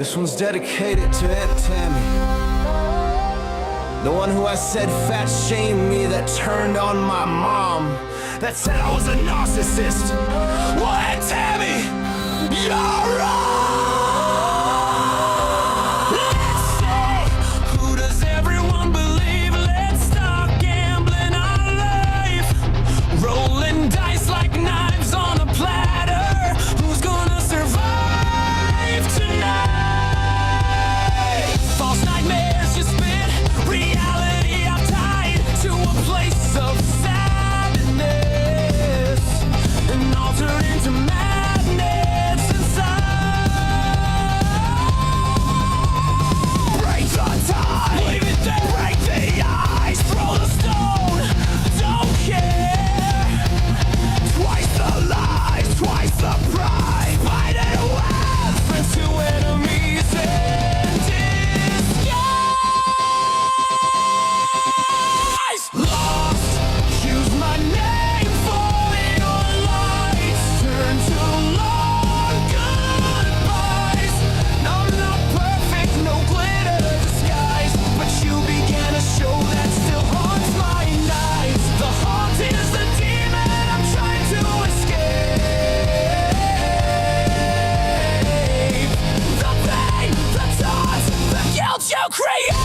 This one's dedicated to Aunt Tammy, the one who I said fat shamed me, that turned on my mom, that said I was a narcissist. Well, Aunt Tammy, you're wrong! Let's see, who does everyone believe? Let's start gambling our life, rolling dice like knives on a platter. Who's gonna survive tonight? False nightmares you spit, reality I'm tied to a place of sadness and altered into madness inside. Break the tie, leave it there, break the ice, throw the stone, don't care. Twice the lies, twice the pride, fight it away for two enemies in disguise. Lost, use my name for your lights, turn to long goodbyes. I'm not perfect, no glitter disguise, but you began a show that still haunts my nights. The haunt is the demon I'm trying to escape. The pain, the taunts, the guilt you create.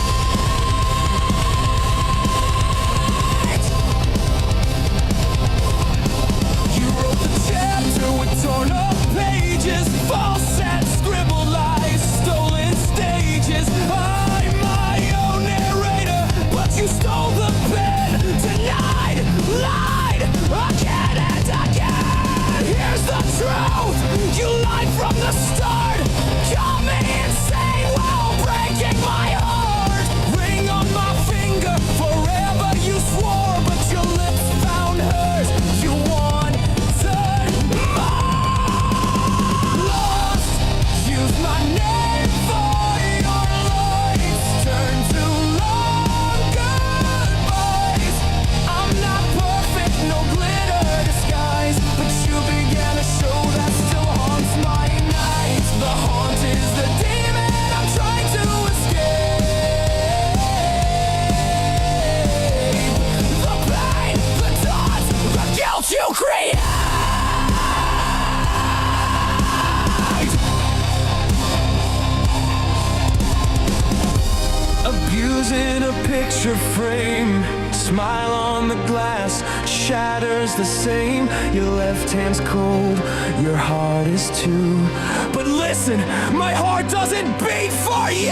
You wrote the chapter with torn up pages, false and scribbled lies, stolen stages. I'm my own narrator, but you stole the pen, denied, lied, again and again. Here's the truth, you lied from the start. Call me insane while breaking my heart. Ring on my finger, forever you swore, but your lips found hers. You wanted more. Lost, use my name for your lights, turn to long goodbyes. I'm not perfect, no glitter disguise, but you began a show that still haunts my nights. The haunt is the demon I'm trying to escape. The pain, the taunts, the guilt you create. Abusing a picture frame, smile on the glass shatters the same. Your left hand's cold, your heart is too. But listen, my heart doesn't beat for you.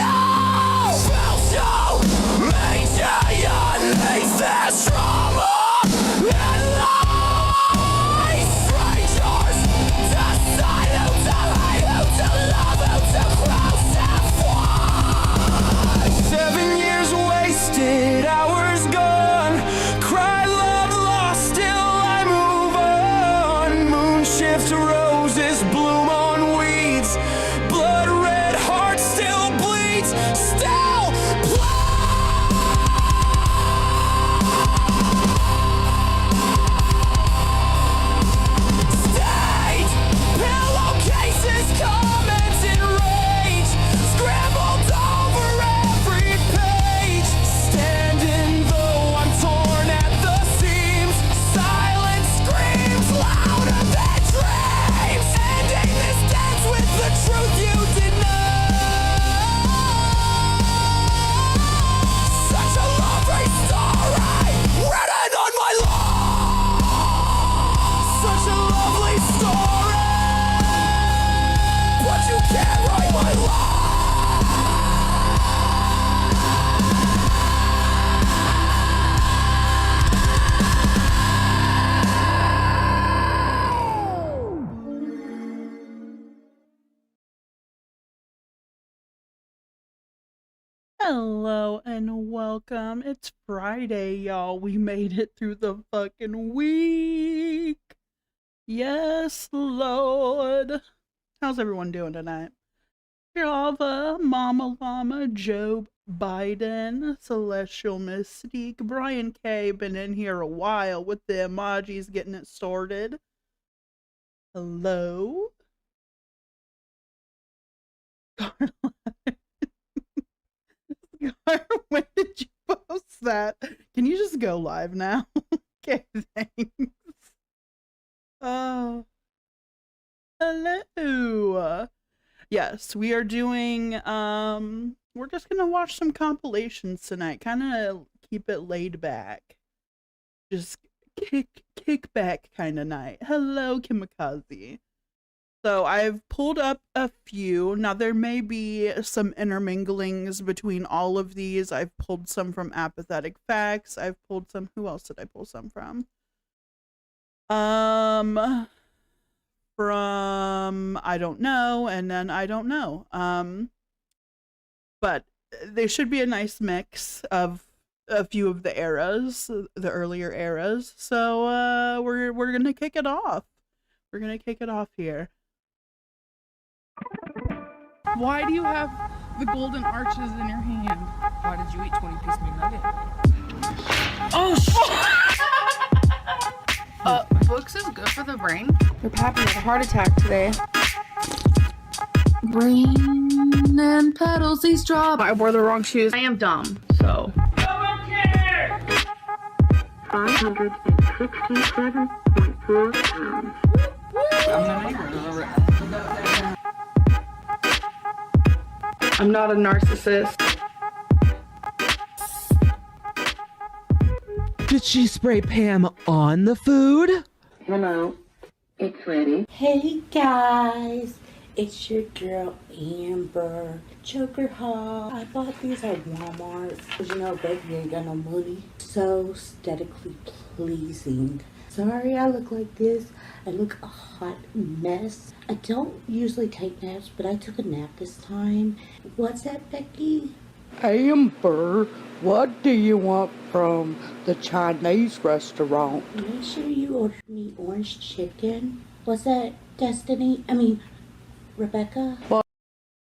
Well, so major unleash this trauma and lies. Strangers decide who to hate, who to love, who to crucify. 7 years wasted, hours gone. Cry love lost, still I move on. Moon shift roses, bloom on weeds. Blood red heart still bleeds, still state, pillowcases, comments in rage, scrambled over every page. Standing though I'm torn at the seams, silence screams louder than dreams. Ending this dance with the truth you deny. Such a lovely story, written on my lawn. Such a lovely story, but you can't write my life. Hello and welcome. It's Friday, y'all. We made it through the fucking week. Yes, Lord. How's everyone doing tonight? Java, Mama Llama, Joe Biden, Celestial Mystique, Brian K. Been in here a while with the emojis getting it sorted. Hello? When did you post that? Can you just go live now? Okay, thanks. Oh, hello. Yes, we are doing, we're just gonna watch some compilations tonight. Kind of keep it laid back. Just kick back kind of night. Hello, Kimikaze. So I've pulled up a few. Now there may be some interminglings between all of these. I've pulled some from Apathetic Facts. I've pulled some, who else did I pull some from? From I don't know, and then I don't know. But there should be a nice mix of a few of the eras, the earlier eras. So we're gonna kick it off. We're gonna kick it off here. Why do you have the golden arches in your hand? Why did you eat 20-piece McNugget? Oh, books is good for the brain. Your pappy had a heart attack today. Rain and petals, these drop. I wore the wrong shoes. I am dumb, so. 567.4 pounds. I'm not a narcissist. Did she spray Pam on the food? Hello, it's ready. Hey guys, it's your girl Amber. Choker haul. I bought these at Walmart. Cause you know, baby ain't got no money. So aesthetically pleasing. Sorry I look like this. I look a hot mess. I don't usually take naps, but I took a nap this time. What's that, Becky? Amber, what do you want from the Chinese restaurant? Make sure you order me orange chicken. What's that, Destiny? I mean, Rebecca?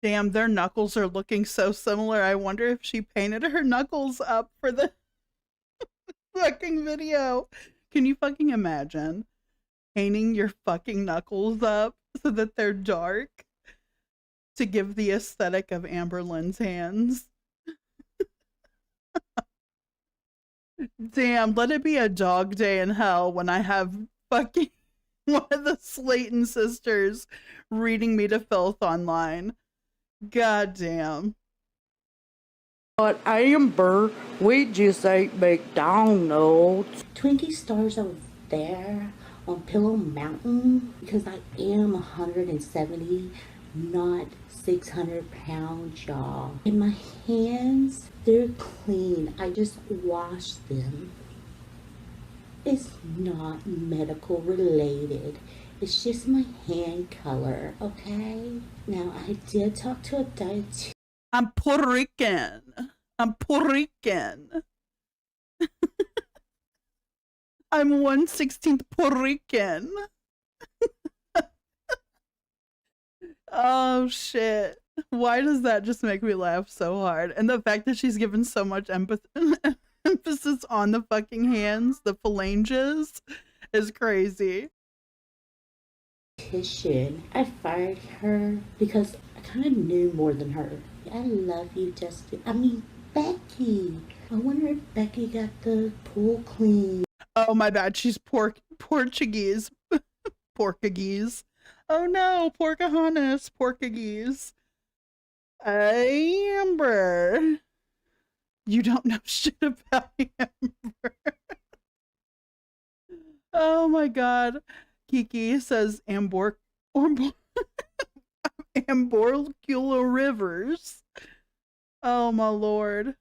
Damn, their knuckles are looking so similar. I wonder if she painted her knuckles up for the fucking video. Can you fucking imagine painting your fucking knuckles up so that they're dark to give the aesthetic of Amber Lynn's hands? Damn, let it be a dog day in hell when I have fucking one of the Slayton sisters reading me to filth online. God damn. But Amber, we just ate McDonald's. Twinkie stars over there on Pillow Mountain because I am 170, not 600 pounds, y'all. And my hands, they're clean. I just wash them. It's not medical related. It's just my hand color, okay? Now, I did talk to a dietitian. I'm Puerto Rican. I'm Puerto Rican. I'm 1/16 Puerto Rican. Oh shit. Why does that just make me laugh so hard? And the fact that she's given so much emphasis on the fucking hands, the phalanges, is crazy. I fired her because I kind of knew more than her. I love you, Justin. I mean, Becky. I wonder if Becky got the pool clean. Oh my bad, she's Portuguese. Portuguese. Oh no, Pocahontas, Portuguese. Amber. You don't know shit about Amber. Oh my god. Kiki says amborcular rivers. Oh my lord.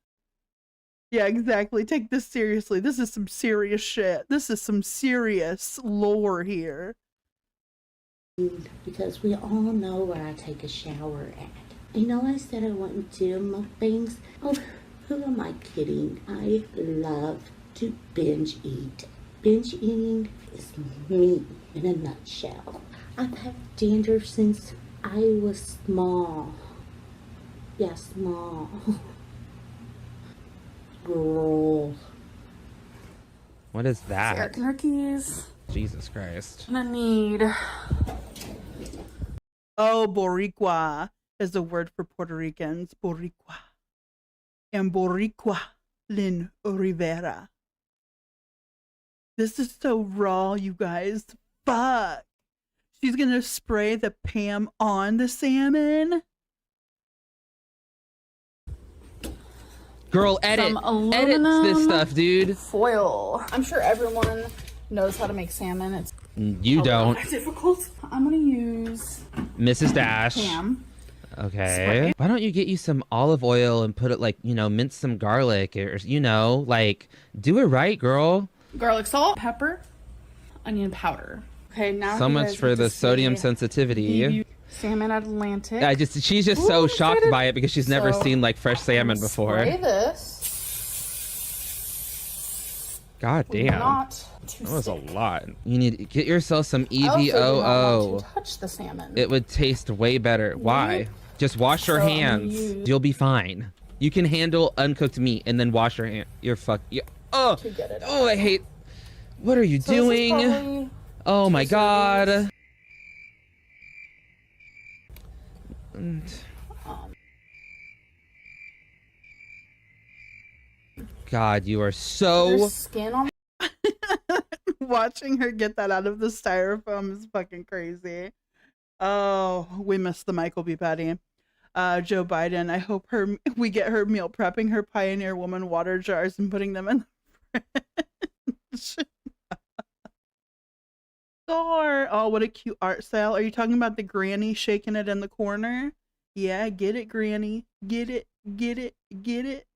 Yeah, exactly. Take this seriously. This is some serious shit. This is some serious lore here. Because we all know where I take a shower at. You know, I said I wouldn't do mukbangs. Oh, who am I kidding? I love to binge eat. Binge eating is me in a nutshell. I've had dandruff since I was small. Yeah, small. Girl. What is Sarah, that? can her keys? Jesus Christ. I need. Oh, Boricua is a word for Puerto Ricans. Boricua. and Boricua Lynn Rivera. This is so raw, you guys. Fuck. She's gonna spray the Pam on the salmon. Girl, edit this stuff, dude. Foil. I'm sure everyone knows how to make salmon. It's You don't. difficult. I'm gonna use Mrs. Dash. Pam. Okay. Why don't you get you some olive oil and put it, like, you know, mince some garlic, or, you know, like, do it right, girl. Garlic salt, pepper, onion powder. Okay, now So you much guys for get the to sodium see sensitivity. salmon Atlantic. She's just so Ooh, shocked excited. by it because she's never So, seen, like, fresh salmon before. Spray this. God damn. Not too That was a thick. lot. You need to get yourself some I also do not EVOO. want to touch the salmon. It would taste way better. Why? Just wash your So I'm gonna hands. use- You'll be fine. You can handle uncooked meat and then wash your hand. You're oh, To get it oh, I hate. What are you So this is doing? probably Oh my 2 god. servings. God, you are so. There's skin on. Watching her get that out of the styrofoam is fucking crazy. Oh, we missed the Michael B. Patty. Joe Biden, I hope we get her meal prepping her Pioneer Woman water jars and putting them in the fridge. Oh, what a cute art style. Are you talking about the granny shaking it in the corner? Yeah, get it, granny. Get it, get it, get it.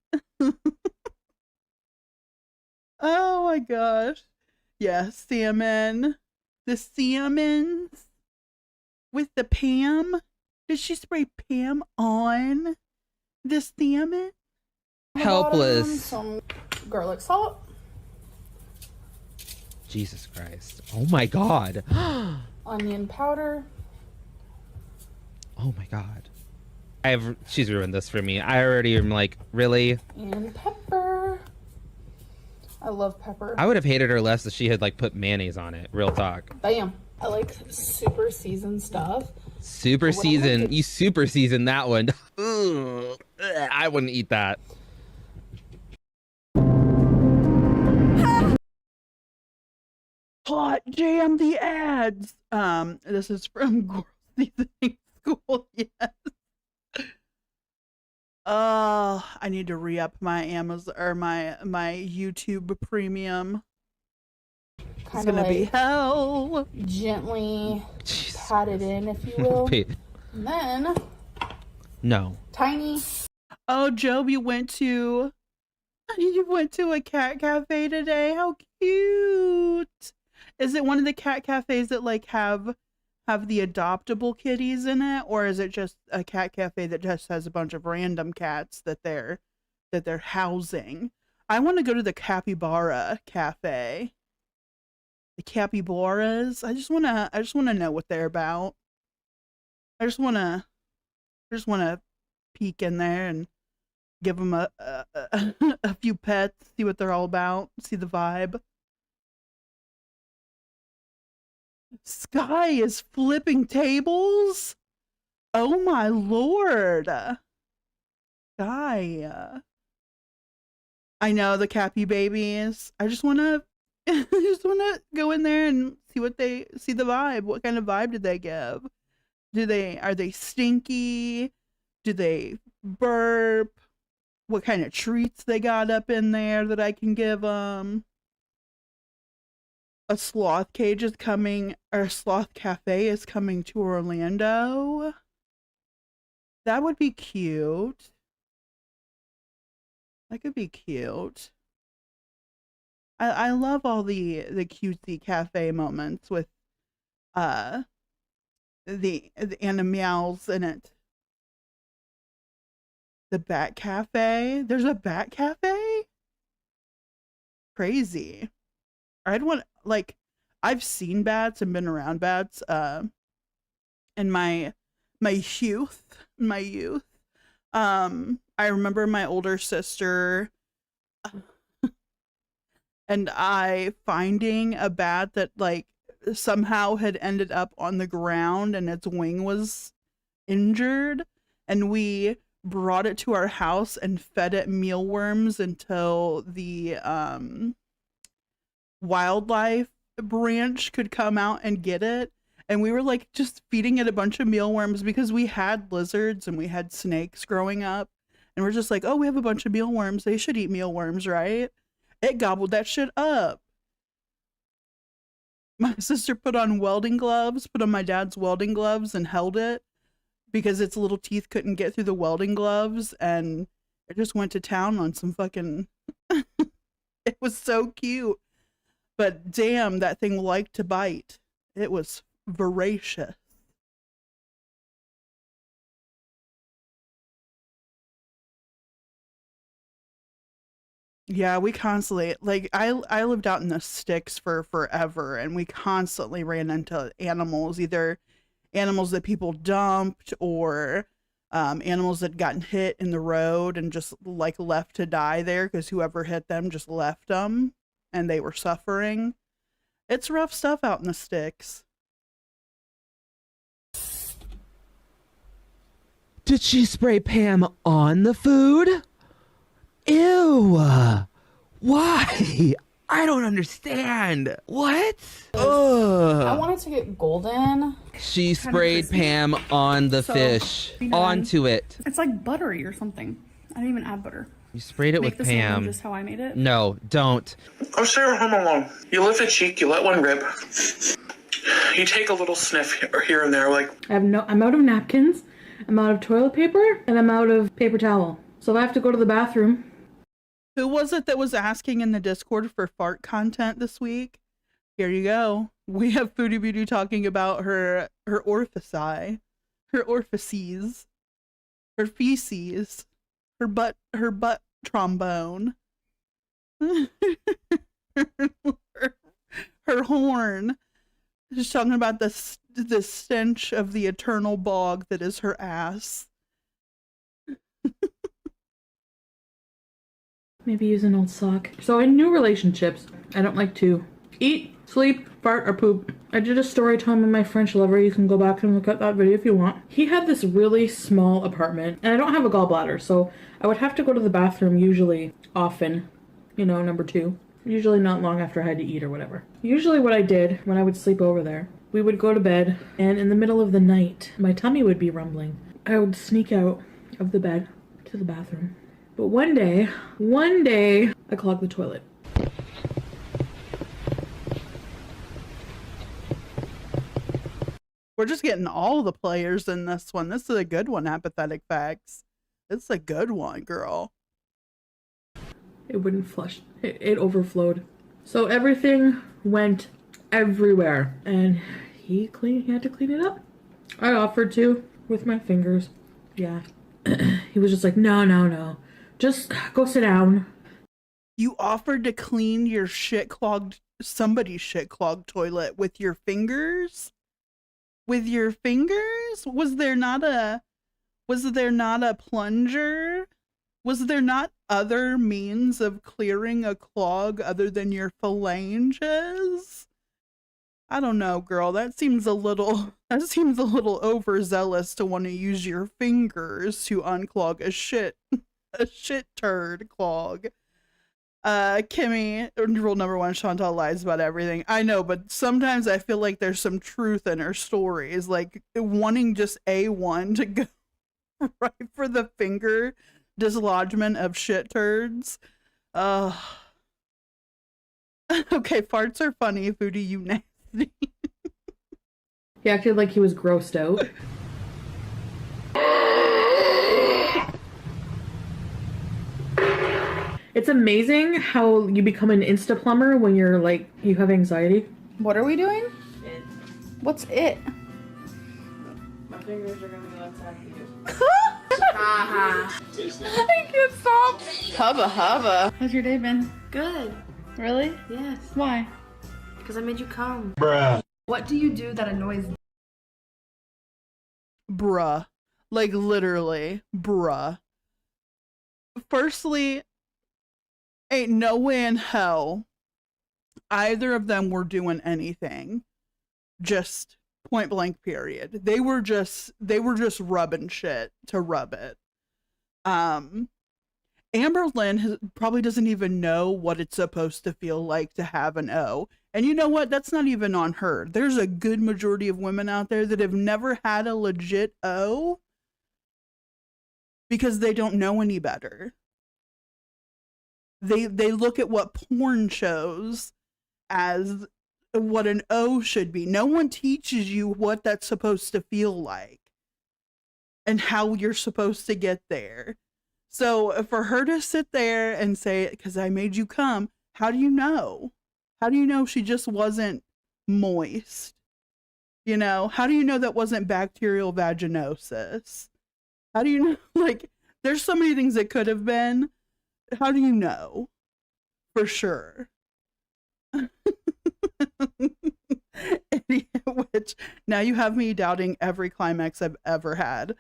Oh my gosh. Yeah, salmon. The salmons with the Pam. Did she spray Pam on the salmon? Helpless. Some garlic salt. Jesus Christ. Oh my god. Onion powder. Oh my god. She's ruined this for me. I already am like, really? And pepper. I love pepper. I would have hated her less if she had like put mayonnaise on it. Real talk. Bam. I like super seasoned stuff. Super What I like seasoned. is- You super seasoned that one. Ugh. I wouldn't eat that. Hot jam the ads. This is from Girl Seasoning School. Yes. I need to re-up my Amazon or my YouTube premium. It's Kind gonna of be like hell. gently Jesus pat it in, if you will. Wait, And then no. tiny. Oh, Joe, you went to a cat cafe today. How cute! Is it one of the cat cafes that like have the adoptable kitties in it, or is it just a cat cafe that just has a bunch of random cats that they're housing? I want to go to the Capybara Cafe. The capybaras. I just wanna know what they're about. I just wanna peek in there and give them a few pets, see what they're all about, see the vibe. Sky is flipping tables. Oh my lord. Sky. I know the Cappy babies. I just wanna go in there and see the vibe. What kind of vibe did they give? Are they stinky? Do they burp? What kind of treats they got up in there that I can give them? A sloth cage is coming, or a sloth cafe is coming to Orlando. That would be cute. That could be cute. I love all the cutesy cafe moments with the animals in it. The Bat Cafe. There's a Bat Cafe? Crazy. I've seen bats and been around bats in my youth. I remember my older sister and I finding a bat that like somehow had ended up on the ground and its wing was injured, and we brought it to our house and fed it mealworms until the wildlife branch could come out and get it. And we were like just feeding it a bunch of mealworms because we had lizards and we had snakes growing up. And we're just like, oh, we have a bunch of mealworms. They should eat mealworms, right? It gobbled that shit up. My sister put on welding gloves, put on my dad's welding gloves and held it because its little teeth couldn't get through the welding gloves. And it just went to town on some fucking... It was so cute. But damn, that thing liked to bite. It was voracious. Yeah, we constantly, like, I lived out in the sticks for forever, and we constantly ran into animals, either animals that people dumped or animals that gotten hit in the road and just like left to die there because whoever hit them just left them and they were suffering. It's rough stuff out in the sticks. Did she spray Pam on the food? Ew. Why? I don't understand. What? Ugh. I wanted to get golden. She sprayed Pam on the fish. Onto it. It's like buttery or something. I didn't even add butter. You sprayed it Make with the same thing Pam. just how I made it. No, don't. Oh, Sarah, Home Alone. You lift a cheek, you let one rip. You take a little sniff here and there, like... I'm out of napkins, I'm out of toilet paper, and I'm out of paper towel. So if I have to go to the bathroom. Who was it that was asking in the Discord for fart content this week? Here you go. We have Foodie Beauty talking about her orifici, her orifices, her feces, her butt trombone, her horn. She's talking about the stench of the eternal bog that is her ass. Maybe use an old sock. So in new relationships, I don't like to eat, sleep, fart, or poop. I did a story time with my French lover. You can go back and look at that video if you want. He had this really small apartment, and I don't have a gallbladder, so I would have to go to the bathroom usually often, you know, number 2. Usually not long after I had to eat or whatever. Usually what I did when I would sleep over there, we would go to bed, and in the middle of the night, my tummy would be rumbling. I would sneak out of the bed to the bathroom. But one day, I clogged the toilet. We're just getting all the players in this one. This is a good one, Apathetic Facts. It's a good one, girl. It wouldn't flush. It overflowed. So everything went everywhere. And he had to clean it up. I offered to with my fingers. Yeah. He was just like, no. Just go sit down. You offered to clean your somebody's shit clogged toilet with your fingers? With your fingers? Was there not a plunger? Was there not other means of clearing a clog other than your phalanges? I don't know, girl. That seems a little overzealous to want to use your fingers to unclog a shit turd clog. Kimmy, rule number 1, Chantal lies about everything. I know, but sometimes I feel like there's some truth in her stories, like wanting just A1 to go right for the finger dislodgement of shit turds. Okay, farts are funny, Foodie, you nasty. He acted like he was grossed out. It's amazing how you become an insta plumber when you're like, you have anxiety. What are we doing? What's it? My fingers are gonna be outside you. I can't stop. Hubba. How's your day been? Good. Really? Yes. Why? Because I made you come. Bruh. What do you do that annoys Bruh. Like literally, bruh. Firstly, ain't no way in hell either of them were doing anything. Just point blank period. They were just rubbing shit to rub it. Um, Amber Lynn probably doesn't even know what it's supposed to feel like to have an O. And you know what? That's not even on her. There's a good majority of women out there that have never had a legit O because they don't know any better. They look at what porn shows as what an O should be. No one teaches you what that's supposed to feel like and how you're supposed to get there. So for her to sit there and say, because I made you come, how do you know? How do you know she just wasn't moist? You know, how do you know that wasn't bacterial vaginosis? How do you know? Like, there's so many things it could have been. How do you know? For sure. Which, now you have me doubting every climax I've ever had.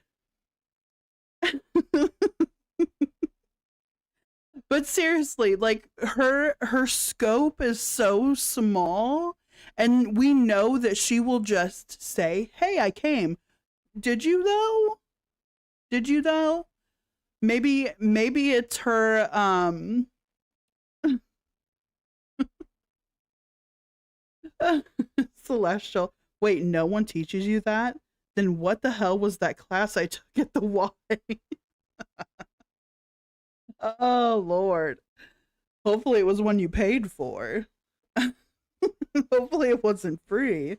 But seriously, like her scope is so small, and we know that she will just say, "Hey, I came." Did you though? Did you though? Maybe it's her celestial. Wait, no one teaches you that? Then what the hell was that class I took at the Y? Oh Lord. Hopefully it was one you paid for. Hopefully it wasn't free.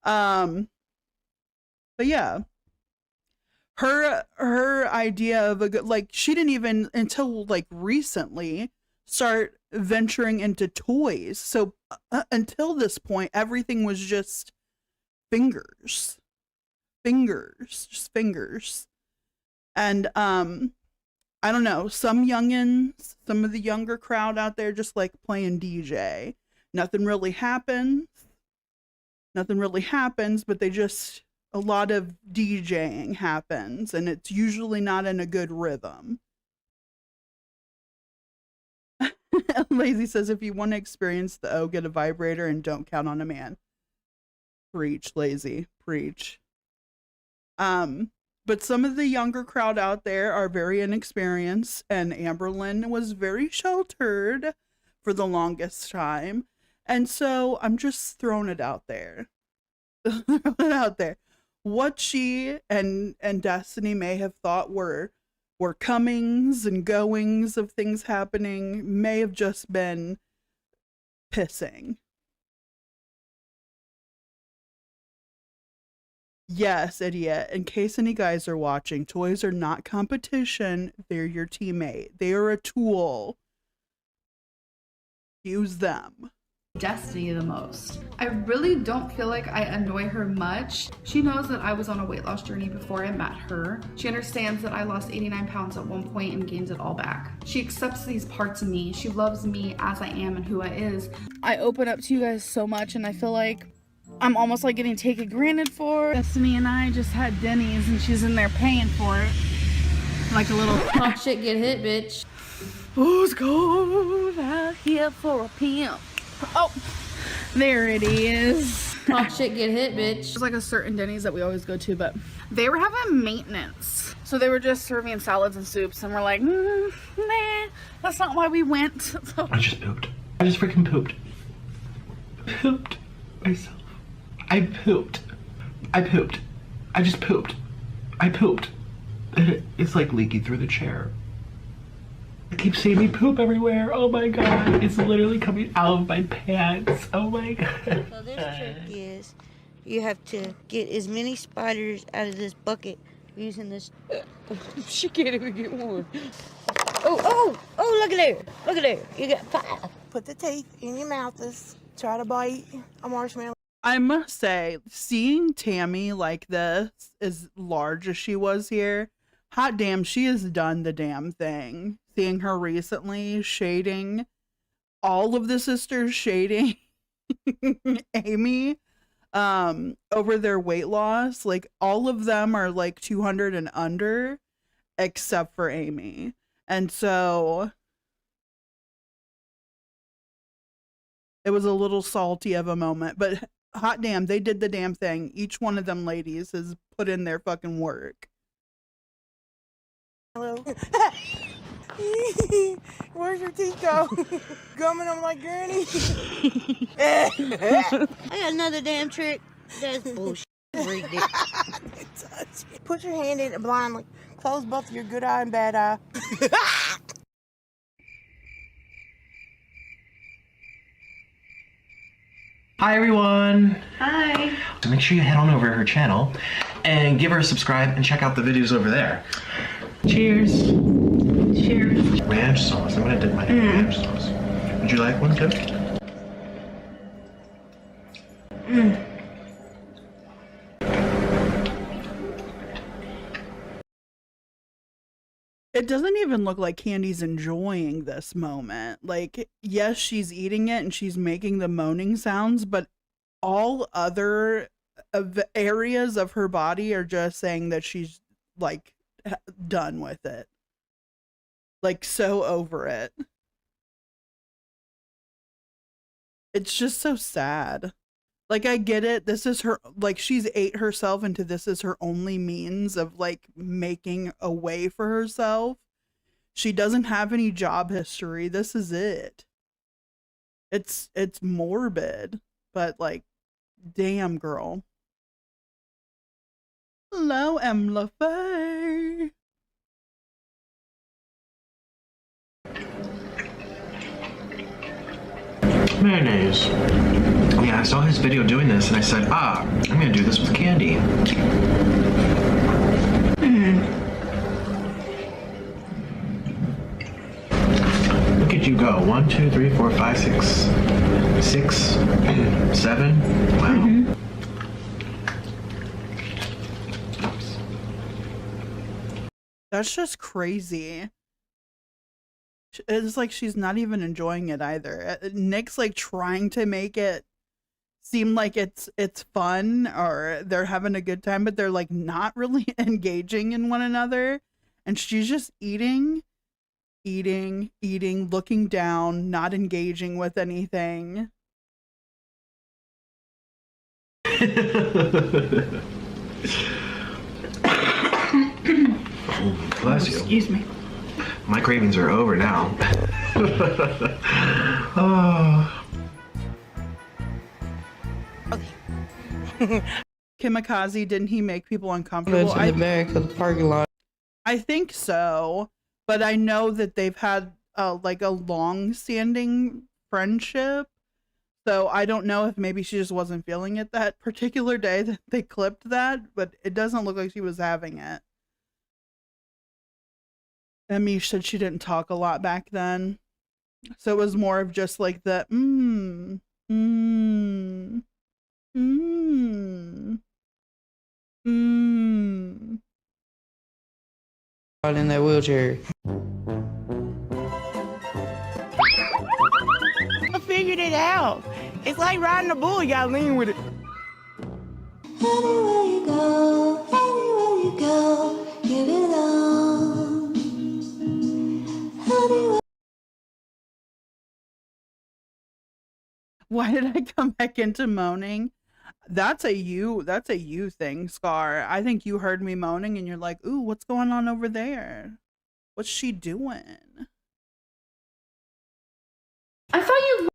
But yeah. Her idea of a good, like, she didn't even until like recently start venturing into toys. So until this point, everything was just fingers, just fingers. And I don't know, some youngins, some of the younger crowd out there just like playing DJ. Nothing really happens, but they just, a lot of DJing happens, and it's usually not in a good rhythm. Lazy says, if you want to experience the O, get a vibrator and don't count on a man. Preach, Lazy, preach. But some of the younger crowd out there are very inexperienced, and Amberlynn was very sheltered for the longest time. And so I'm just throwing it out there. What she and Destiny may have thought were comings and goings of things happening may have just been pissing. Yes, idiot. In case any guys are watching, toys are not competition. They're your teammate. They are a tool. Use them. Destiny the most. I really don't feel like I annoy her much. She knows that I was on a weight loss journey before I met her. She understands that I lost 89 pounds at one point and gained it all back. She accepts these parts of me. She loves me as I am and who I is. I open up to you guys so much, and I feel like I'm almost like getting taken granted for. Destiny and I just had Denny's, and she's in there paying for it. Like a little talk shit, get hit, bitch. Who's going out here for a pimp? Oh, there it is. Talk shit, get hit, bitch. There's like a certain Denny's that we always go to, but they were having maintenance. So they were just serving salads and soups, and we're like, nah, that's not why we went. So I just pooped. I just freaking pooped. Pooped myself. I pooped. I just pooped. I pooped. It's like leaking through the chair. I keep seeing me poop everywhere. Oh my god. It's literally coming out of my pants. Oh my god. So this trick is you have to get as many spiders out of this bucket using this. She can't even get one. Oh, look at there. Look at there. You got 5. Put the teeth in your mouth. Try to bite a marshmallow. I must say, seeing Tammy like this, as large as she was here, hot damn, she has done the damn thing. Seeing her recently shading all of the sisters, shading Amy over their weight loss. Like, all of them are like 200 and under, except for Amy. And so it was a little salty of a moment, but hot damn, they did the damn thing. Each one of them ladies has put in their fucking work. Hello. Where's your teeth go? Gumming them like Granny. I got another damn trick. That's bullshit. Rigged it. Put your hand in it blindly. Close both your good eye and bad eye. Hi everyone! Hi. So make sure you head on over to her channel and give her a subscribe and check out the videos over there. Cheers! Cheers! Ranch sauce. I'm gonna dip my ranch sauce. Would you like one too? It doesn't even look like Candy's enjoying this moment. Like, yes, she's eating it and she's making the moaning sounds, but all other areas of her body are just saying that she's, like, done with it. Like, so over it. It's just so sad. Like, I get it. This is her, like, she's ate herself into this is her only means of, like, making a way for herself. She doesn't have any job history. This is it. It's morbid, but, like, damn, girl. Hello, M. LaFay. Mayonnaise. Yeah, I saw his video doing this and I said, I'm gonna do this with candy. Look at you go. 1, 2, 3, 4, 5, 6, 6, 7. Wow. That's just crazy. It's like she's not even enjoying it either. Nick's like trying to make it seem like it's fun or they're having a good time, but they're like not really engaging in one another. And she's just eating, looking down, not engaging with anything. Bless you. Excuse me. My cravings are over now. Oh. Kamikaze, didn't he make people uncomfortable? In the back of the parking lot. I think so, but I know that they've had like a long-standing friendship, so I don't know if maybe she just wasn't feeling it that particular day that they clipped that, but it doesn't look like she was having it. Emi said she didn't talk a lot back then, so it was more of just like the in that wheelchair. I figured it out. It's like riding a bull. You gotta lean with it. Anywhere you go, give it all. Why did I come back into moaning? That's a you thing, Scar. I think you heard me moaning and you're like, ooh, what's going on over there? What's she doing? I thought you...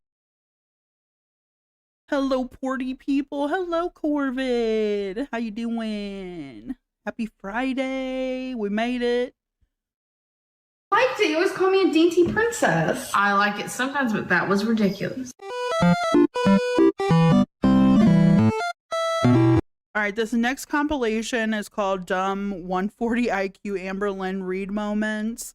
Hello, Porty people. Hello, Corvid. How you doing? Happy Friday. We made it. I liked it. You always call me a dainty princess. I like it sometimes, but that was ridiculous. All right, this next compilation is called Dumb 140 IQ Amberlynn Reed Moments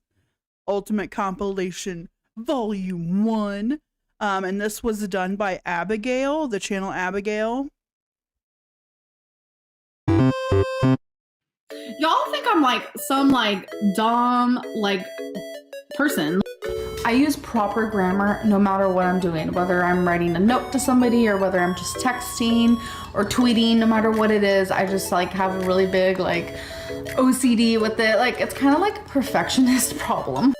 Ultimate Compilation Volume 1. And this was done by Abigail, the channel Abigail. Y'all think I'm like some like dumb like person. I use proper grammar no matter what I'm doing, whether I'm writing a note to somebody or whether I'm just texting or tweeting, no matter what it is. I just like have a really big like OCD with it. Like it's kind of like a perfectionist problem.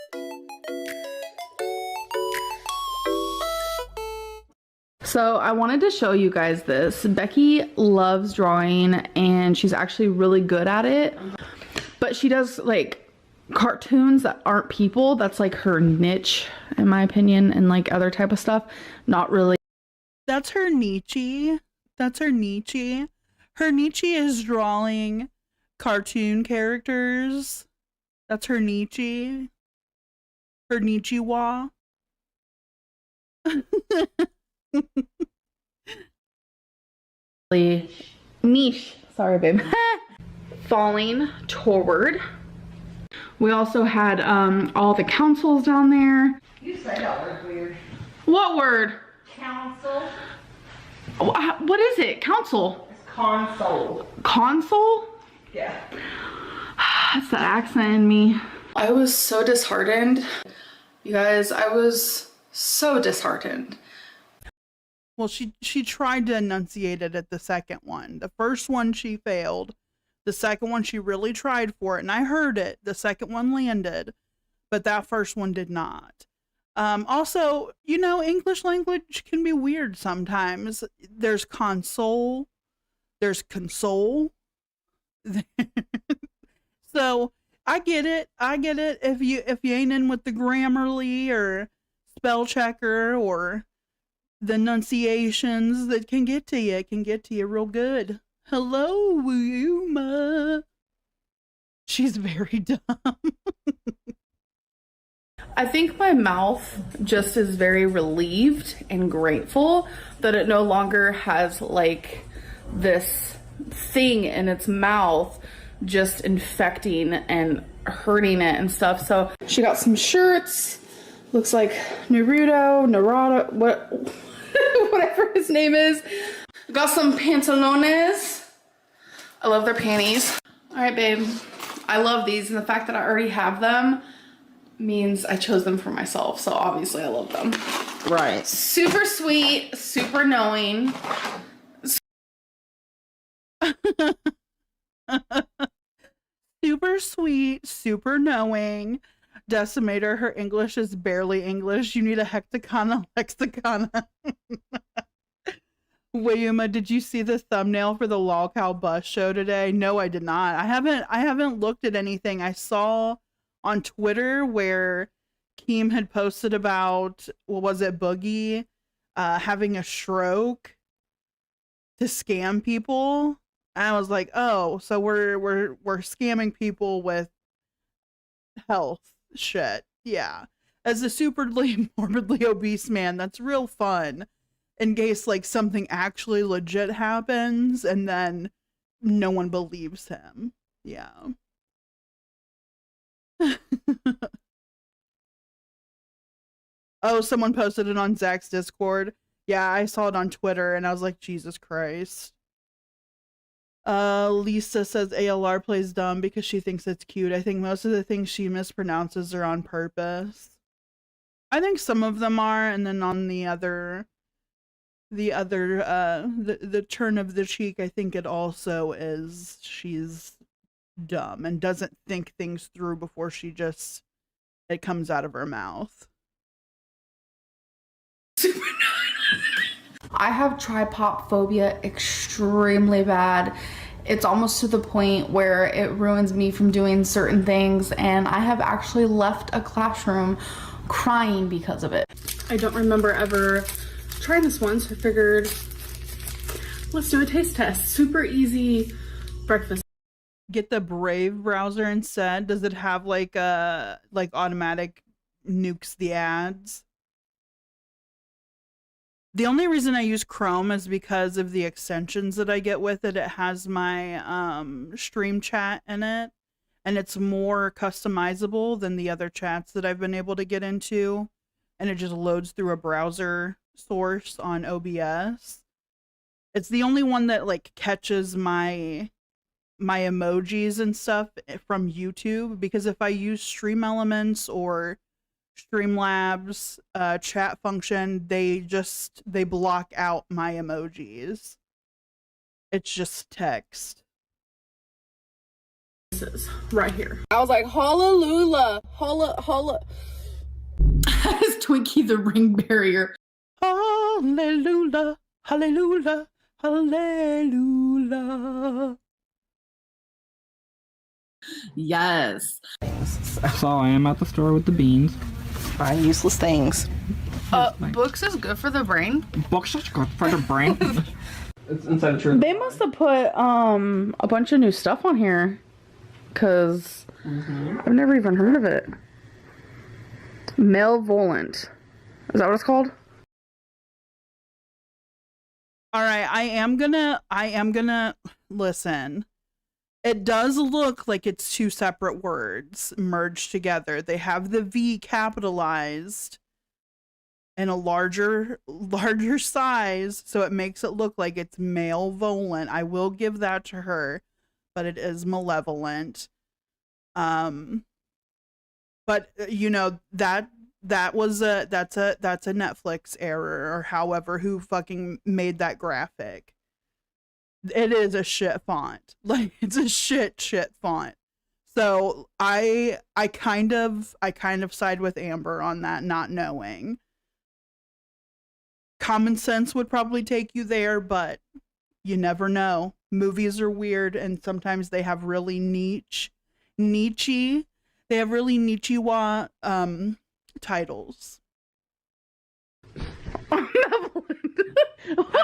So I wanted to show you guys this. Becky loves drawing and she's actually really good at it, but she does like cartoons that aren't people. That's like her niche, in my opinion, and like other type of stuff. Not really. That's her niche. That's her niche. Her niche is drawing cartoon characters. That's her niche. Her niche-wa. Niche. Sorry, babe. Falling toward. We also had all the councils down there. You say that word weird. What word? Council. What is it? Council? It's console. Console? Yeah. That's that accent in me. I was so disheartened. You guys, I was so disheartened. Well, she tried to enunciate it at the second one. The first one she failed. The second one she really tried for it, and I heard it. The second one landed, but that first one did not. Also, you know, English language can be weird sometimes. There's console, there's console. So I get it. If you ain't in with the Grammarly or spell checker or the enunciations, that can get to you. It can get to you real good. Hello, Wilma. She's very dumb. I think my mouth just is very relieved and grateful that it no longer has like this thing in its mouth just infecting and hurting it and stuff. So she got some shirts. Looks like Naruto, whatever his name is. Got some pantalones. I love their panties. All right, babe. I love these, and the fact that I already have them means I chose them for myself, so obviously I love them. Right. Super sweet, super knowing. Super sweet, super knowing. Decimator, her English is barely English. You need a hectacona lexicona. Williama, did you see the thumbnail for the Lol Cow bus show today? No, I did not. I haven't looked at anything. I saw on Twitter where Keem had posted about, what was it, Boogie having a stroke to scam people. And I was like, oh, so we're scamming people with health shit. Yeah. As a superly morbidly obese man, that's real fun. In case like something actually legit happens and then no one believes him. Yeah. Oh, someone posted it on Zach's Discord. Yeah, I saw it on Twitter and I was like, Jesus Christ. Lisa says ALR plays dumb because she thinks it's cute. I think most of the things she mispronounces are on purpose. I think some of them are, and then on the turn of the cheek, I think it also is she's dumb and doesn't think things through before it comes out of her mouth. I have tripod phobia extremely bad. It's almost to the point where it ruins me from doing certain things, and I have actually left a classroom crying because of it. I don't remember ever trying this one, so I figured let's do a taste test. Super easy breakfast. Get the Brave browser instead. Does it have like automatic nukes the ads? The only reason I use Chrome is because of the extensions that I get with it. It has my stream chat in it, and it's more customizable than the other chats that I've been able to get into, and it just loads through a browser source on OBS. It's the only one that like catches my emojis and stuff from YouTube, because if I use Stream Elements or Streamlabs chat function, they block out my emojis. It's just text. This is right here. I was like, hallelujah, holla. As Twinkie the ring barrier. Hallelujah, hallelujah, hallelujah. Yes. So I am at the store with the beans. Buying useless things. Books is good for the brain. Books is good for the brain. It's inside the tree. They must have put a bunch of new stuff on here, cause I've never even heard of it. Malevolent. Is that what it's called? All right, I am gonna listen. It does look like it's two separate words merged together. They have the V capitalized in a larger size, so it makes it look like it's malevolent. I will give that to her, but it is malevolent. But you know, that's a Netflix error, or however who fucking made that graphic. It is a shit font. Like, it's a shit font. So I kind of side with Amber on that, not knowing. Common sense would probably take you there, but you never know. Movies are weird, and sometimes they have really niche-y titles.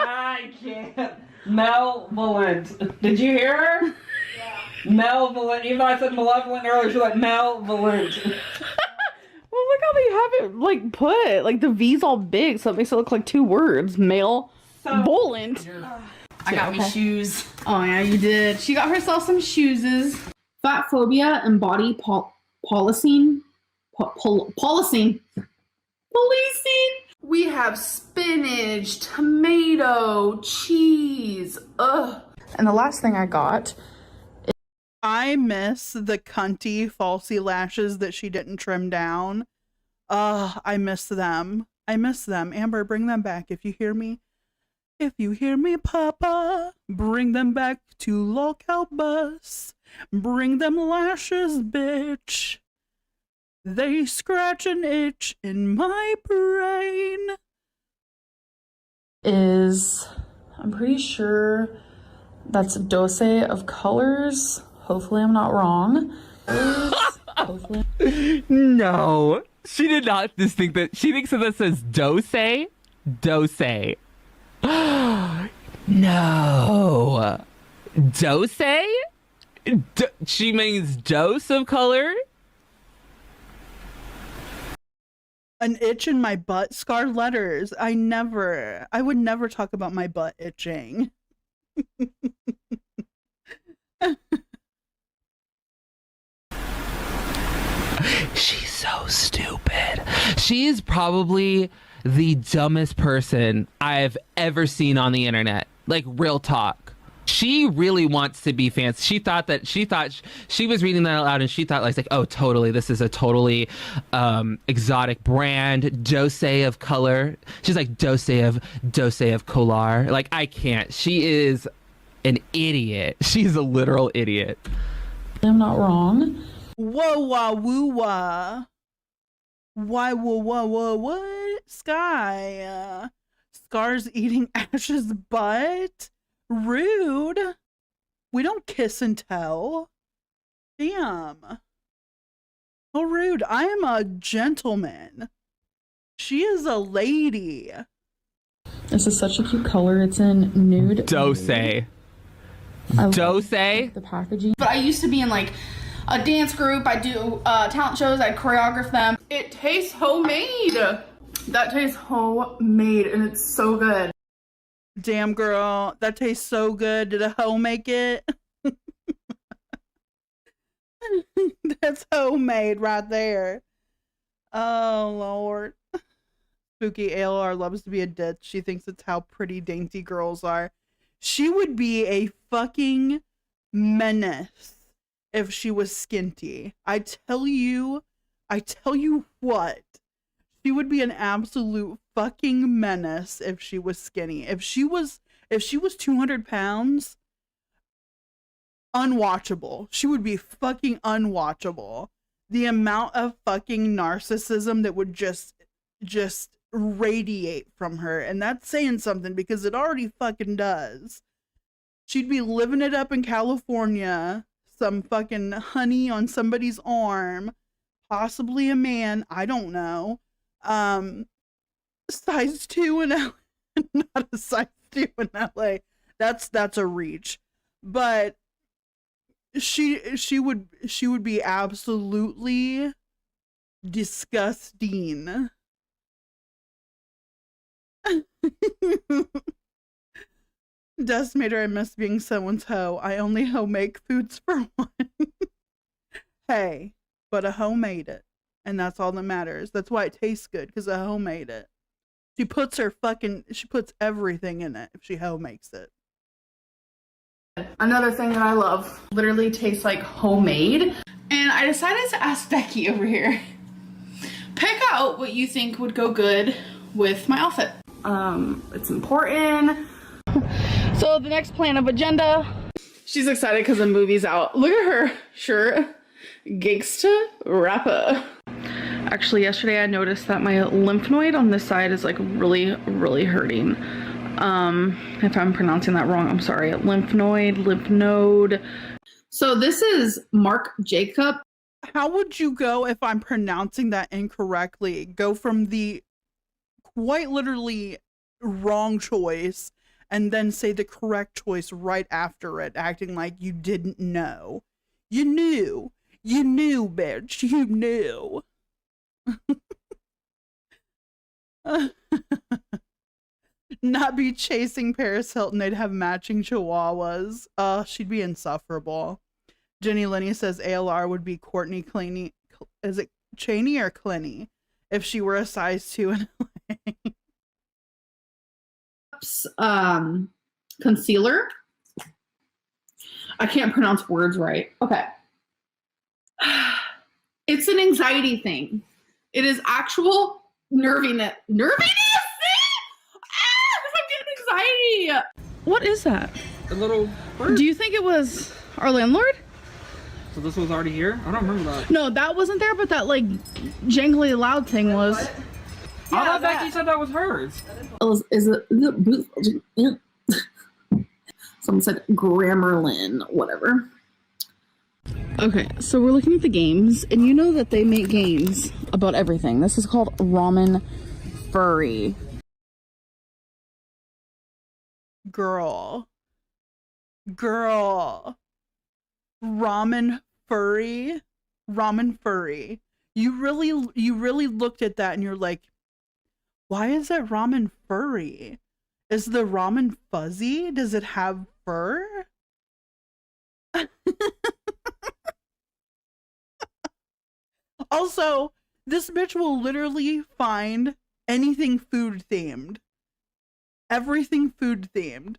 I can't. Malevolent. Did you hear her? Yeah. Malevolent. Even though I said malevolent earlier, she's like malevolent. Well, look how they have it like put. Like the V's all big, so it makes it look like two words. Malevolent. I got me shoes. Oh yeah, you did. She got herself some shoeses. Fat phobia and body policing. Policing. We have spinach, tomato, cheese. Ugh. And the last thing I got. I miss the cunty falsy lashes that she didn't trim down. I miss them. Amber, bring them back if you hear me. If you hear me, Papa, bring them back to Lockout Bus. Bring them lashes, bitch. They scratch an itch in my brain. I'm pretty sure that's a dose of colors. Hopefully I'm not wrong. No, she did not just think that. She thinks that this says dose. No. Dose? She means dose of color? An itch in my butt, scarred letters. I would never talk about my butt itching. She's so stupid. She is probably the dumbest person I've ever seen on the internet. Like, real talk. She really wants to be fancy. She thought she was reading that out loud, and she thought like, oh, totally, this is a totally exotic brand, dose of color. She's like dose of Kolar. Like, I can't. She is an idiot. She's a literal idiot. I'm not wrong. Whoa, wah, woo, wah. Why, whoa, whoa, whoa, what? Sky. Scar's eating Ash's butt? Rude. We don't kiss and tell. Damn. Oh, rude. I am a gentleman. She is a lady. This is such a cute color. It's in nude. Dose. The packaging. But I used to be in like a dance group. I do talent shows. I choreograph them. It tastes homemade. That tastes homemade, and it's so good. Damn, girl, that tastes so good. Did a hoe make it? That's homemade right there. Oh, Lord. Spooky ALR loves to be a ditch. She thinks it's how pretty dainty girls are. She would be a fucking menace if she was skinty. I tell you what. She would be an absolute fucking menace if she was skinny. If she was 200 pounds, unwatchable. She would be fucking unwatchable. The amount of fucking narcissism that would just radiate from her. And that's saying something, because it already fucking does. She'd be living it up in California, some fucking honey on somebody's arm, possibly a man, I don't know. Size 2 in LA, not a size 2 in LA. That's a reach. But she would be absolutely disgusting. Decimator, I miss being someone's hoe. I only hoe make foods for one. Hey, but a hoe made it. And that's all that matters. That's why it tastes good, because a hoe made it. She puts everything in it if she hoe makes it. Another thing that I love literally tastes like homemade. And I decided to ask Becky over here, pick out what you think would go good with my outfit. It's important. So the next plan of agenda. She's excited because the movie's out. Look at her shirt. Gangsta rapper. Actually, yesterday I noticed that my lymph node on this side is like really, really hurting. If I'm pronouncing that wrong, I'm sorry. Lymph node. So this is Marc Jacob. How would you go if I'm pronouncing that incorrectly? Go from the quite literally wrong choice and then say the correct choice right after it, acting like you didn't know. You knew, bitch, you knew. Not be chasing Paris Hilton, they'd have matching chihuahuas. She'd be insufferable. Jenny Lenny says ALR would be Courtney Claney. Is it Cheney or Clenny? If she were a size 2 in Concealer. I can't pronounce words right. Okay. It's an anxiety thing. It is actual nerviness. Nerviness? I'm getting anxiety. What is that? The little bird. Do you think it was our landlord? So this was already here? I don't remember that. No, that wasn't there, but that like jangly loud thing was. I thought Becky said that was hers. Is it someone said Grammarlin, whatever. Okay, so we're looking at the games, and you know that they make games about everything. This is called Ramen Furry. Girl. Ramen furry. You really looked at that and you're like, why is it ramen furry? Is the ramen fuzzy? Does it have fur? Also, this bitch will literally find anything food themed. Everything food themed.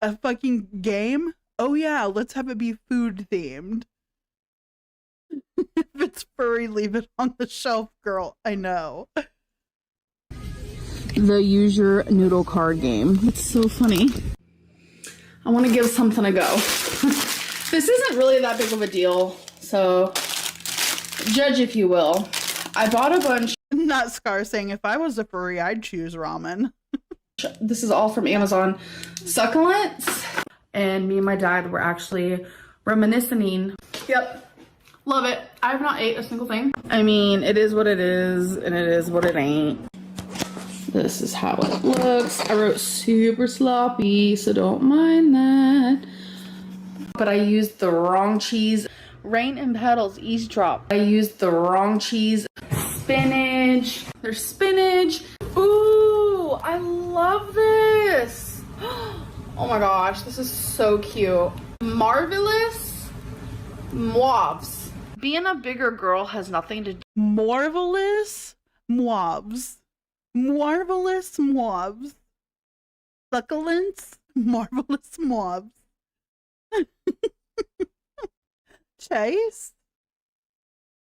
A fucking game? Oh yeah, let's have it be food themed. If it's furry, leave it on the shelf, girl. I know. The Use Your Noodle card game. It's so funny. I want to give something a go. This isn't really that big of a deal, so judge if you will. I bought a bunch. Not Scar saying if I was a furry, I'd choose ramen. This is all from Amazon. Succulents. And me and my dad were actually reminiscing. Yep. Love it. I have not ate a single thing. I mean, it is what it is, and it is what it ain't. This is how it looks. I wrote super sloppy, so don't mind that. But I used the wrong cheese. Rain and Petals Eavesdrop. I used the wrong cheese. Spinach. There's spinach. Ooh, I love this. Oh my gosh, this is so cute. Marvelous Mauves. Being a bigger girl has nothing to do. Marvelous Mauves. Marvelous Mauves. Succulents. Marvelous Mauves. Chase?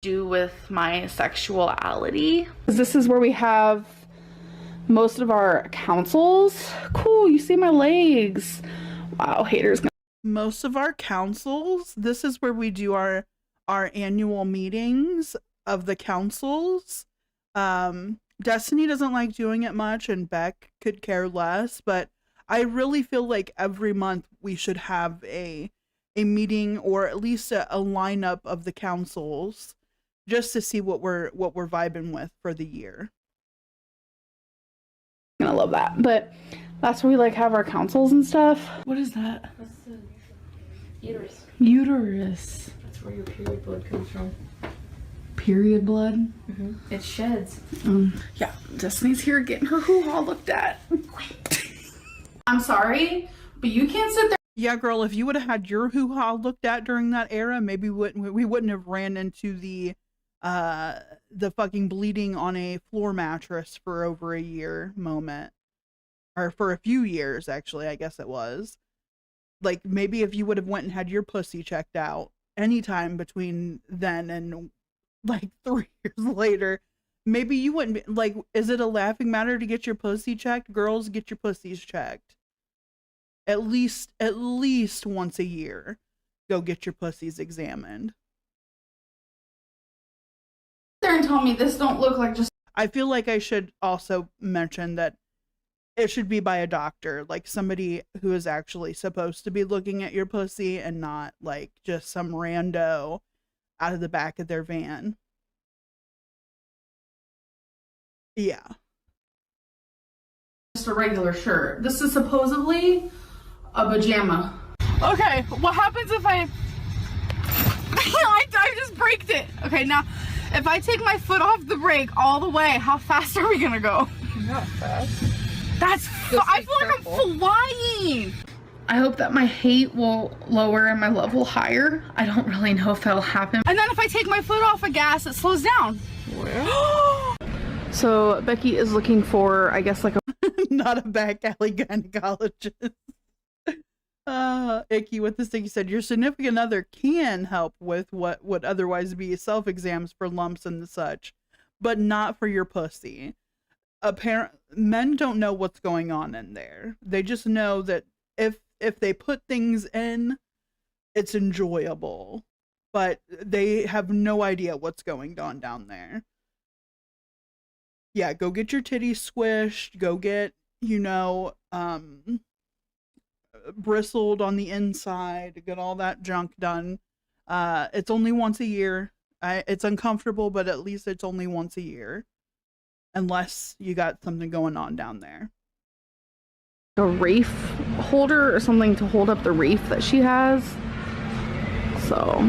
Do with my sexuality. This is where we have most of our councils. Cool, you see my legs. Wow, haters. Most of our councils. This is where we do our annual meetings of the councils. Destiny doesn't like doing it much, and Beck could care less, but I really feel like every month we should have a a meeting or at least a lineup of the councils just to see what we're vibing with for the year. I'm gonna love that. But that's where we like have our councils and stuff. What is that? That's the uterus. Uterus. That's where your period blood comes from. Period blood. It sheds. Yeah, Destiny's here getting her hoo-ha looked at. I'm sorry, but you can't sit there. Yeah, girl, if you would have had your hoo-ha looked at during that era, maybe we wouldn't have ran into the fucking bleeding on a floor mattress for over a year moment. Or for a few years, actually, I guess it was. Like, maybe if you would have went and had your pussy checked out anytime between then and like 3 years later, maybe you wouldn't be like, is it a laughing matter to get your pussy checked? Girls, get your pussies checked. At least once a year, go get your pussies examined. There and tell me this don't look like just. I feel like I should also mention that it should be by a doctor, like somebody who is actually supposed to be looking at your pussy and not like just some rando out of the back of their van. Yeah. Just a regular shirt. This is supposedly a pajama. Okay, what happens if I just braked it? Okay, now if I take my foot off the brake all the way, how fast are we gonna go? Not fast. I feel like I'm flying. I hope that my hate will lower and my love will higher. I don't really know if that'll happen. And then if I take my foot off of gas, it slows down. So Becky is looking for, I guess, like a Not a back alley gynecologist. Icky with this thing, he said your significant other can help with what would otherwise be self-exams for lumps and the such, but not for your pussy. Men don't know what's going on in there. They just know that if they put things in, it's enjoyable, but they have no idea what's going on down there. Yeah, go get your titties squished, go get, bristled on the inside, get all that junk done. It's only once a year. It's uncomfortable, but at least it's only once a year. Unless you got something going on down there. a reef holder or something to hold up the reef that she has. So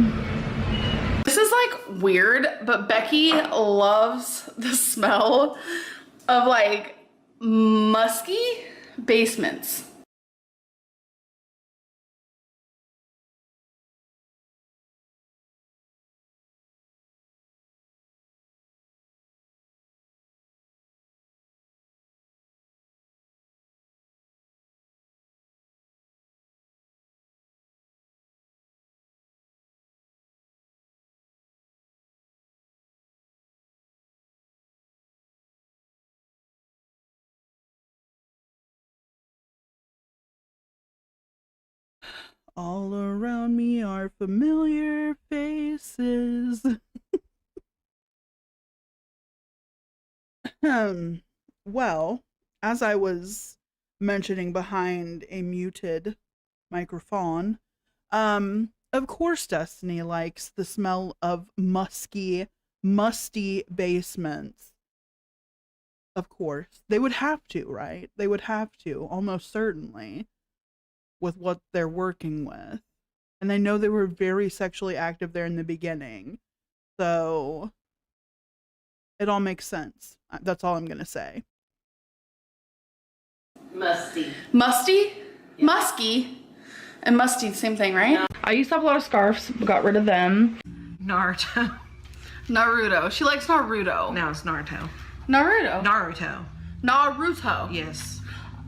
this is like weird, but Becky loves the smell of like musky basements. All around me are familiar faces. Well, as I was mentioning behind a muted microphone, of course Destiny likes the smell of musty basements. Of course. They would have to, right? They would have to, almost certainly, with what they're working with. And I know they were very sexually active there in the beginning. So it all makes sense. That's all I'm going to say. Musty. Musty? Yeah. Musky? And musty, same thing, right? I used to have a lot of scarves, got rid of them. Naruto. Naruto. She likes Naruto. No, it's Naruto. Naruto. Naruto. Naruto. Yes.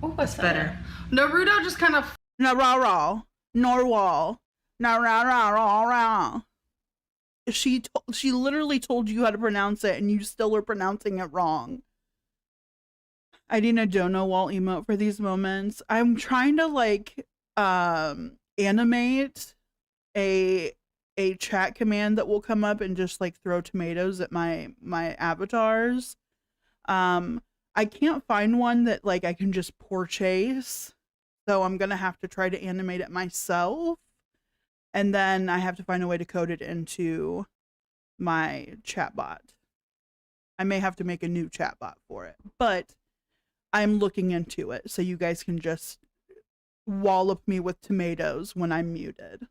Oh, what's that? Better. Naruto just kind of. Narara. Narwhal. Narara. She literally told you how to pronounce it and you still are pronouncing it wrong. I need a Jonah Wall emote for these moments. I'm trying to like animate a chat command that will come up and just like throw tomatoes at my avatars. I can't find one that like I can just pour chase. So I'm gonna have to try to animate it myself. And then I have to find a way to code it into my chatbot. I may have to make a new chatbot for it, but I'm looking into it so you guys can just wallop me with tomatoes when I'm muted.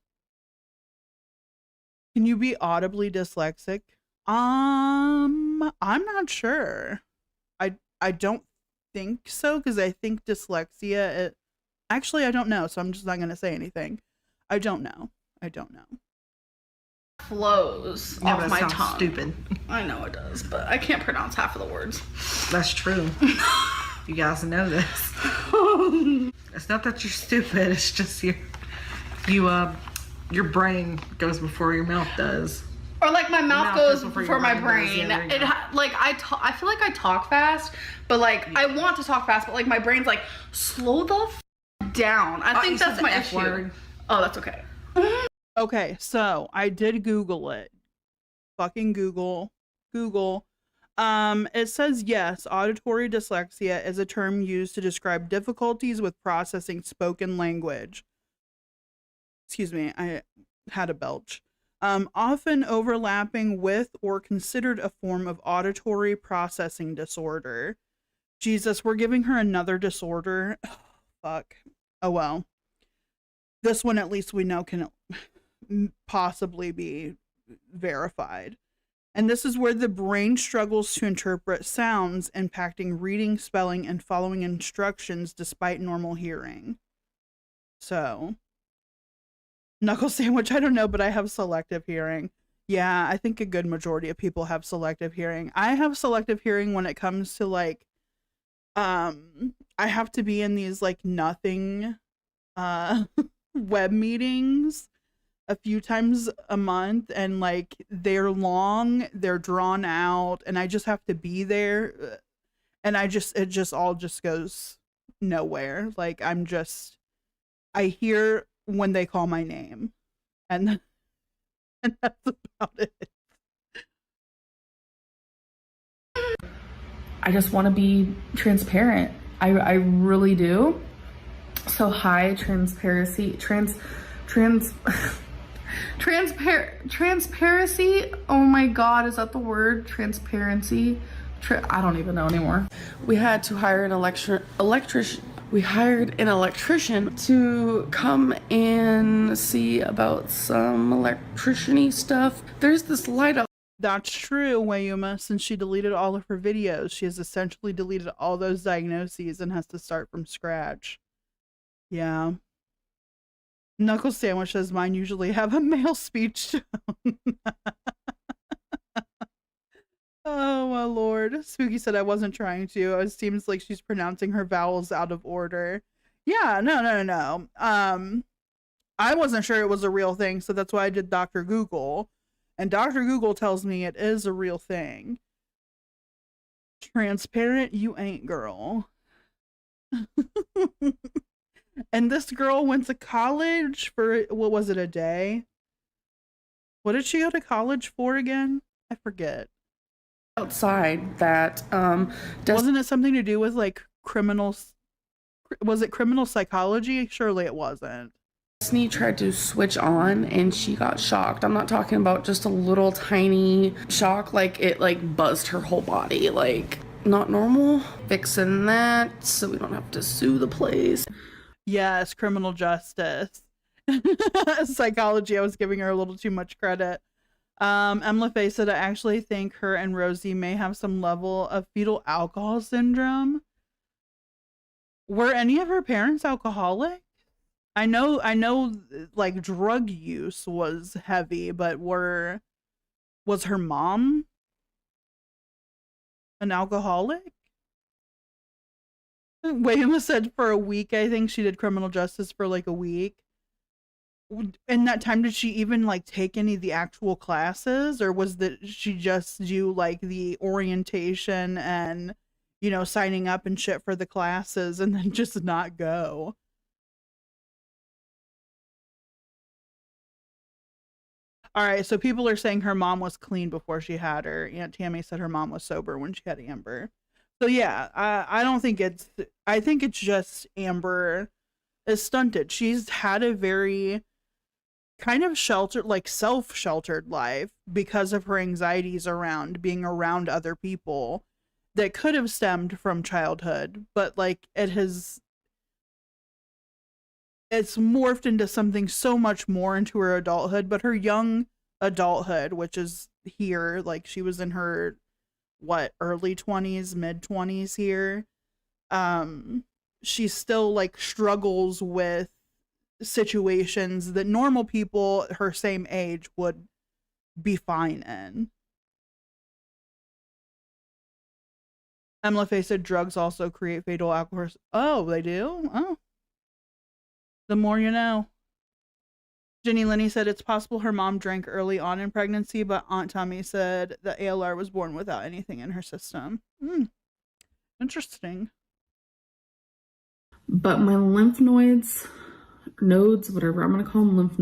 Can you be audibly dyslexic? I'm not sure. I don't think so, because I think dyslexia, actually I don't know, so I'm just not gonna say anything. I don't know. Flows Yeah, off that my sounds tongue. stupid. I know it does, but I can't pronounce half of the words. That's true. You guys know this. It's not that you're stupid. It's just your brain goes before your mouth does. Or like my mouth goes before your my brain brain. does. Yeah, there you go. Like I feel like I talk fast, but like I want to talk fast, but like my brain's like, slow the down. I think you said that's the my F issue. word. Oh, that's okay. Okay, so I did Google it. Fucking Google. It says yes, auditory dyslexia is a term used to describe difficulties with processing spoken language. Excuse me, I had a belch. Often overlapping with or considered a form of auditory processing disorder. Jesus, we're giving her another disorder. Fuck. Oh well. This one at least we know can possibly be verified. And this is where the brain struggles to interpret sounds, impacting reading, spelling, and following instructions despite normal hearing. So, knuckle sandwich, I don't know, but I have selective hearing. Yeah, I think a good majority of people have selective hearing. I have selective hearing when it comes to like, I have to be in these like nothing web meetings a few times a month, and like they're long, they're drawn out, and I just have to be there, and it just all just goes nowhere. Like I hear when they call my name, and that's about it. I just want to be transparent. I really do. So hi, transparency. Transparency. Oh my God, is that the word? Transparency. I don't even know anymore. We had to hire an electrician. We hired an electrician to come and see about some electrician-y stuff. There's this light up. That's true, Wayuma. Since she deleted all of her videos, she has essentially deleted all those diagnoses and has to start from scratch. Yeah. Knuckle Sandwich says mine usually have a male speech tone. Oh my lord. Spooky said I wasn't trying to. It seems like she's pronouncing her vowels out of order. Yeah, no. I wasn't sure it was a real thing, so that's why I did Dr. Google. And Dr. Google tells me it is a real thing. Transparent, you ain't, girl. And this girl went to college for, what was it, a day? What did she go to college for again? I forget. Outside that wasn't it something to do with like criminals? Was it criminal psychology? Surely it wasn't. Destiny tried to switch on and she got shocked. I'm not talking about just a little tiny shock, like it like buzzed her whole body, like not normal. Fixing that so we don't have to sue the place. Yes, criminal justice. Psychology, I was giving her a little too much credit. Emma Faye said I actually think her and Rosie may have some level of fetal alcohol syndrome. Were any of her parents alcoholic? I know like drug use was heavy, but was her mom an alcoholic? Wayma said for a week. I think she did criminal justice for like a week. In that time, did she even like take any of the actual classes, or was that she just do like the orientation and, you know, signing up and shit for the classes and then just not go? All right, so people are saying her mom was clean before she had her. Aunt Tammy said her mom was sober when she had Amber. So yeah, I don't think I think it's just Amber is stunted. She's had a very kind of sheltered, like self-sheltered life because of her anxieties around being around other people that could have stemmed from childhood, but like it's morphed into something so much more into her adulthood. But her young adulthood, which is here, like she was in her early 20s, mid 20s here, she still like struggles with situations that normal people her same age would be fine in. Emma Faye said drugs also create fatal alcohol. Oh, they do? Oh. The more you know. Jenny Lenny said it's possible her mom drank early on in pregnancy, but Aunt Tommy said the ALR was born without anything in her system. Interesting. But my lymph nodes, whatever, I'm going to call them lymph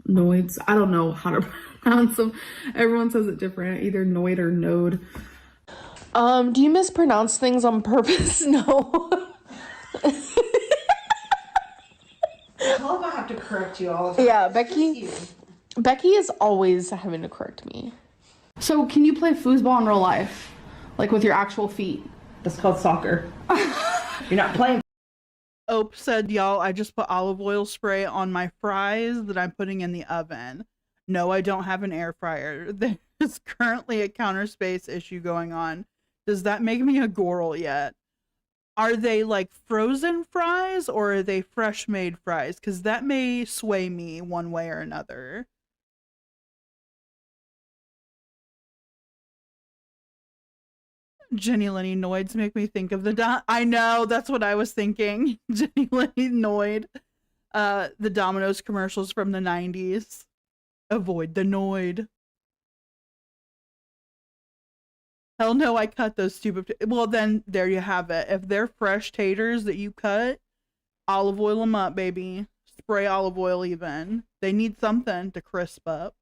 nodes. I don't know how to pronounce them. Everyone says it different, either noid or node. Do you mispronounce things on purpose? No. I love I have to correct you all the time. Yeah, Becky is always having to correct me. So can you play foosball in real life? Like with your actual feet? That's called soccer. You're not playing. Ope said, y'all, I just put olive oil spray on my fries that I'm putting in the oven. No, I don't have an air fryer. There's currently a counter space issue going on. Does that make me a girl yet? Are they like frozen fries or are they fresh made fries? Because that may sway me one way or another. Jenny Lenny noids make me think of I know, that's what I was thinking. Jenny Lenny noid. The Domino's commercials from the 90s. Avoid the noid. Hell no, I cut those stupid. Well, then there you have it. If they're fresh taters that you cut, olive oil them up, baby. Spray olive oil even. They need something to crisp up.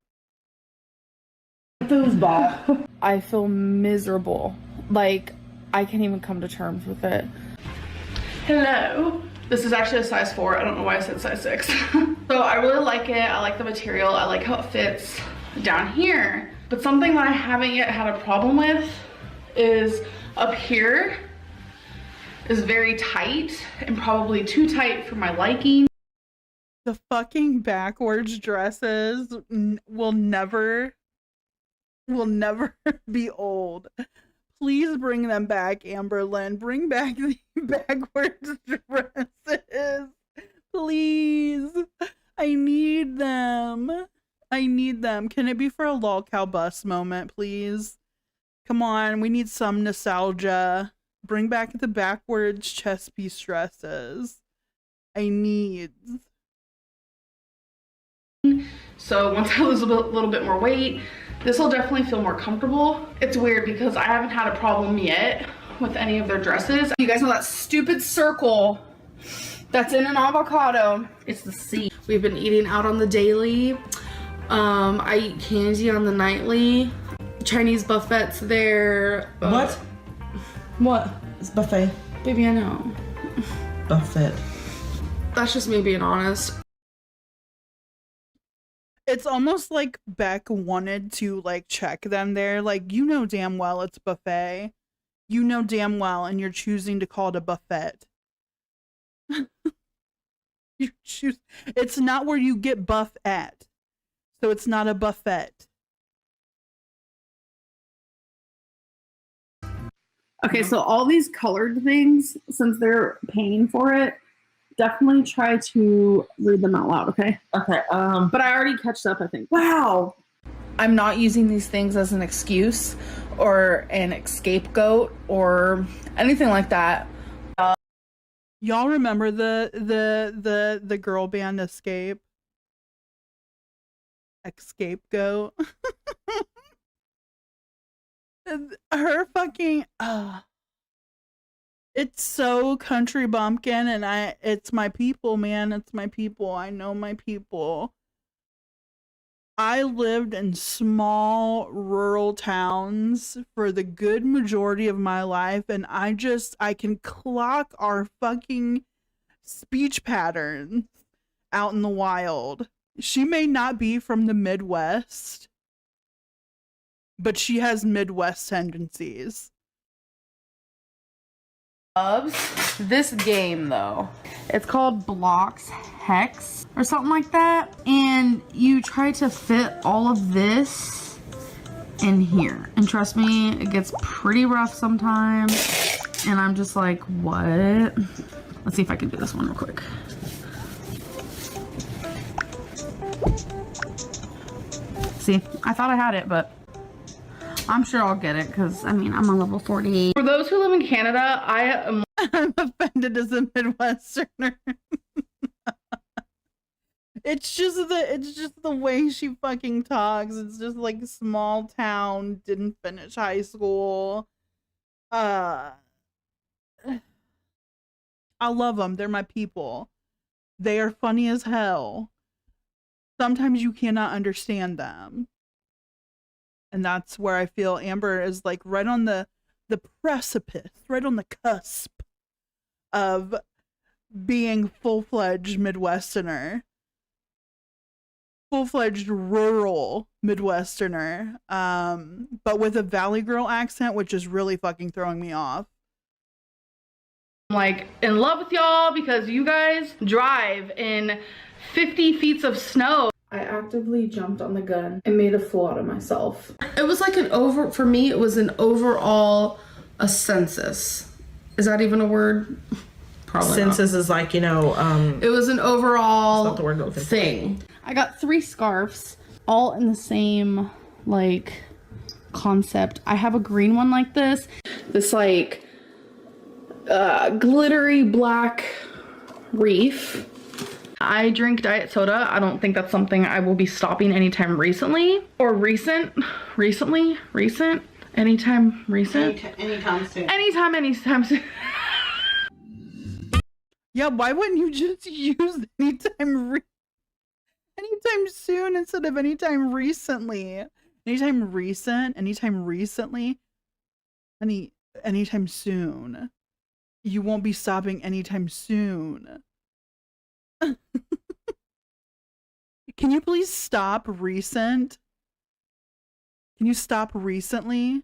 Foosball. I feel miserable. Like, I can't even come to terms with it. Hello. This is actually a size 4. I don't know why I said size 6. So I really like it. I like the material. I like how it fits down here. But something that I haven't yet had a problem with is up here is very tight and probably too tight for my liking. The fucking backwards dresses will never be old. Please bring them back, Amberlynn. Bring back the backwards dresses. Please. I need them. I need them. Can it be for a lol cow bus moment, please? Come on, we need some nostalgia. Bring back the backwards chest piece dresses. I need. So once I lose a little bit more weight, this will definitely feel more comfortable. It's weird because I haven't had a problem yet with any of their dresses. You guys know that stupid circle that's in an avocado? It's the C. We've been eating out on the daily. I eat candy on the nightly. Chinese buffets there. What? What? It's buffet. Baby, I know. Buffet. That's just me being honest. It's almost like Beck wanted to like check them there. Like, you know damn well it's buffet. You know damn well, and you're choosing to call it a buffet. You choose. It's not where you get buff at. So it's not a buffet. Okay, so all these colored things, since they're paying for it, definitely try to read them out loud, okay? Okay, but I already catched up, I think. Wow! I'm not using these things as an excuse or an scapegoat or anything like that. Y'all remember the girl band Escape? Escapegoat. Her fucking it's so country bumpkin, and it's my people, man. It's my people. I know my people. I lived in small rural towns for the good majority of my life, and I can clock our fucking speech patterns out in the wild. She may not be from the Midwest, but she has Midwest tendencies. Loves this game though. It's called Blocks Hex or something like that. And you try to fit all of this in here. And trust me, it gets pretty rough sometimes. And I'm just like, what? Let's see if I can do this one real quick. See, I thought I had it, but I'm sure I'll get it because, I mean, I'm a level 48. For those who live in Canada, I'm offended as a Midwesterner. It's just the way she fucking talks. It's just like small town, didn't finish high school. I love them. They're my people. They are funny as hell. Sometimes you cannot understand them. And that's where I feel Amber is like right on the precipice, right on the cusp of being full-fledged Midwesterner. Full-fledged rural Midwesterner. But with a Valley Girl accent, which is really fucking throwing me off. like in love with y'all because you guys drive in 50 feet of snow. I actively jumped on the gun and made a fool out of myself. It was like for me, it was an overall, a census. Is that even a word? Probably Census not. is like, you know, it was an overall not the word I'm looking for. thing. I got 3 scarves, all in the same, like, concept. I have a green one like this. This, like, glittery black reef. I drink diet soda. I don't think that's something I will be stopping anytime recently. Or recent. Anytime recent. Anytime soon. Anytime soon. Yeah, why wouldn't you just use anytime soon instead of anytime recently? Anytime recent, anytime recently, anytime soon. You won't be stopping anytime soon. Can you please stop recent? Can you stop recently?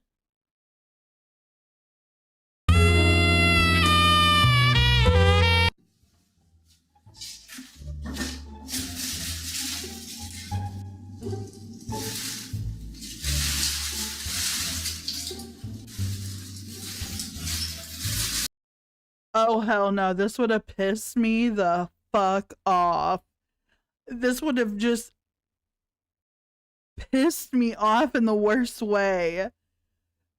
Oh, hell no. This would have pissed me the fuck off. This would have just pissed me off in the worst way.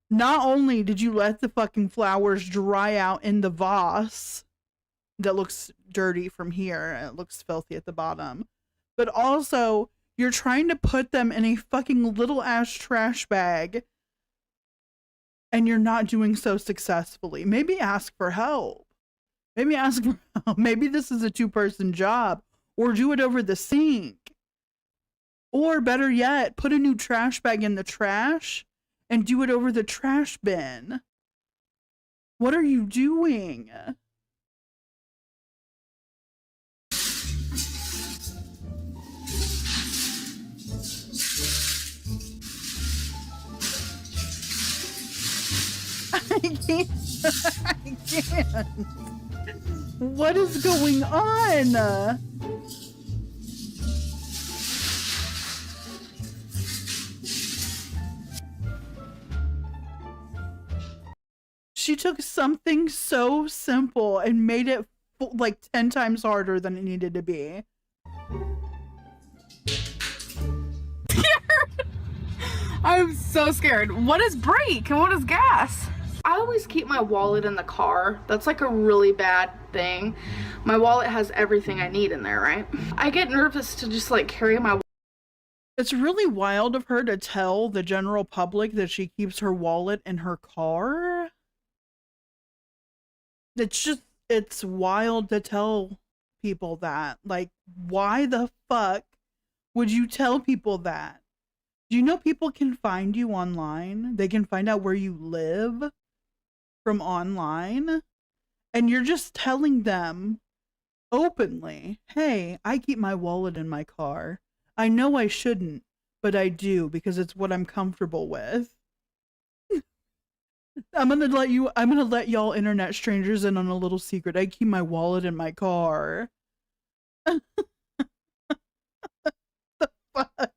Not only did you let the fucking flowers dry out in the vase that looks dirty from here, it looks filthy at the bottom, but also you're trying to put them in a fucking little ass trash bag and you're not doing so successfully. Maybe ask for help. Maybe ask for help. Maybe this is a 2-person job, or do it over the sink. Or better yet, put a new trash bag in the trash and do it over the trash bin. What are you doing? I can't. I can't. What is going on? She took something so simple and made it like 10 times harder than it needed to be. I'm so scared. What is brake and what is gas? I always keep my wallet in the car. That's like a really bad thing. My wallet has everything I need in there, right? I get nervous to just like carry my. It's really wild of her to tell the general public that she keeps her wallet in her car. It's wild to tell people that. Like, why the fuck would you tell people that? Do you know people can find you online? They can find out where you live from online. And you're just telling them openly, hey, I keep my wallet in my car. I know I shouldn't, but I do because it's what I'm comfortable with. I'm gonna let y'all internet strangers in on a little secret. I keep my wallet in my car. The fuck?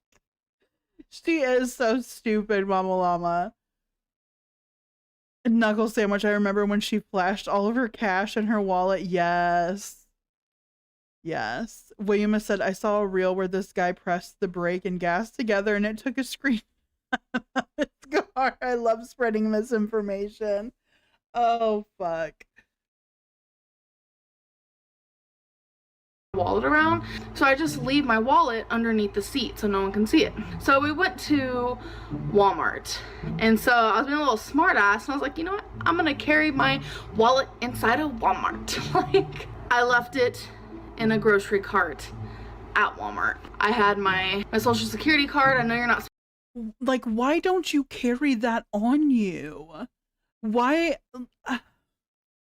She is so stupid, Mama Llama. Knuckle Sandwich, I remember when she flashed all of her cash in her wallet. Yes. Yes. William has said, I saw a reel where this guy pressed the brake and gas together and it took a screen of his car. I love spreading misinformation. Oh, fuck. Wallet around, so I just leave my wallet underneath the seat so no one can see it. So we went to Walmart, and so I was being a little smart ass, and I was like, you know what, I'm gonna carry my wallet inside of Walmart. Like, I left it in a grocery cart at Walmart. I had my social security card. I know you're not, like, why don't you carry that on you? Why?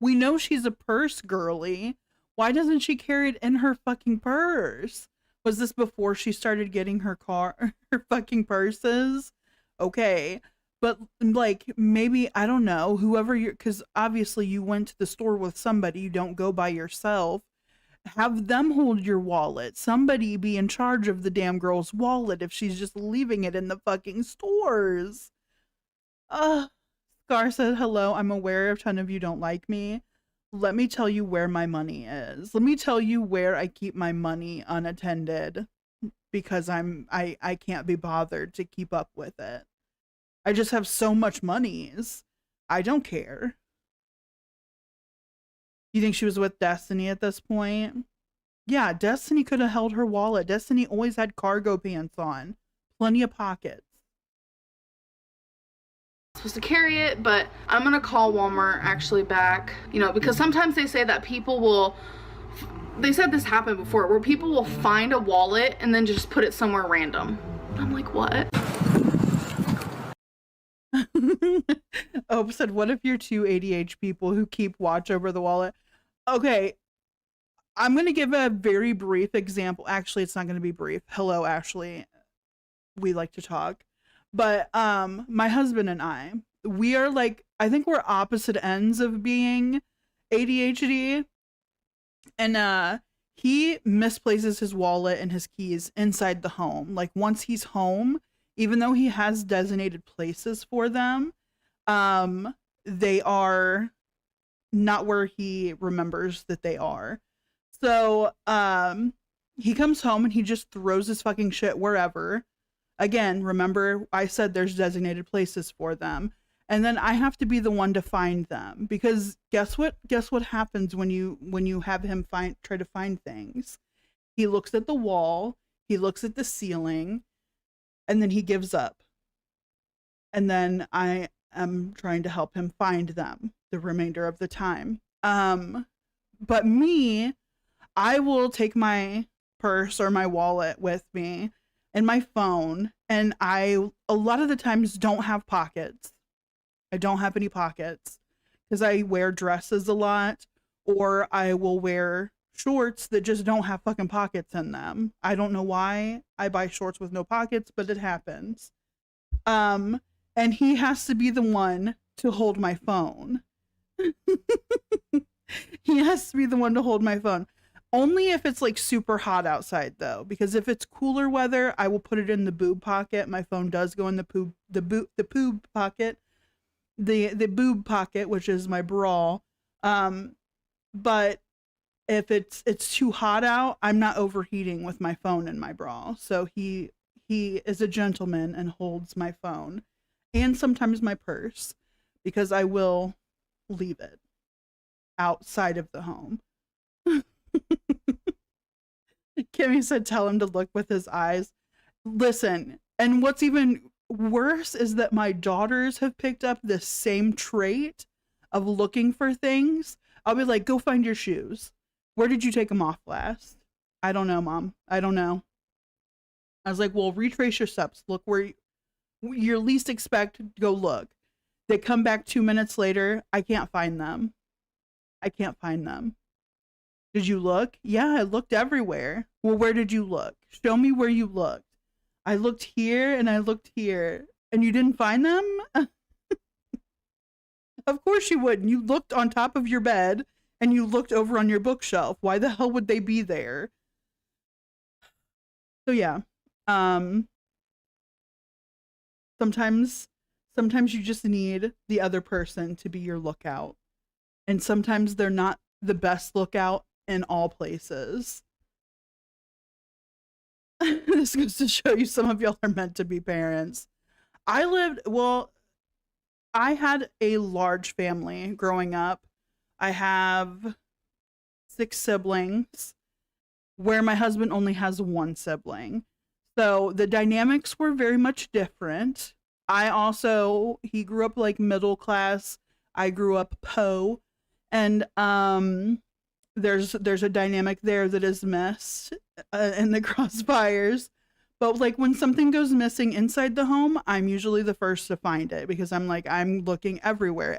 We know she's a purse girly. Why doesn't she carry it in her fucking purse? Was this before she started getting her fucking purses? Okay. But like, maybe, I don't know, whoever because obviously you went to the store with somebody, you don't go by yourself. Have them hold your wallet. Somebody be in charge of the damn girl's wallet if she's just leaving it in the fucking stores. Scar said, hello, I'm aware a ton of you don't like me. Let me tell you where my money is. Let me tell you where I keep my money unattended because I can't be bothered to keep up with it. I just have so much monies. I don't care. You think she was with Destiny at this point? Yeah, Destiny could have held her wallet. Destiny always had cargo pants on. Plenty of pockets. supposed to carry it, but I'm gonna call Walmart actually back, you know, because sometimes they say that people will, they said this happened before, where people will find a wallet and then just put it somewhere random. I'm like, what? Ope said, what if you're two ADH people who keep watch over the wallet? Okay, I'm gonna give a very brief example. Actually, it's not gonna be brief. Hello, Ashley. We like to talk. But my husband and I, we are like, I think we're opposite ends of being ADHD. And he misplaces his wallet and his keys inside the home. Like once he's home, even though he has designated places for them, they are not where he remembers that they are. So he comes home and he just throws his fucking shit wherever. Again, remember I said there's designated places for them. And then I have to be the one to find them, because guess what happens when you have him try to find things? He looks at the wall, he looks at the ceiling, and then he gives up. And then I am trying to help him find them the remainder of the time. But me, I will take my purse or my wallet with me and my phone, and I a lot of the times don't have pockets. I don't have any pockets because I wear dresses a lot, or I will wear shorts that just don't have fucking pockets in them. I don't know why I buy shorts with no pockets, but it happens. And he has to be the one to hold my phone. He has to be the one to hold my phone. Only if it's like super hot outside though, because if it's cooler weather, I will put it in the boob pocket. My phone does go in the poob pocket. The boob pocket, which is my bra. But if it's too hot out, I'm not overheating with my phone in my bra. So he is a gentleman and holds my phone and sometimes my purse, because I will leave it outside of the home. Kimmy said, tell him to look with his eyes. Listen, and what's even worse is that my daughters have picked up this same trait of looking for things. I'll be like, go find your shoes. Where did you take them off last? I don't know, Mom. I don't know. I was like, well, retrace your steps. Look where you least expect. Go look. They come back 2 minutes later. I can't find them. I can't find them. Did you look? Yeah, I looked everywhere. Well, where did you look? Show me where you looked. I looked here and I looked here. And you didn't find them? Of course you wouldn't. You looked on top of your bed and you looked over on your bookshelf. Why the hell would they be there? So yeah. Sometimes you just need the other person to be your lookout. And sometimes they're not the best lookout in all places. This goes to show you some of y'all are meant to be parents. I had a large family growing up. I have 6 siblings, where my husband only has 1 sibling. So the dynamics were very much different. He grew up like middle class. I grew up po. And there's a dynamic there that is missed in the crossfires. But like when something goes missing inside the home, I'm usually the first to find it because I'm looking everywhere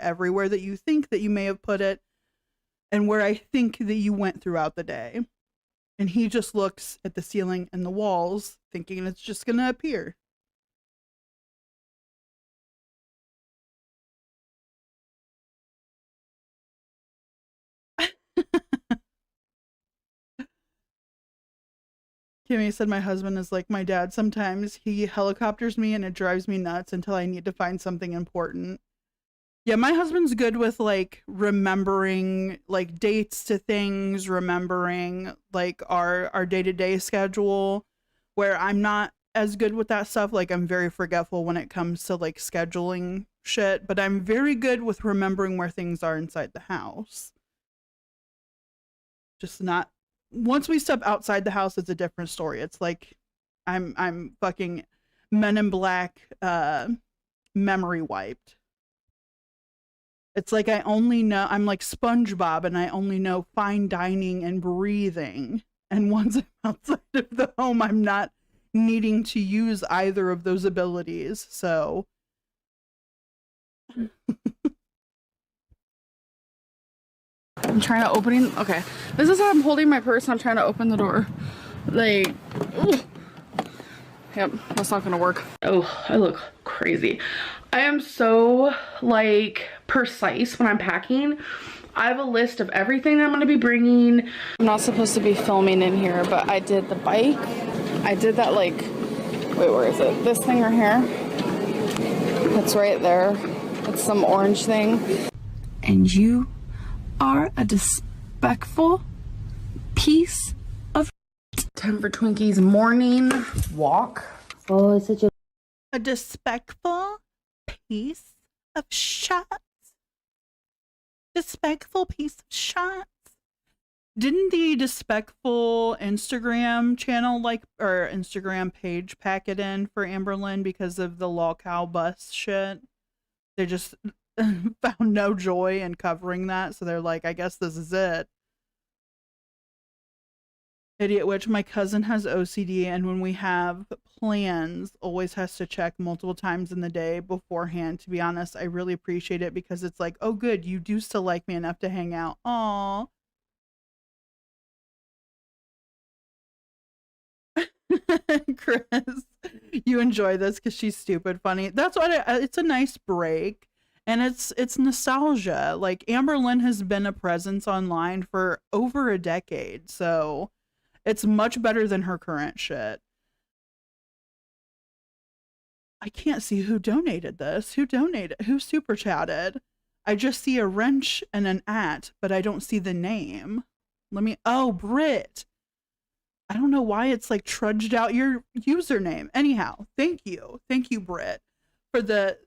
that you think that you may have put it and where I think that you went throughout the day. And he just looks at the ceiling and the walls thinking it's just going to appear. Kimmy said my husband is like my dad. Sometimes he helicopters me and it drives me nuts until I need to find something important. Yeah, my husband's good with like remembering like dates to things, remembering like our day-to-day schedule, where I'm not as good with that stuff. Like I'm very forgetful when it comes to like scheduling shit, but I'm very good with remembering where things are inside the house. Just not once we step outside the house, it's a different story. It's like I'm fucking Men in Black memory wiped. It's like I only know, I'm like SpongeBob and I only know fine dining and breathing. And once I'm outside of the home, I'm not needing to use either of those abilities. So I'm trying to open. Okay, this is how I'm holding my purse. I'm trying to open the door. Like, ugh. Yep, that's not gonna work. Oh, I look crazy. I am so like precise when I'm packing. I have a list of everything that I'm gonna be bringing. I'm not supposed to be filming in here, but I did the bike. I did that like, wait, where is it? This thing right here. It's right there. It's some orange thing. And you are a disrespectful piece of time for Twinkie's morning walk. Oh, it's such a disrespectful piece of shit. Disrespectful piece of shit. Didn't the disrespectful Instagram channel or Instagram page pack it in for Amberlynn because of the lol cow bus shit? They just found no joy in covering that, so they're like, I guess this is it. Idiot witch, my cousin has OCD, and when we have plans, always has to check multiple times in the day beforehand. To be honest, I really appreciate it because it's like, oh good, you do still like me enough to hang out. Aww. Chris, you enjoy this because she's stupid funny. That's what it's a nice break. And it's nostalgia. Like Amberlynn has been a presence online for over a decade, so it's much better than her current shit. I can't see who donated this. Who donated? Who super chatted? I just see a wrench and an @ but I don't see the name. Oh, Brit. I don't know why it's like trudged out your username. Anyhow, thank you. Thank you, Brit, for the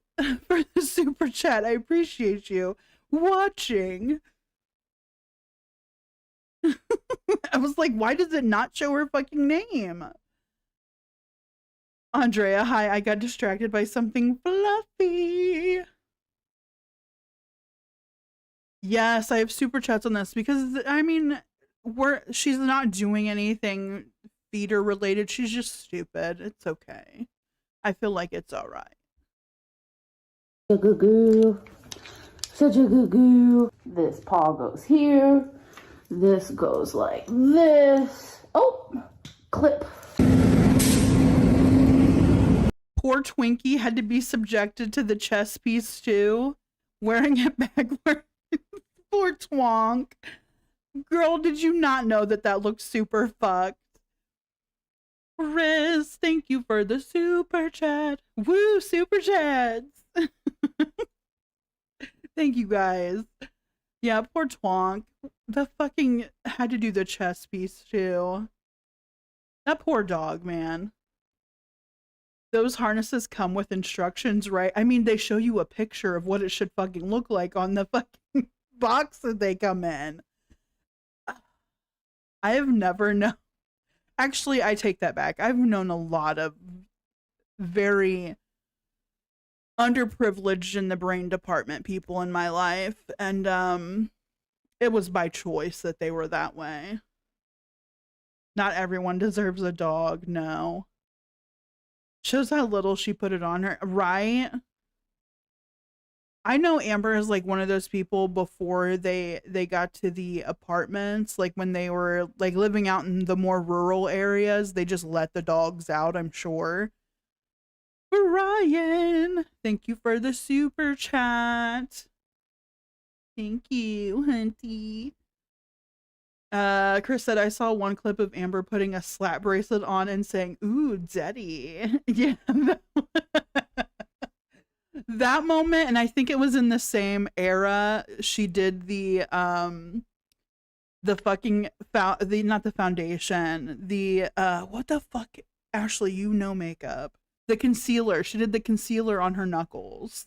super chat. I appreciate you watching. I was like, why does it not show her fucking name? Andrea, hi, I got distracted by something fluffy. Yes, I have super chats on this because I mean, she's not doing anything feeder related. She's just stupid. It's okay. I feel like it's all right. a good girl. Such a good girl. This paw goes here. This goes like this. Oh, clip. Poor Twinkie had to be subjected to the chest piece too, wearing it backwards. Poor Twonk. Girl, did you not know that that looked super fucked? Riz, thank you for the super chat. Woo, super chats. Thank you guys. Yeah, poor Twonk. The fucking had to do the chest piece too. That poor dog, man. Those harnesses come with instructions, right? I mean, they show you a picture of what it should fucking look like on the fucking box that they come in. I have never known. Actually, I take that back. I've known a lot of very underprivileged in the brain department people in my life, and it was by choice that they were that way. Not everyone deserves a dog, no. Shows how little she put it on her, right? I know Amber is like one of those people before they got to the apartments, like when they were like living out in the more rural areas, they just let the dogs out, I'm sure. Ryan, thank you for the super chat. Thank you, hunty. Chris said, I saw one clip of Amber putting a slap bracelet on and saying, ooh, daddy. Yeah. That moment, and I think it was in the same era, she did the fucking not the foundation, the what the fuck, Ashley, you know makeup. The concealer. She did the concealer on her knuckles.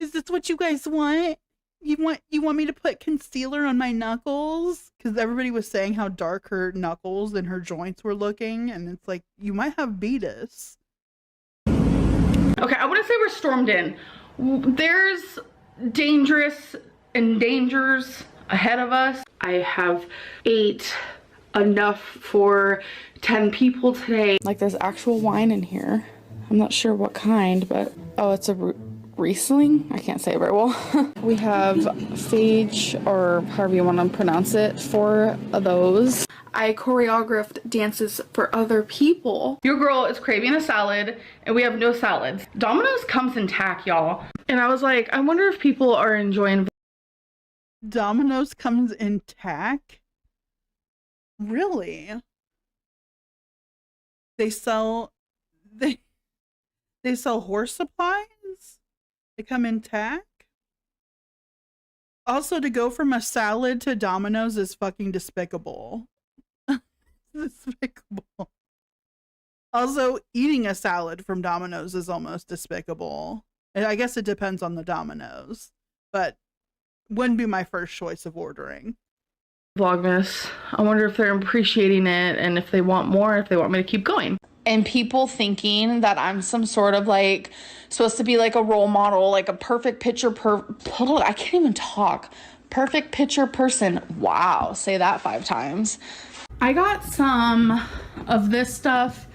Is this what you guys want? You want me to put concealer on my knuckles? Because everybody was saying how dark her knuckles and her joints were looking, and it's like, you might have beatus. Okay, I wouldn't say we're stormed in. There's dangerous and dangers ahead of us. I have ate enough for 10 people today. Like, there's actual wine in here. I'm not sure what kind, but oh, it's a Riesling? I can't say it very well. We have phage, or however you want to pronounce it, for those. I choreographed dances for other people. Your girl is craving a salad, and we have no salads. Domino's comes intact, y'all. And I was like, I wonder if people are enjoying. Domino's comes intact? Really? They sell horse supplies? They come intact? Also, to go from a salad to Domino's is fucking despicable. Despicable. Also, eating a salad from Domino's is almost despicable. And I guess it depends on the Domino's, but wouldn't be my first choice of ordering. Vlogmas. I wonder if they're appreciating it and if they want more, if they want me to keep going. And people thinking that I'm some sort of like supposed to be like a role model, like a perfect picture I can't even talk. Perfect picture person. Wow, say that 5 times. I got some of this stuff.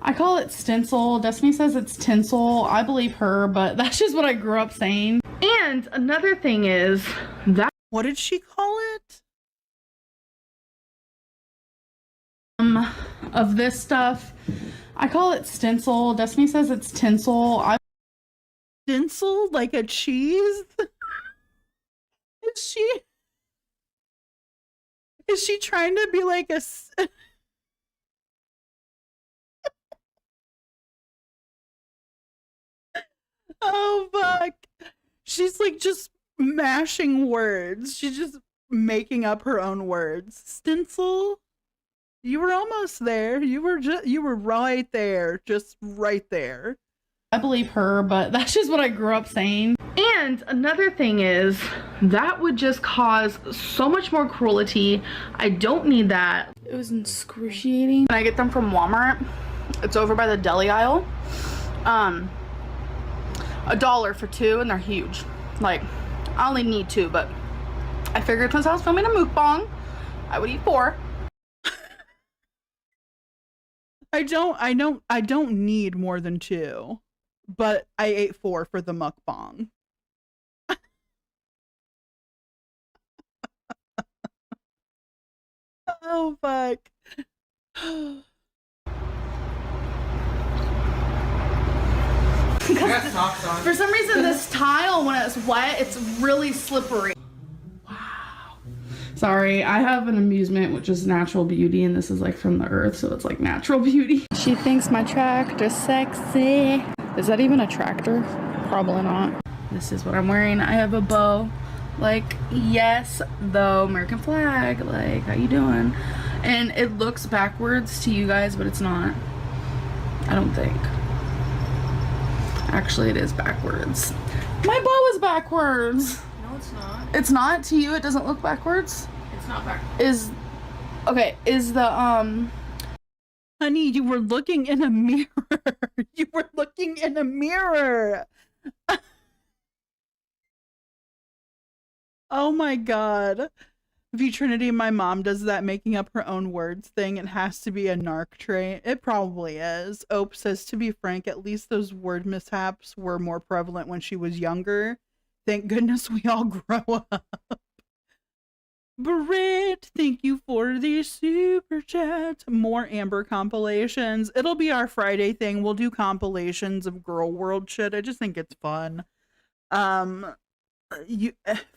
I call it stencil. Destiny says it's tinsel. I believe her, but that's just what I grew up saying. And another thing is that. What did she call it? Of this stuff. I call it stencil. Destiny says it's tinsel. Stencil? Like a cheese? Is she trying to be like a... Oh, fuck. She's like just mashing words. She's just making up her own words. Stencil? You were almost there. You were right there. Just right there. I believe her, but that's just what I grew up saying. And another thing is that would just cause so much more cruelty. I don't need that. It was excruciating. I get them from Walmart. It's over by the deli aisle. $1 for 2, and they're huge. Like, I only need 2, but I figured since I was filming a mukbang, I would eat 4. I don't need more than 2, but I ate 4 for the mukbang. Oh, fuck. For some reason, this tile, when it's wet, it's really slippery. Wow. Sorry, I have an amusement, which is natural beauty, and this is like from the earth, so it's like natural beauty. She thinks my tractor's sexy. Is that even a tractor? Probably not. This is what I'm wearing. I have a bow. Like, yes, the American flag. Like, how you doing? And it looks backwards to you guys, but it's not. I don't think. Actually, it is backwards. My bow is backwards. No, it's not. It's not to you. It doesn't look backwards. It's not backwards. Is the Honey, you were looking in a mirror. You were looking in a mirror. Oh my god. V Trinity, my mom does that making up her own words thing. It has to be a narc trait. It probably is. Ope says, to be frank, at least those word mishaps were more prevalent when she was younger. Thank goodness we all grow up. Britt, thank you for the super chat. More Amber compilations. It'll be our Friday thing. We'll do compilations of girl world shit. I just think it's fun.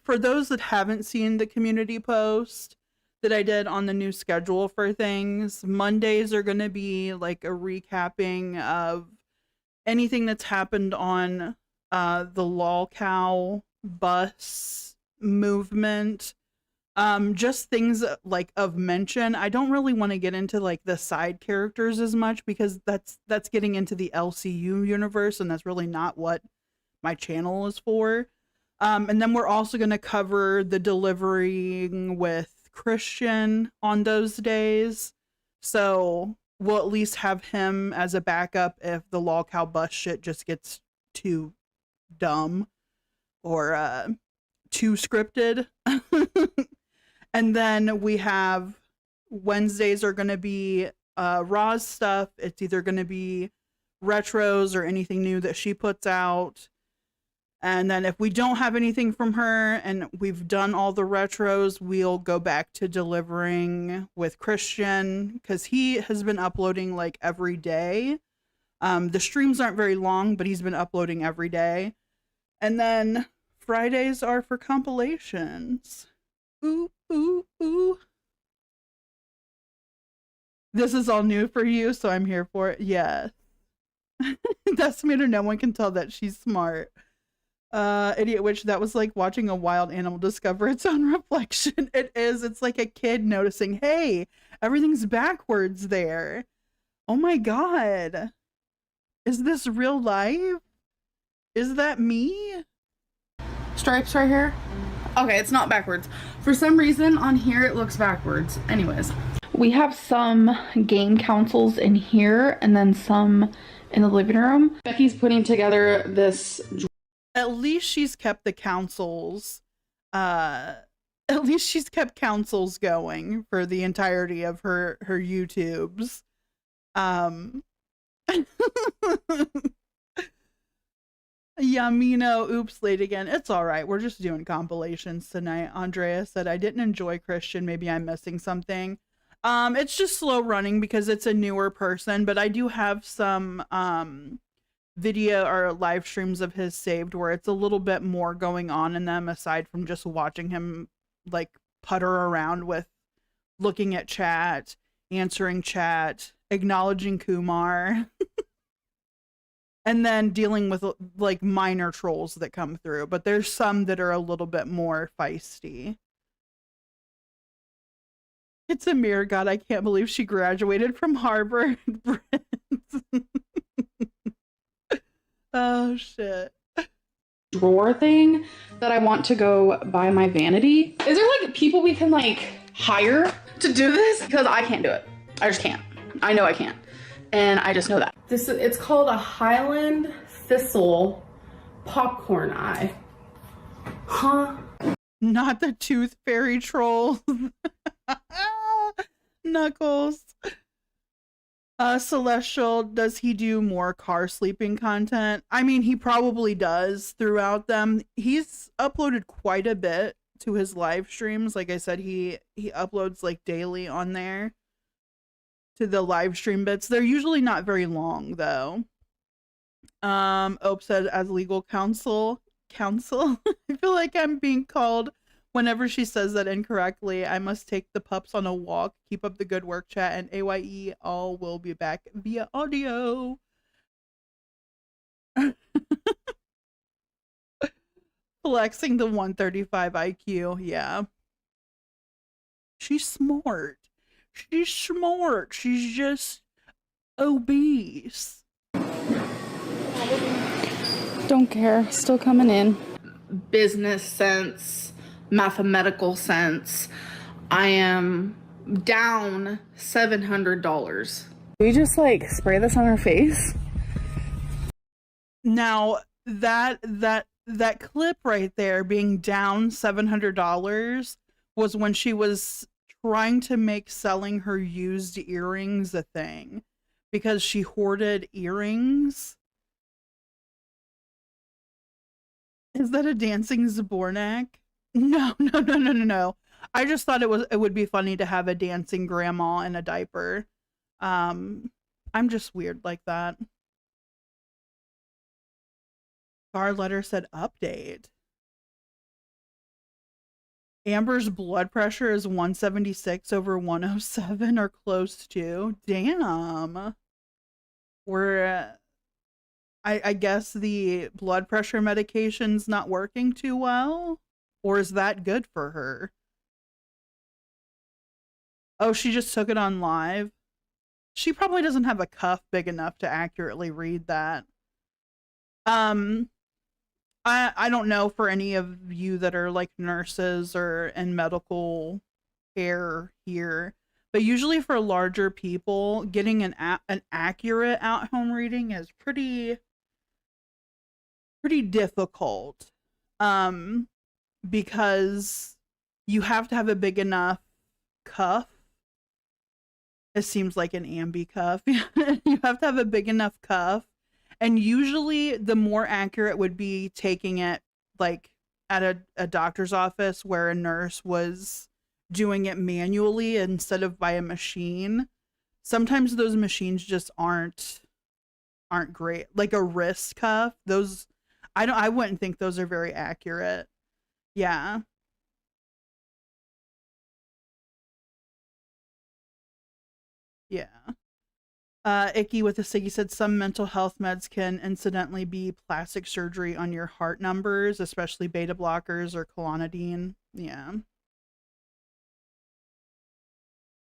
For those that haven't seen the community post that I did on the new schedule for things, Mondays are going to be like a recapping of anything that's happened on the lolcow bus movement. Just things like of mention. I don't really want to get into like the side characters as much because that's getting into the LCU universe, and that's really not what my channel is for. And then we're also going to cover the delivering with Christian on those days. So we'll at least have him as a backup if the lolcow bus shit just gets too dumb or too scripted. And then we have Wednesdays are going to be Ra's stuff. It's either going to be retros or anything new that she puts out. And then if we don't have anything from her and we've done all the retros, we'll go back to delivering with Christian because he has been uploading like every day. The streams aren't very long, but he's been uploading every day. And then Fridays are for compilations. Ooh, ooh, ooh. This is all new for you, so I'm here for it. Yes. That's made her no one can tell that she's smart. Idiot witch, that was like watching a wild animal discover its own reflection. It is. It's like a kid noticing, hey, everything's backwards there. Oh my god. Is this real life? Is that me? stripes right here? Okay, it's not backwards. For some reason on here it looks backwards. Anyways, we have some game consoles in here and then some in the living room. Becky's putting together this. At least she's kept the councils. At least she's kept councils going for the entirety of her YouTubes. Yamino, oops, late again. It's all right. We're just doing compilations tonight. Andrea said, I didn't enjoy Christian. Maybe I'm missing something. It's just slow running because it's a newer person, but I do have some video or live streams of his saved where it's a little bit more going on in them aside from just watching him like putter around with looking at chat, answering chat, acknowledging Kumar, and then dealing with like minor trolls that come through. But there's some that are a little bit more feisty. It's a mirror. God, I can't believe she graduated from Harvard. Oh shit. Drawer thing that I want to go buy my vanity. Is there like people we can like hire to do this? Because I can't do it. I just can't. I know I can't. And I just know that. It's called a Highland Thistle popcorn eye. Huh? Not the tooth fairy trolls. Knuckles. Celestial, does he do more car sleeping content? I mean, he probably does throughout them. He's uploaded quite a bit to his live streams. Like I said, he uploads like daily on there to the live stream bits. They're usually not very long though. Ope said as legal counsel. I feel like I'm being called whenever she says that incorrectly. I must take the pups on a walk. Keep up the good work, chat, and AYE all will be back via audio. Flexing the 135 IQ, yeah. She's smart. She's smart. She's just obese. Don't care. Still coming in. Business sense, mathematical sense. I am down $700. We just like spray this on our face. Now that clip right there being down $700 was when she was trying to make selling her used earrings a thing because she hoarded earrings. Is that a dancing Zbornak? No. I just thought it would be funny to have a dancing grandma in a diaper. I'm just weird like that. Our letter said update. Amber's blood pressure is 176 over 107 or close to. Damn. I guess the blood pressure medication's not working too well? Or is that good for her? Oh, she just took it on live? She probably doesn't have a cuff big enough to accurately read that. I don't know for any of you that are like nurses or in medical care here, but usually for larger people, getting an accurate at-home reading is pretty difficult. Because you have to have a big enough cuff. It seems like an ambi cuff. You have to have a big enough cuff. And usually the more accurate would be taking it like at a doctor's office where a nurse was doing it manually instead of by a machine. Sometimes those machines just aren't great. Like a wrist cuff, those I wouldn't think those are very accurate. Yeah. Yeah. Icky with a Siggy said some mental health meds can incidentally be plastic surgery on your heart numbers, especially beta blockers or clonidine. Yeah.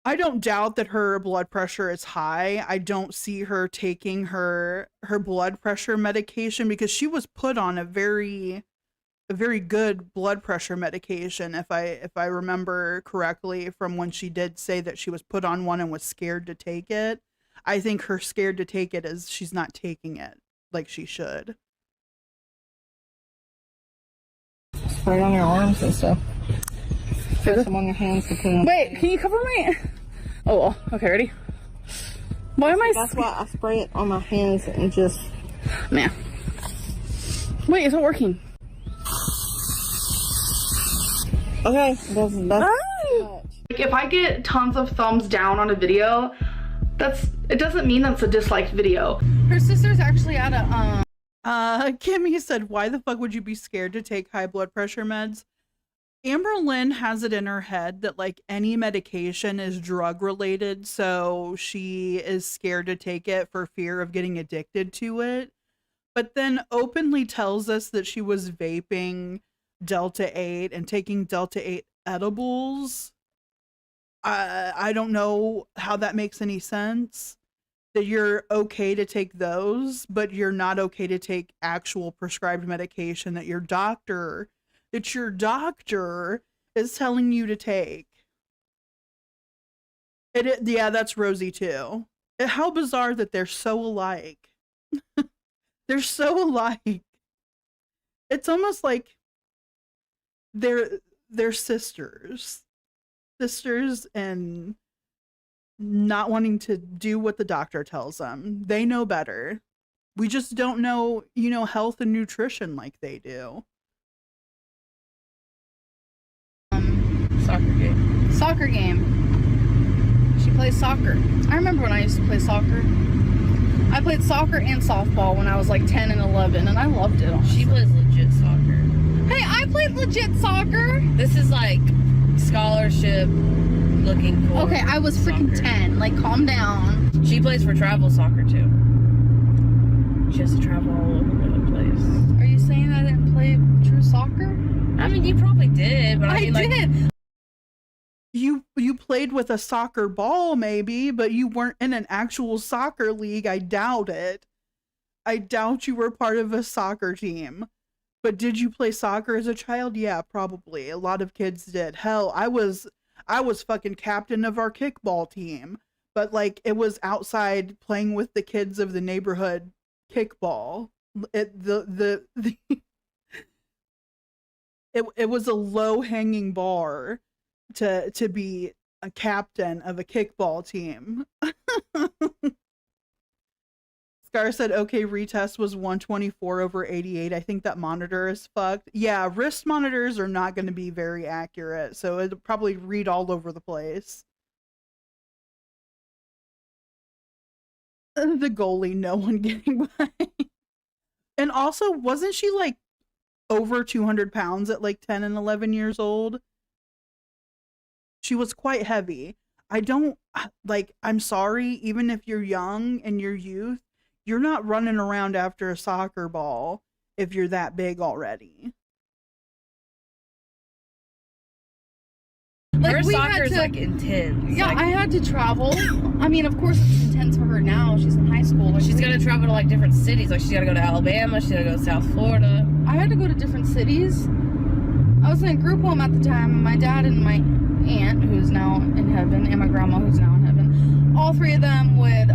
I don't doubt that her blood pressure is high. I don't see her taking her blood pressure medication because she was put on a very good blood pressure medication if I remember correctly from when she did say that she was put on one and was scared to take it. I think her scared to take it is she's not taking it like she should. Spray it on your arms and stuff. Put them on your hands to put on. Wait, can you cover my... Oh, okay, ready? Why am I... That's why I spray it on my hands and just... Man. Wait, it's not working. Okay, that's Like if I get tons of thumbs down on a video, it doesn't mean that's a disliked video. Her sister's actually at a Kimmy said, why the fuck would you be scared to take high blood pressure meds? Amber Lynn has it in her head that like any medication is drug related, so she is scared to take it for fear of getting addicted to it. But then openly tells us that she was vaping Delta 8 and taking Delta 8 edibles. I don't know how that makes any sense. That you're okay to take those, but you're not okay to take actual prescribed medication that your doctor is telling you to take. Yeah, that's Rosie too. How bizarre that they're so alike. They're so alike. It's almost like they're sisters and not wanting to do what the doctor tells them. They know better. We just don't know, health and nutrition like they do. Soccer game. Soccer game. She plays soccer. I remember when I used to play soccer. I played soccer and softball when I was like 10 and 11, and I loved it. Honestly. She plays legit soccer. Hey, I played legit soccer. This is like scholarship looking for. Okay, I was freaking soccer. 10. Like, calm down. She plays for travel soccer too. She has to travel all over the place. Are you saying I didn't play true soccer? I mean, you probably did, but I mean, like, did. You played with a soccer ball maybe, but you weren't in an actual soccer league. I doubt it. I doubt you were part of a soccer team. But did you play soccer as a child? Yeah, probably. A lot of kids did. Hell, I was fucking captain of our kickball team. But like it was outside playing with the kids of the neighborhood kickball. It was a low-hanging bar to be a captain of a kickball team. Scar said, okay, retest was 124/88. I think that monitor is fucked. Yeah, wrist monitors are not going to be very accurate, so it'll probably read all over the place. The goalie, no one getting by. And also, wasn't she like over 200 pounds at like 10 and 11 years old? She was quite heavy. I don't, like, I'm sorry, even if you're young and you're youth, you're not running around after a soccer ball if you're that big already. her Like, we soccer had is to- like intense. Yeah, like, I had to travel. I mean, of course, it's intense for her now. She's in high school. Like, she's gonna travel to like different cities. Like she's gotta go to Alabama. She's gotta go to South Florida. I had to go to different cities. I was in a group home at the time, and my dad and my aunt, who's now in heaven, and my grandma, who's now in heaven, all three of them would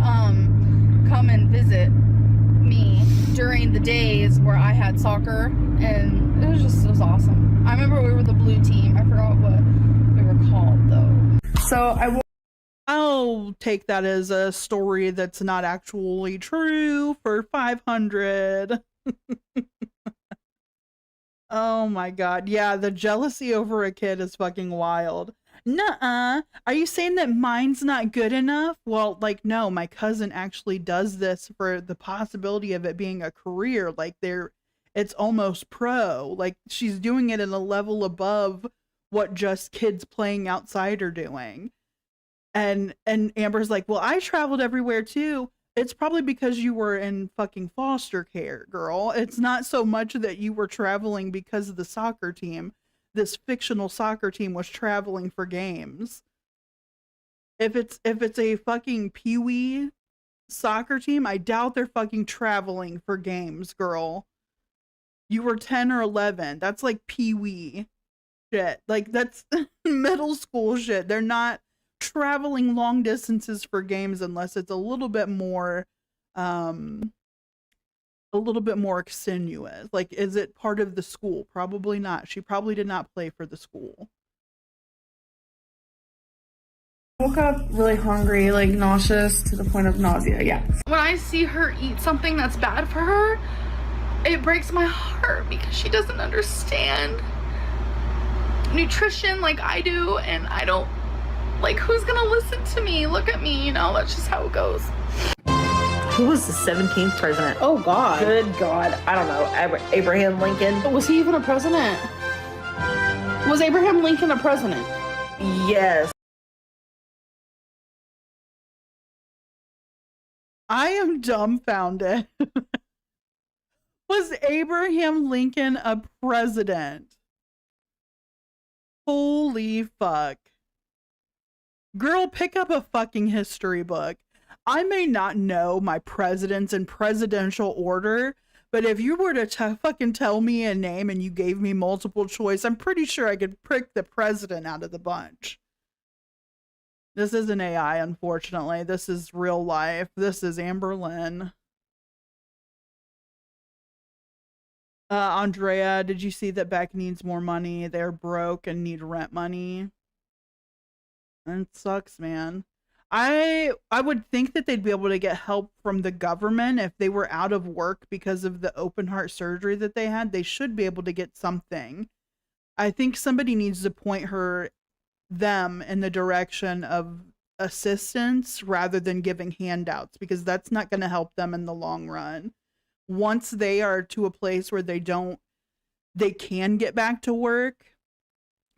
come and visit me during the days where I had soccer, and it was awesome. I remember we were the blue team. I forgot what we were called though. So I'll take that as a story that's not actually true for 500. Oh my god. Yeah, the jealousy over a kid is fucking wild. Nuh-uh. Are you saying that mine's not good enough? Well, like, no, my cousin actually does this for the possibility of it being a career. Like, it's almost pro. Like, she's doing it at a level above what just kids playing outside are doing. And Amber's like, well, I traveled everywhere too. It's probably because you were in fucking foster care, girl. It's not so much that you were traveling because of the soccer team. This fictional soccer team was traveling for games. If it's a fucking peewee soccer team, I doubt they're fucking traveling for games, girl. You were 10 or 11. That's like peewee shit. Like, that's middle school shit. They're not traveling long distances for games unless it's a little bit more extenuous. Like, is it part of the school? Probably not. She probably did not play for the school. woke up really hungry, like nauseous to the point of nausea. Yeah. When I see her eat something that's bad for her, it breaks my heart because she doesn't understand nutrition like I do, and I don't, like, who's gonna listen to me? Look at me, you know, that's just how it goes. Who was the 17th president? Oh God. Good God. I don't know. Abraham Lincoln. Was he even a president? Was Abraham Lincoln a president? Yes. I am dumbfounded. Was Abraham Lincoln a president? Holy fuck. Girl, pick up a fucking history book. I may not know my presidents in presidential order, but if you were to fucking tell me a name and you gave me multiple choice, I'm pretty sure I could pick the president out of the bunch. This isn't AI, unfortunately. This is real life. This is Amber Lynn. Andrea, did you see that Beck needs more money? They're broke and need rent money. It sucks, man. I would think that they'd be able to get help from the government if they were out of work because of the open heart surgery that they had. They should be able to get something. I think somebody needs to point her them in the direction of assistance rather than giving handouts, because that's not going to help them in the long run. Once they are to a place where they can get back to work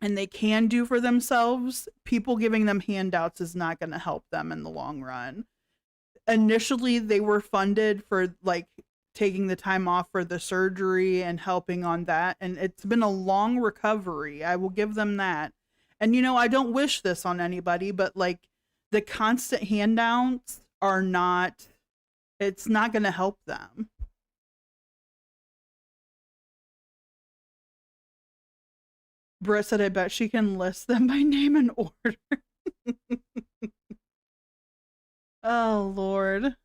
and they can do for themselves, people giving them handouts is not going to help them in the long run. Initially, they were funded for like taking the time off for the surgery and helping on that. And it's been a long recovery. I will give them that. And, you know, I don't wish this on anybody, but like the constant handouts are not, it's not going to help them. Britt said, I bet she can list them by name and order. Oh, Lord.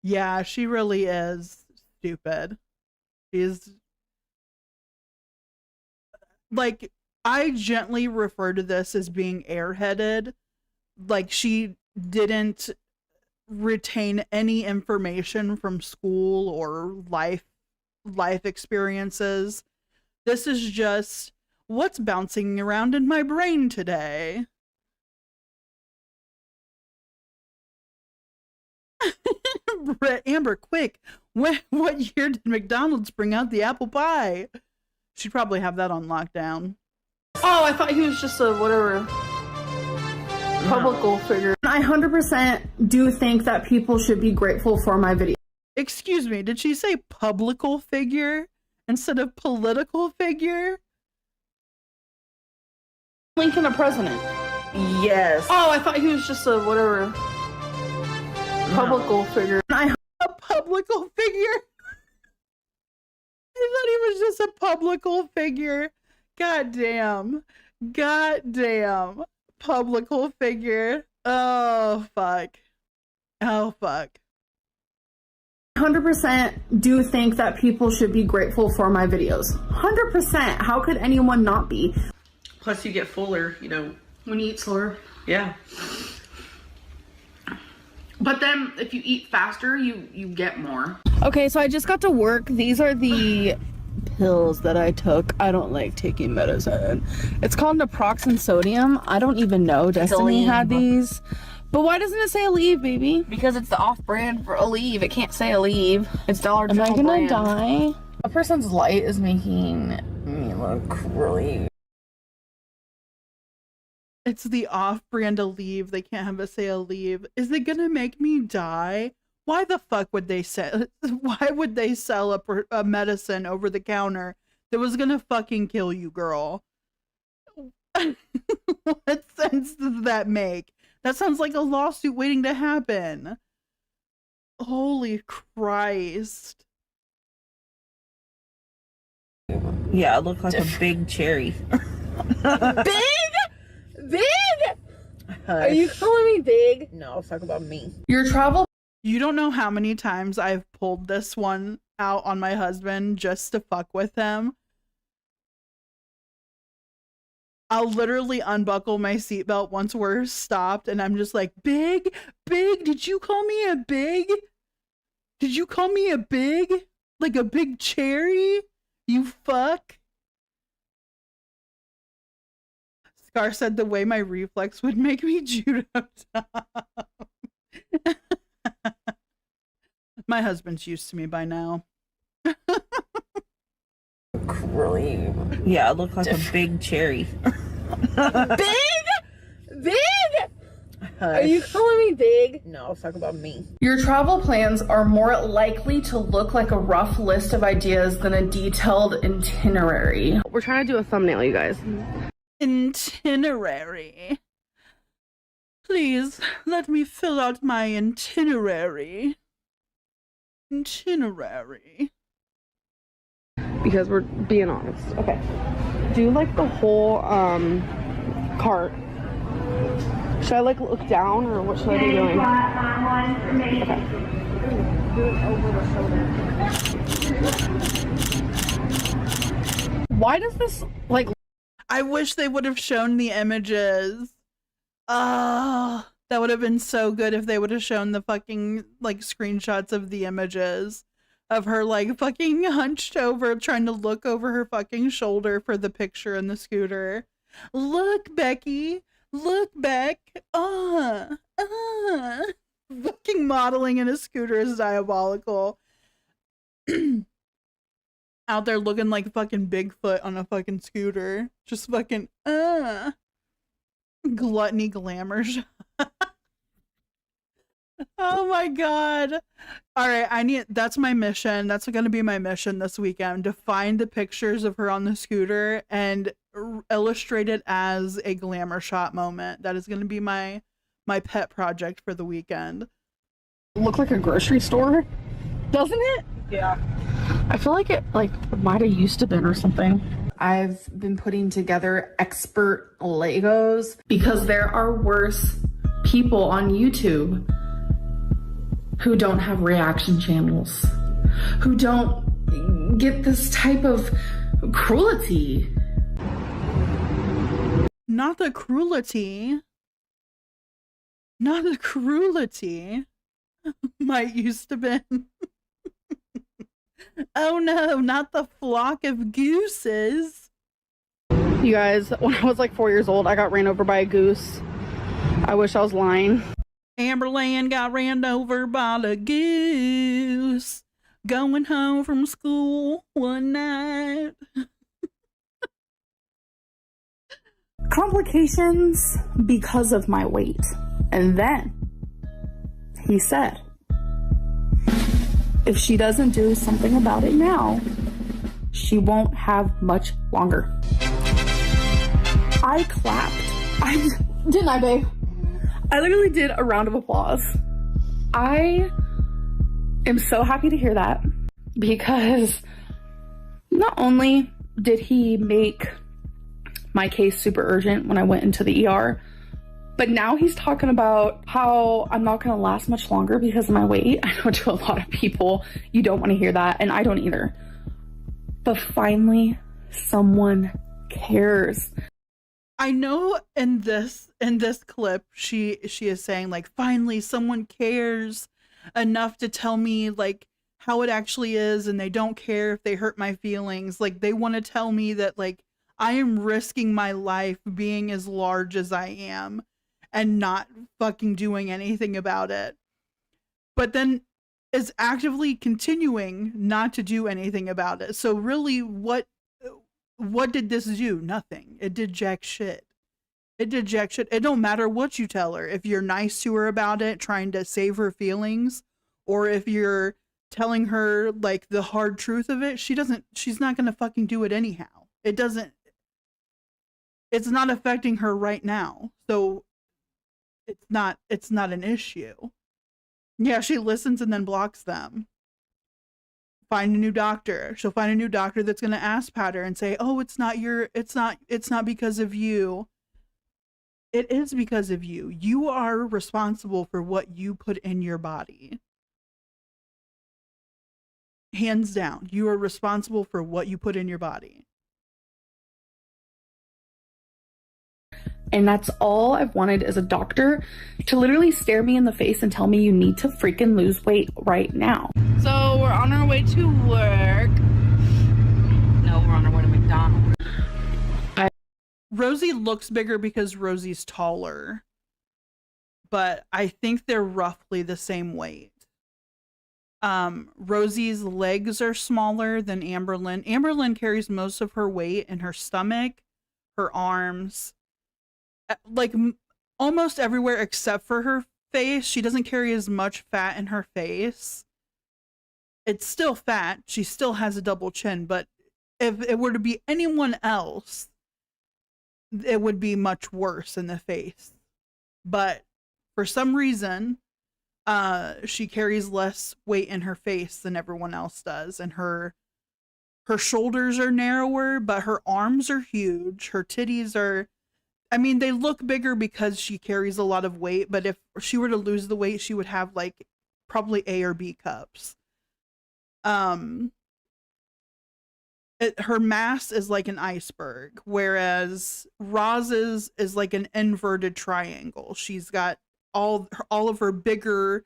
Yeah, she really is stupid. She's like, I gently refer to this as being airheaded. Like, she didn't retain any information from school or life experiences. This is just what's bouncing around in my brain today. Amber, quick, what year did McDonald's bring out the apple pie? She'd probably have that on lockdown. Oh, I thought he was just a whatever public figure. I 100% do think that people should be grateful for my video. Excuse me, did she say publical figure instead of political figure? Lincoln a president. Yes. Oh, I thought he was just a whatever public figure. A publical figure? I thought he was just a publical figure. God damn. Publical figure. Oh, fuck. 100% do think that people should be grateful for my videos. 100%. How could anyone not be? Plus you get fuller, you know. When you eat slower. Yeah. But then if you eat faster, you get more. Okay, so I just got to work. These are the pills that I took. I don't like taking medicine. It's called naproxen sodium. I don't even know. Destiny had these. But why doesn't it say Aleve, baby? Because it's the off-brand for Aleve. It can't say Aleve. It's Dollar General Am I gonna brand. die? A person's light is making me look really... It's the off-brand Aleve. They can't have it say Aleve. Is it gonna make me die? Why the fuck would they sell? Why would they sell a medicine over the counter that was gonna fucking kill you, girl? What sense does that make? That sounds like a lawsuit waiting to happen. Holy Christ. Yeah, I look like a big cherry. Big? Are you calling me big? No, talk about me. Your travel... You don't know how many times I've pulled this one out on my husband just to fuck with him. I'll literally unbuckle my seatbelt once we're stopped and I'm just like, big, did you call me a big? Did you call me a big? Like a big cherry? You fuck? Scar said the way my reflex would make me judo top. My husband's used to me by now. Really? Yeah, I look like a big cherry. Big? Are you calling me big? No, talk about me. Your travel plans are more likely to look like a rough list of ideas than a detailed itinerary. We're trying to do a thumbnail, you guys. Itinerary. Please, let me fill out my itinerary. Because we're being honest. Okay. Do like the whole cart. Should I like look down or what should I be doing? Okay. Do it over the shoulder. Why does this like... I wish they would have shown the images. That would have been so good if they would have shown the fucking like screenshots of the images. of her like fucking hunched over trying to look over her fucking shoulder for the picture in the scooter. Look, Becky, look, Beck. Fucking modeling in a scooter is diabolical. Out there looking like fucking Bigfoot on a fucking scooter. Just fucking gluttony glamour shot. Oh my god. All right, that's my mission. That's going to be my mission this weekend, to find the pictures of her on the scooter and illustrate it as a glamour shot moment. That is going to be my pet project for the weekend. Look like a grocery store, doesn't it? Yeah. I feel like it might have used to been or something. I've been putting together expert Legos because there are worse people on YouTube who don't have reaction channels, who don't get this type of cruelty. Not the cruelty. Not the cruelty. Might used to been. Oh no, not the flock of gooses. You guys, when I was like 4 years old, I got ran over by a goose. I wish I was lying. Amberland got ran over by the goose going home from school one night. Complications because of my weight. And then he said, if she doesn't do something about it now, she won't have much longer. I clapped. Didn't I, babe? I literally did a round of applause. I am so happy to hear that, because not only did he make my case super urgent when I went into the ER, but now he's talking about how I'm not going to last much longer because of my weight. I know to a lot of people, you don't want to hear that, and I don't either. But finally, someone cares. I know in this clip, she is saying like, finally someone cares enough to tell me like how it actually is, and they don't care if they hurt my feelings. Like, they want to tell me that like I am risking my life being as large as I am and not fucking doing anything about it. But then is actively continuing not to do anything about it. So really, what did this do? Nothing. It did jack shit. It did jack shit. It don't matter what you tell her. If you're nice to her about it, trying to save her feelings, or if you're telling her like the hard truth of it, she's not gonna fucking do it anyhow. It's not affecting her right now. So it's not an issue. Yeah, she listens and then blocks them. Find a new doctor. She'll find a new doctor that's going to ass pat her and say, "Oh, it's not because of you." It is because of you. You are responsible for what you put in your body. Hands down, you are responsible for what you put in your body. And that's all I've wanted as a doctor, to literally stare me in the face and tell me you need to freaking lose weight right now. So we're on our way to work. No, we're on our way to McDonald's. Rosie looks bigger because Rosie's taller, but I think they're roughly the same weight. Rosie's legs are smaller than Amberlynn. Amberlynn carries most of her weight in her stomach, her arms, like almost everywhere except for her face. She doesn't carry as much fat in her face. It's still fat. She still has a double chin, but if it were to be anyone else, it would be much worse in the face. But for some reason, she carries less weight in her face than everyone else does, and her shoulders are narrower, but her arms are huge. Her titties are, I mean, they look bigger because she carries a lot of weight, but if she were to lose the weight, she would have like probably A or B cups. Her mass is like an iceberg, whereas Roz's is like an inverted triangle. She's got all of her bigger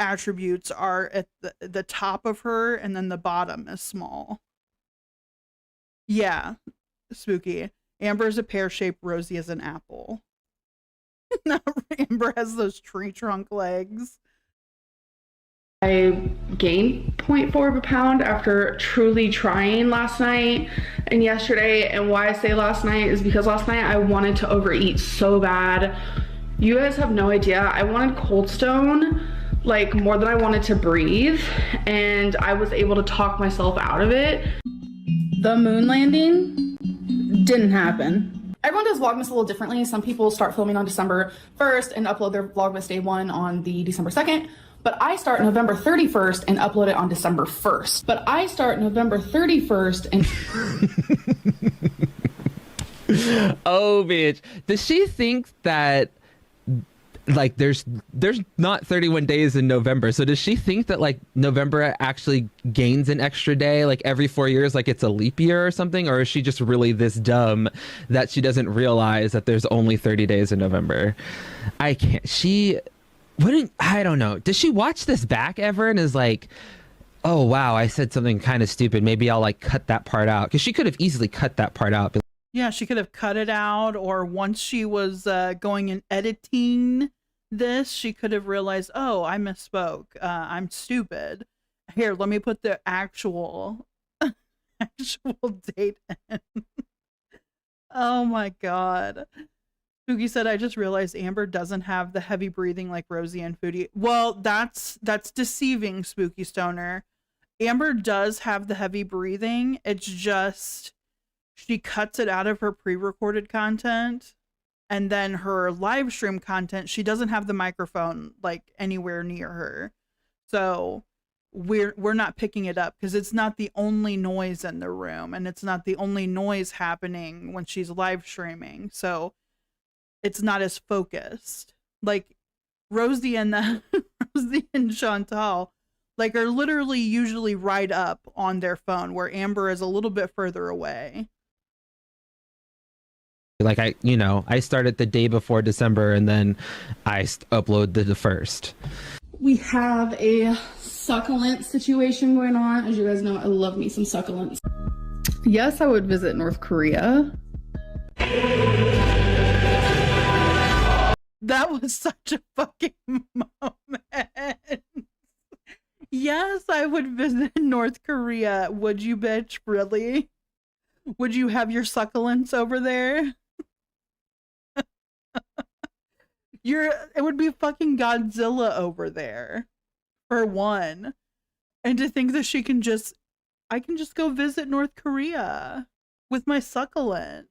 attributes are at the top of her, and then the bottom is small. Yeah, spooky. Amber is a pear-shaped, Rosie is an apple. Amber has those tree trunk legs. I gained 0.4 of a pound after truly trying last night and yesterday. And why I say last night is because last night I wanted to overeat so bad. You guys have no idea. I wanted Cold Stone like more than I wanted to breathe, and I was able to talk myself out of it. The moon landing didn't happen. Everyone does Vlogmas a little differently. Some people start filming on December 1st and upload their Vlogmas day 1 on the December 2nd. But I start November 31st and upload it on December 1st. Oh, bitch. Does she think that like there's not 31 days in November? So does she think that like November actually gains an extra day like every 4 years, like it's a leap year or something? Or is she just really this dumb that she doesn't realize that there's only 30 days in November? I can't. I don't know. Does she watch this back ever and is like, oh wow, I said something kind of stupid, maybe I'll like cut that part out? Because she could have easily cut that part out. Yeah, she could have cut it out, or once she was going and editing this, she could have realized, oh, I misspoke. I'm stupid. Here, let me put the actual date in. Oh my god. Spooky said, I just realized Amber doesn't have the heavy breathing like Rosie and Foodie. Well, that's deceiving, Spooky Stoner. Amber does have the heavy breathing. It's just she cuts it out of her pre-recorded content, and then her live stream content, she doesn't have the microphone like anywhere near her. So we're not picking it up because it's not the only noise in the room, and it's not the only noise happening when she's live streaming. So it's not as focused. Like Rosie and Chantal like are literally usually right up on their phone, where Amber is a little bit further away. Like I started the day before December, and then I upload the first. We have a succulent situation going on. As you guys know, I love me some succulents. Yes, I would visit North Korea. That was such a fucking moment. Yes, I would visit North Korea. Would you, bitch? Really? Would you have your succulents over there? It would be fucking Godzilla over there, for one. And to think that I can just go visit North Korea with my succulents.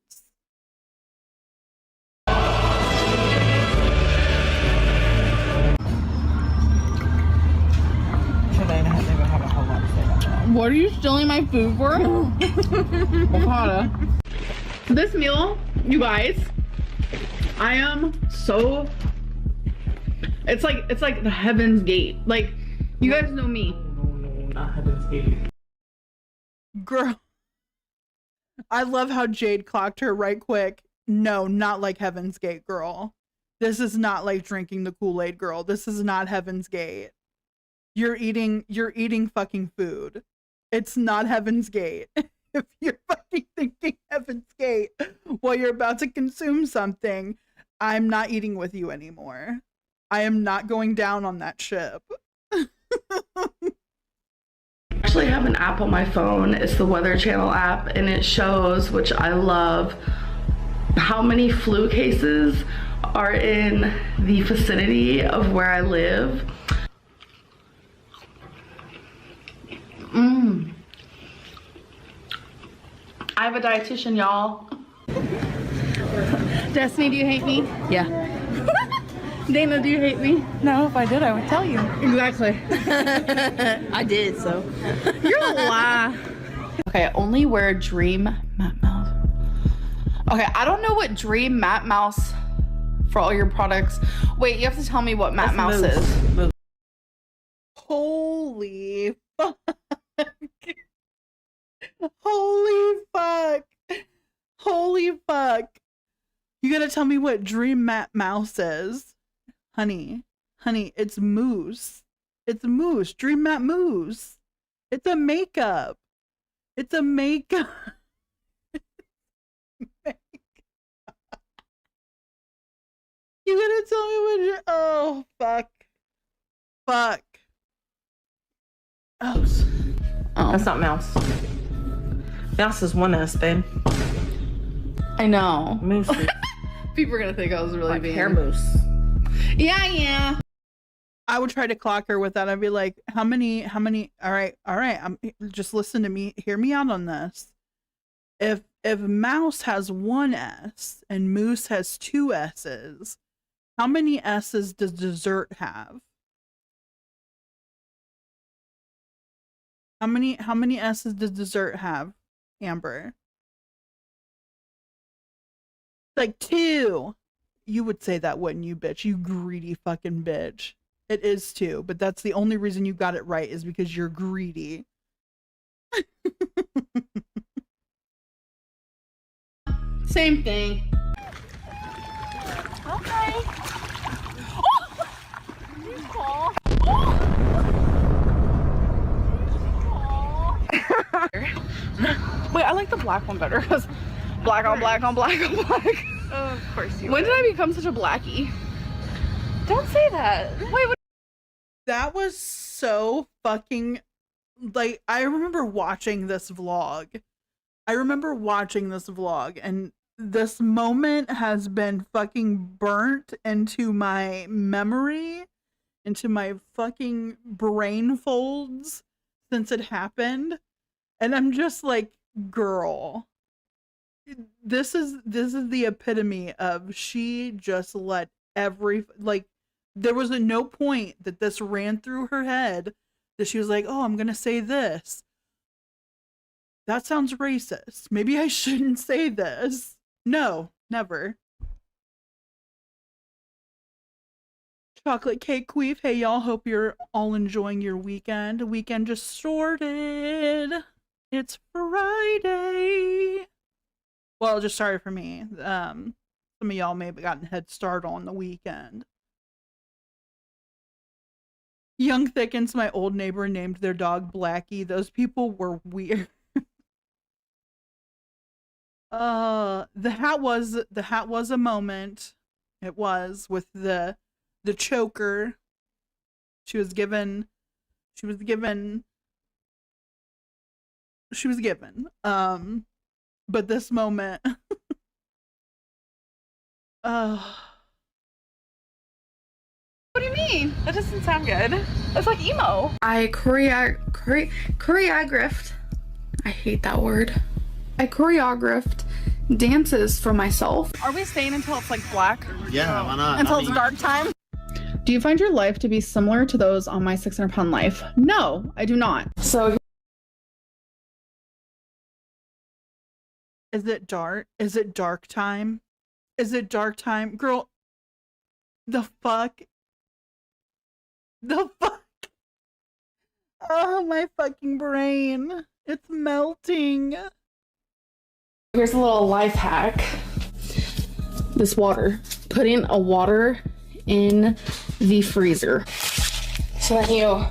What are you stealing my food for? Avocado. This meal, you guys, I am so, it's like the Heaven's Gate. Like, you guys know me. No, not Heaven's Gate. Girl, I love how Jade clocked her right quick. No, not like Heaven's Gate, girl. This is not like drinking the Kool-Aid, girl. This is not Heaven's Gate. You're eating fucking food. It's not Heaven's Gate. If you're fucking thinking Heaven's Gate while you're about to consume something, I'm not eating with you anymore. I am not going down on that ship. I actually have an app on my phone. It's the Weather Channel app, and it shows, which I love, how many flu cases are in the vicinity of where I live. I have a dietitian, y'all. Destiny, do you hate me? Yeah. Dana, do you hate me? No, if I did, I would tell you. Exactly. I did, so. You're a lie. Okay, only wear Dream Matte Mouse. Okay, I don't know what Dream Matte Mouse for all your products. Wait, you have to tell me what Matte Mouse is. Holy fuck. Holy fuck. Holy fuck. You gotta tell me what Dream Matte Mouse is. Honey, it's mousse. It's mousse. Dream Matte Mousse. It's a makeup. It's a makeup. You gonna tell me what you're... Oh, fuck. Fuck. Oh. That's not Mouse. Mouse is one S, babe. I know. Mousse. People are gonna think I was really Like being hair mousse. Yeah. I would try to clock her with that. I'd be like, how many, all right. Just listen to me. Hear me out on this. If Mouse has one S and Moose has two S's, how many S's does dessert have? How many S's does dessert have, Amber? Like 2. You would say that, wouldn't you, bitch? You greedy fucking bitch. It is 2, but that's the only reason you got it right is because you're greedy. Same thing. Okay. Wait, I like the black one better because black on black on black on black. Oh, of course you When would. did I become such a blackie? Don't say that. Wait, what? That was so fucking... Like, I remember watching this vlog. And this moment has been fucking burnt into my memory, into my fucking brain folds since it happened. And I'm just like, girl, this is the epitome of she just let there was no point that this ran through her head that she was like, oh, I'm gonna say this. That sounds racist. Maybe I shouldn't say this. No, never. Chocolate cake queef. Hey y'all, hope you're all enjoying your weekend. The weekend just started. It's Friday. Well, just sorry for me. Some of y'all may have gotten a head start on the weekend. Young Thickens, my old neighbor, named their dog Blackie. Those people were weird. The hat was a moment. It was with the choker. She was given. But this moment. What do you mean? That doesn't sound good. That's like emo. I choreographed. I hate that word. I choreographed dances for myself. Are we staying until it's like black? Yeah, why not? Until it's dark time? Do you find your life to be similar to those on my 600 pound life? No, I do not. So Is it dark? Is it dark time? Is it dark time? Girl, the fuck? The fuck? Oh, my fucking brain. It's melting. here's a little life hack. This water. Putting a water in the freezer. So then you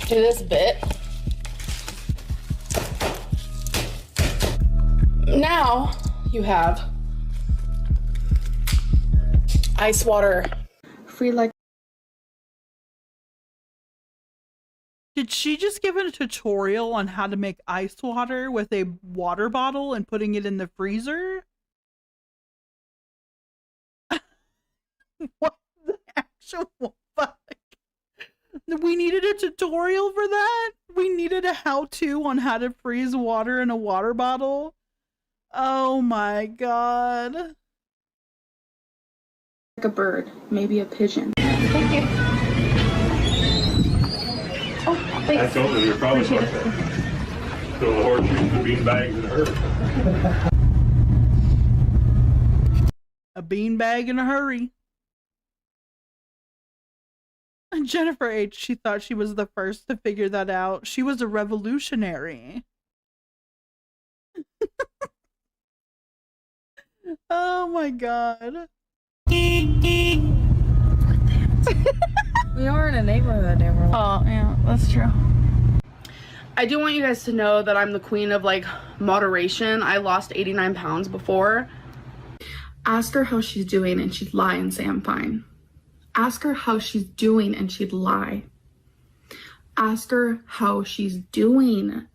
do this bit. Now you have ice water. Free like. Did she just give a tutorial on how to make ice water with a water bottle and putting it in the freezer? What the actual fuck? We needed a tutorial for that? We needed a how-to on how to freeze water in a water bottle? Oh my god. Like a bird, maybe a pigeon. Thank you. Oh, thanks. I told her you're probably like that. So the horseshoes, the bean bags, and her. A beanbag in a hurry. And Jennifer H., she thought she was the first to figure that out. She was a revolutionary. Oh my god. We are in a neighborhood, everyone. Oh, yeah, that's true. I do want you guys to know that I'm the queen of like moderation. I lost 89 pounds before. Ask her how she's doing and she'd lie and say I'm fine. Ask her how she's doing and she'd lie. Ask her how she's doing.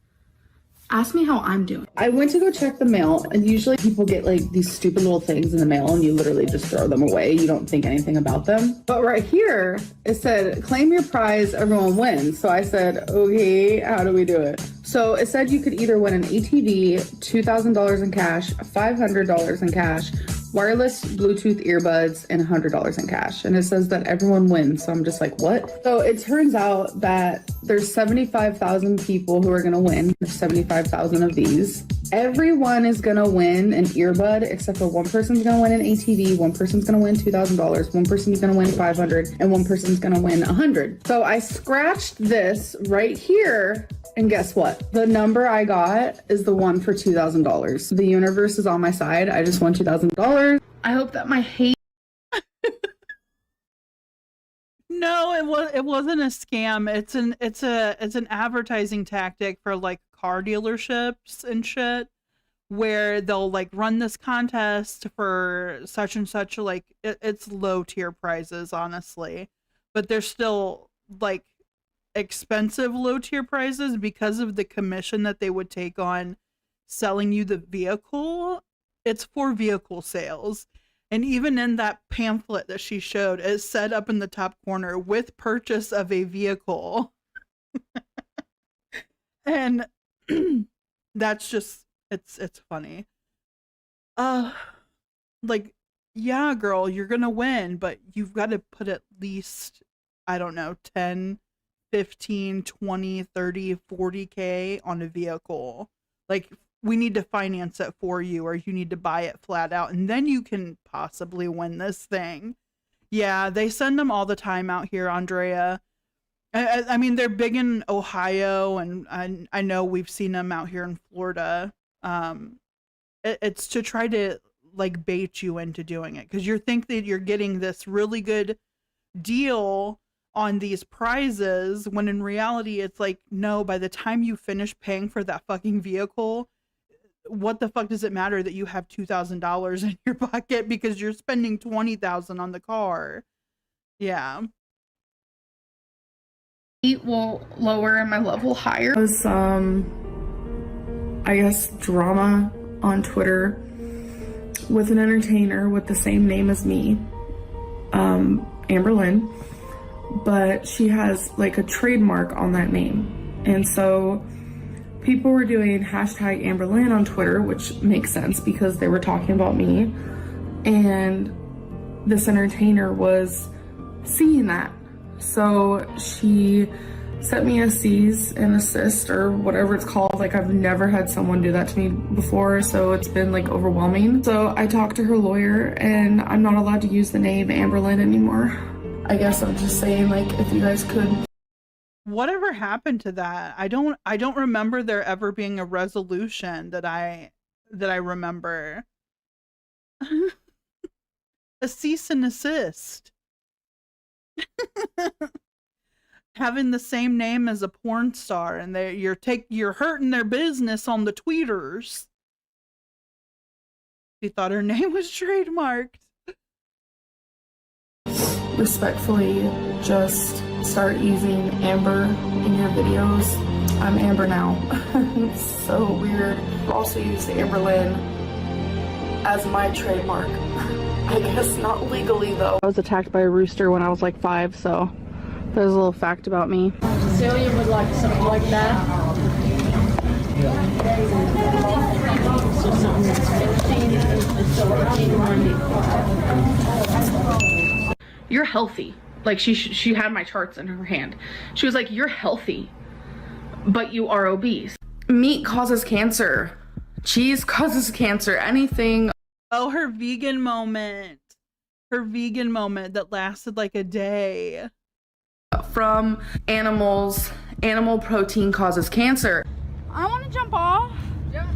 Ask me how I'm doing. I went to go check the mail, and usually people get like these stupid little things in the mail and you literally just throw them away. You don't think anything about them. But right here, it said, claim your prize, everyone wins. So I said, okay, how do we do it? So it said you could either win an ATV, $2,000 in cash, $500 in cash, wireless Bluetooth earbuds, and $100 in cash. And it says that everyone wins. So I'm just like, what? So it turns out that there's 75,000 people who are gonna win. There's 75,000 of these. Everyone is gonna win an earbud, except for one person's gonna win an ATV, one person's gonna win $2,000, one person's gonna win $500, and one person's gonna win $100. So I scratched this right here, and guess what? The number I got is the one for $2,000. The universe is on my side. I just won $2,000. I hope that my hate. No, it wasn't a scam. It's an advertising tactic for like car dealerships and shit, where they'll like run this contest for such and such. Like it's low tier prizes, honestly, but they're still like expensive low tier prizes because of the commission that they would take on selling you the vehicle. It's for vehicle sales. And even in that pamphlet that she showed, it said up in the top corner, with purchase of a vehicle. And that's just, it's funny. Like, yeah, girl, you're gonna win, but you've got to put at least, I don't know, 10, 15, 20, 30, 40K on a vehicle. Like, we need to finance it for you, or you need to buy it flat out, and then you can possibly win this thing. Yeah, they send them all the time out here, Andrea. I mean, they're big in Ohio, and I know we've seen them out here in Florida. It's to try to like bait you into doing it, because you think that you're getting this really good deal on these prizes, when in reality it's like, no, by the time you finish paying for that fucking vehicle, what the fuck does it matter that you have $2,000 in your pocket because you're spending $20,000 on the car? Yeah. Heat will lower and my love will higher. There was I guess drama on Twitter with an entertainer with the same name as me, Amber Lynn, but she has like a trademark on that name, and so people were doing hashtag Amber Lynn on Twitter, which makes sense because they were talking about me, and this entertainer was seeing that. So she sent me a cease and assist, or whatever it's called. Like, I've never had someone do that to me before, so it's been like overwhelming. So I talked to her lawyer, and I'm not allowed to use the name Amber Lynn anymore. I guess I'm just saying, like, if you guys could. Whatever happened to that? I don't remember there ever being a resolution that I remember. A cease and assist. Having the same name as a porn star, and you're hurting their business on the tweeters. She thought her name was trademarked. Respectfully, just start using Amber in your videos. I'm Amber now. It's so weird. Also use the Amber Lynn as my trademark. I guess not legally though. I was attacked by a rooster when I was like 5, so there's a little fact about me. Cecilia would like something like that. So something that's 15 and so You're healthy. Like, she had my charts in her hand. She was like, you're healthy, but you are obese. Meat causes cancer. Cheese causes cancer. Anything. Oh, her vegan moment. Her vegan moment that lasted like a day. From animals. Animal protein causes cancer. I want to jump off. Jump.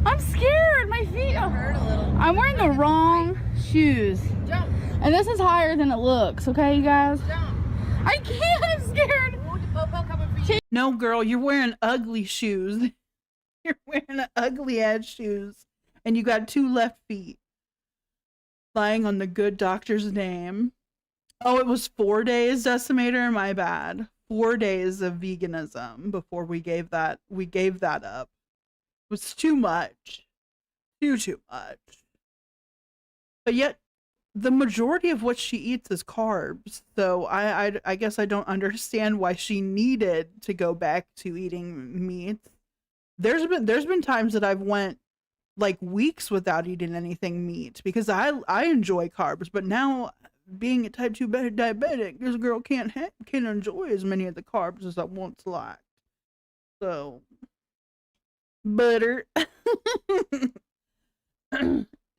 I'm scared. My feet hurt a little. I'm wearing the wrong shoes. Jump. And this is higher than it looks, okay, you guys? Jump. I can't, I'm scared. No, girl, you're wearing ugly shoes. You're wearing ugly ass shoes. And you got 2 left feet. Lying on the good doctor's name. Oh, it was 4 days, Decimator? My bad. 4 days of veganism before we gave that up. It was too much. Too much. But yet, the majority of what she eats is carbs. So I guess I don't understand why she needed to go back to eating meat. There's been times that I've went like weeks without eating anything meat because I enjoy carbs, but now being a type 2 diabetic, this girl can't enjoy as many of the carbs as I once liked. So butter.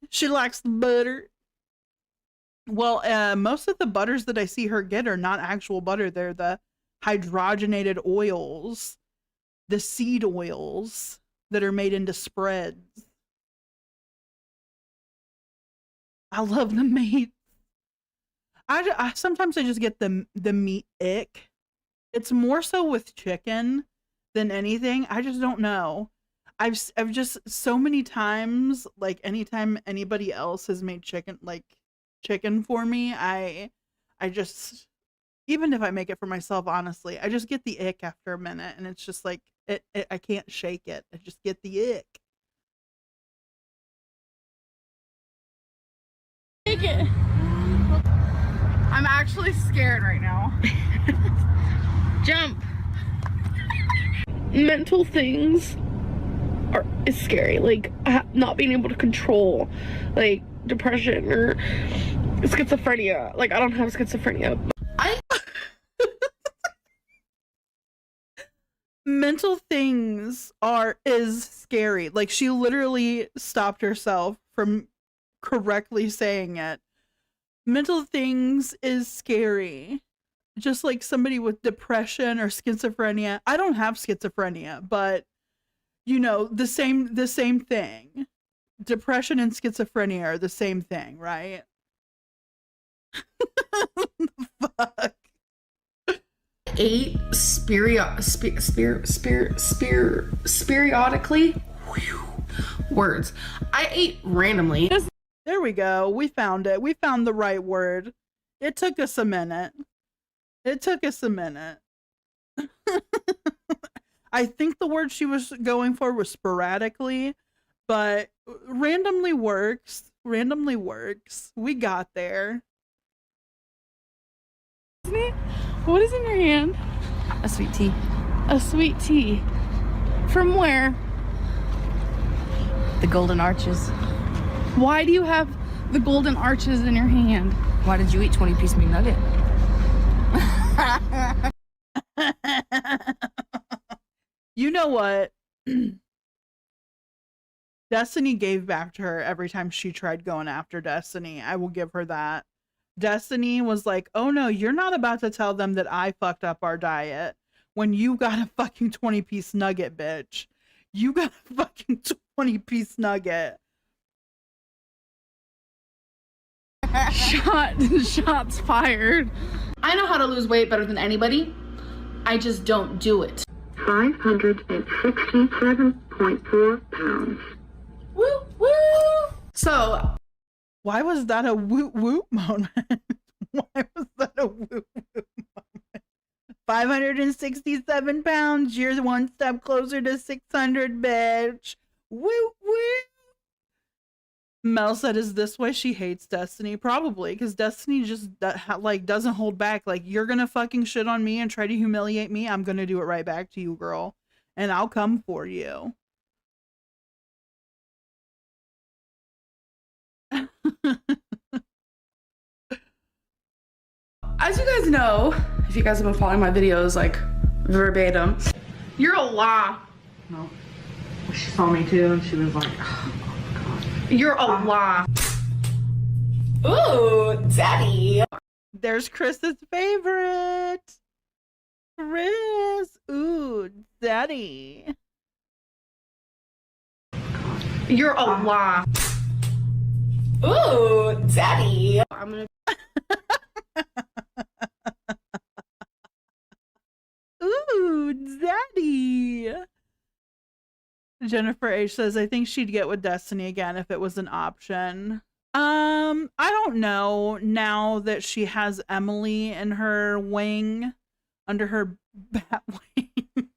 She likes the butter. Well, most of the butters that I see her get are not actual butter. They're the hydrogenated oils, the seed oils that are made into spreads. I love the meat. I sometimes I just get the meat ick. It's more so with chicken than anything. I just don't know. I've just so many times, like anytime anybody else has made chicken for me, I just, even if I make it for myself, honestly, I just get the ick after a minute, and it's just like I can't shake it. I just get the ick. Take it. I'm actually scared right now. Jump. Mental things is scary, like not being able to control like depression or schizophrenia. Like I don't have schizophrenia. Mental things is scary. Like she literally stopped herself from correctly saying it. Mental things is scary. Just like somebody with depression or schizophrenia. I don't have schizophrenia, but you know, the same thing. Depression and schizophrenia are the same thing, right? Fuck. 8 periodically words. I ate randomly. There we go. We found it. We found the right word. It took us a minute. I think the word she was going for was sporadically, but randomly works. Randomly works. We got there. What is in your hand? A sweet tea. A sweet tea. From where? The Golden Arches. Why do you have the golden arches in your hand? Why did you eat 20-piece McNugget? You know what? Destiny gave back to her every time she tried going after Destiny. I will give her that. Destiny was like, oh no, you're not about to tell them that I fucked up our diet when you got a fucking 20-piece nugget, bitch. You got a fucking 20-piece nugget. Shots fired. I know how to lose weight better than anybody. I just don't do it. 567.4 pounds. Woo woo. So, why was that a woot woot moment? Why was that a woot woot moment? 567 pounds. You're one step closer to 600, bitch. Woo woo. Mel said, is this why she hates Destiny? Probably, because Destiny just like doesn't hold back. Like, you're gonna fucking shit on me and try to humiliate me, I'm gonna do it right back to you, girl. And I'll come for you. As you guys know, if you guys have been following my videos like verbatim, you're a lie. No. She saw me too and she was like, oh, God. You're a lie. Ooh, daddy. There's Chris's favorite. Chris. Ooh, daddy. You're a lie. Ooh, daddy. I'm gonna Zaddy. Jennifer H says, I think she'd get with Destiny again if it was an option. I don't know, now that she has Emily in her wing, under her bat wing,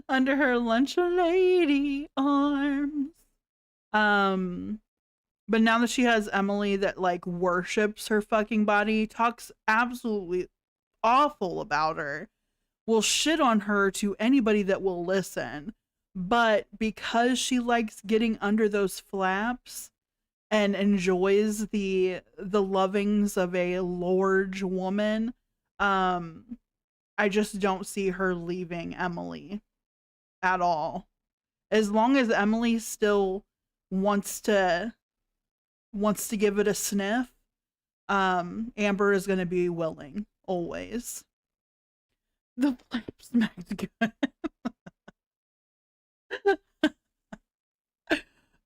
under her lunch lady arms. But now that she has Emily that like worships her fucking body, talks absolutely awful about her, will shit on her to anybody that will listen. But because she likes getting under those flaps and enjoys the lovings of a large woman, I just don't see her leaving Emily at all. As long as Emily still wants to give it a sniff, Amber is going to be willing always. The flap smacked good.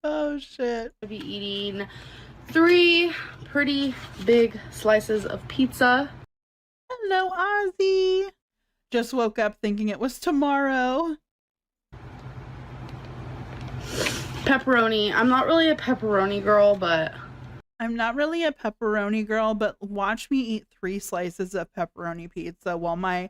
Oh shit. I'll be eating 3 pretty big slices of pizza. Hello, Ozzy. Just woke up thinking it was tomorrow. Pepperoni. I'm not really a pepperoni girl, but watch me eat 3 slices of pepperoni pizza while my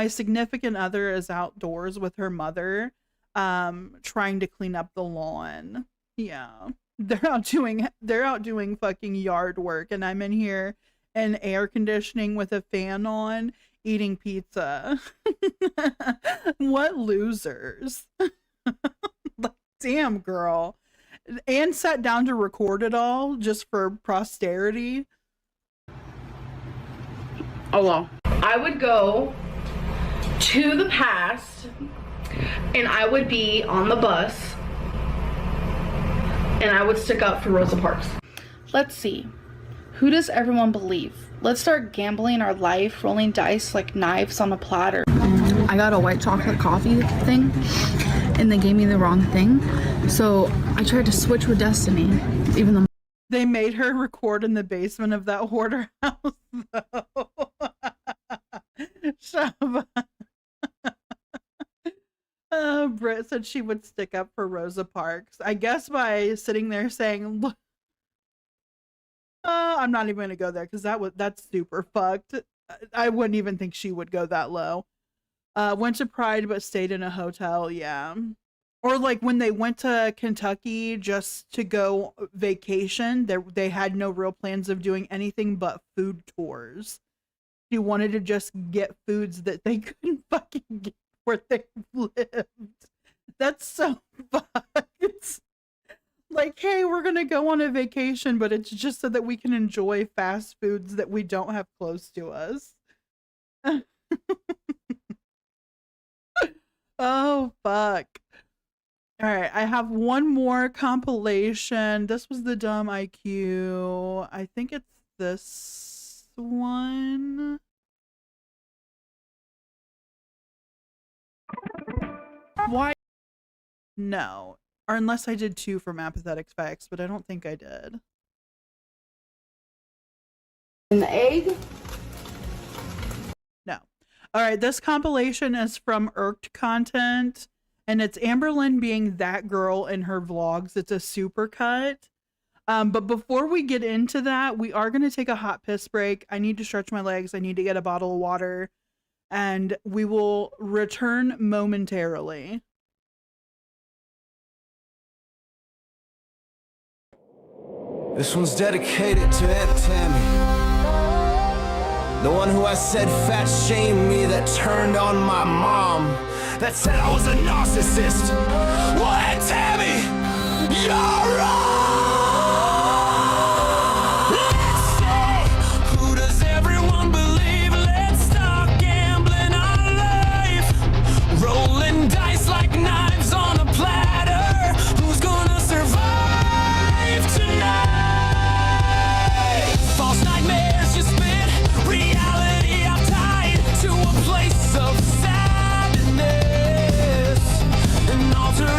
significant other is outdoors with her mother, trying to clean up the lawn. Yeah. They're out doing fucking yard work, and I'm in here in air conditioning with a fan on eating pizza. What losers. Like, damn, girl. And sat down to record it all just for posterity. oh well. I would go to the past and I would be on the bus and I would stick up for Rosa Parks. Let's see. Who does everyone believe? Let's start gambling our life, rolling dice like knives on a platter. I got a white chocolate coffee thing and they gave me the wrong thing. So I tried to switch with Destiny, even though they made her record in the basement of that hoarder house, though. Shava. Britt said she would stick up for Rosa Parks. I guess by sitting there saying, look, I'm not even gonna go there because that's super fucked. I wouldn't even think she would go that low. Went to Pride but stayed in a hotel, yeah. Or like when they went to Kentucky just to go vacation, they had no real plans of doing anything but food tours. She wanted to just get foods that they couldn't fucking get where they lived. That's so fucked. Like, hey, we're gonna go on a vacation, but it's just so that we can enjoy fast foods that we don't have close to us. Oh, fuck. All right, I have one more compilation. This was the dumb IQ. I think it's this one. Why? No. Or unless I did 2 from Apathetic Facts, but I don't think I did. And the egg? No. All right, this compilation is from Irked Content, and it's Amberlynn being that girl in her vlogs. It's a super cut. But before we get into that, we are going to take a hot piss break. I need to stretch my legs. I need to get a bottle of water, and we will return momentarily. This one's dedicated to Aunt Tammy, the one who I said fat shamed me, that turned on my mom, that said I was a narcissist. Well, Aunt Tammy, you're wrong. Let's say, who does everyone believe? Let's start gambling our life, rolling dice like knives on a platter. Who's gonna survive tonight? False nightmares you spit, reality I've tied to a place of sadness, an altar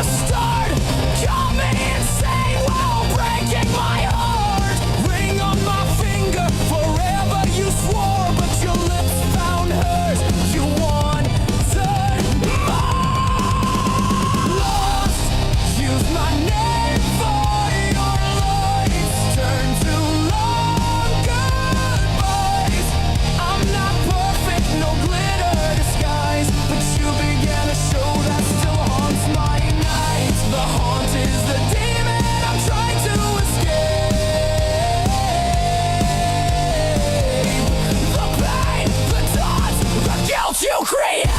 the start. Call me insane while breaking my heart. Ring on my finger, forever you swore, but your lips found hers. You wanted more. Lost, use my name for your lights. Turn to long goodbyes. I'm not perfect, no glitter disguise, but you began a show that still haunts my nights. The haunt is the demon I'm trying to escape. The pain, the taunts, the guilt you create.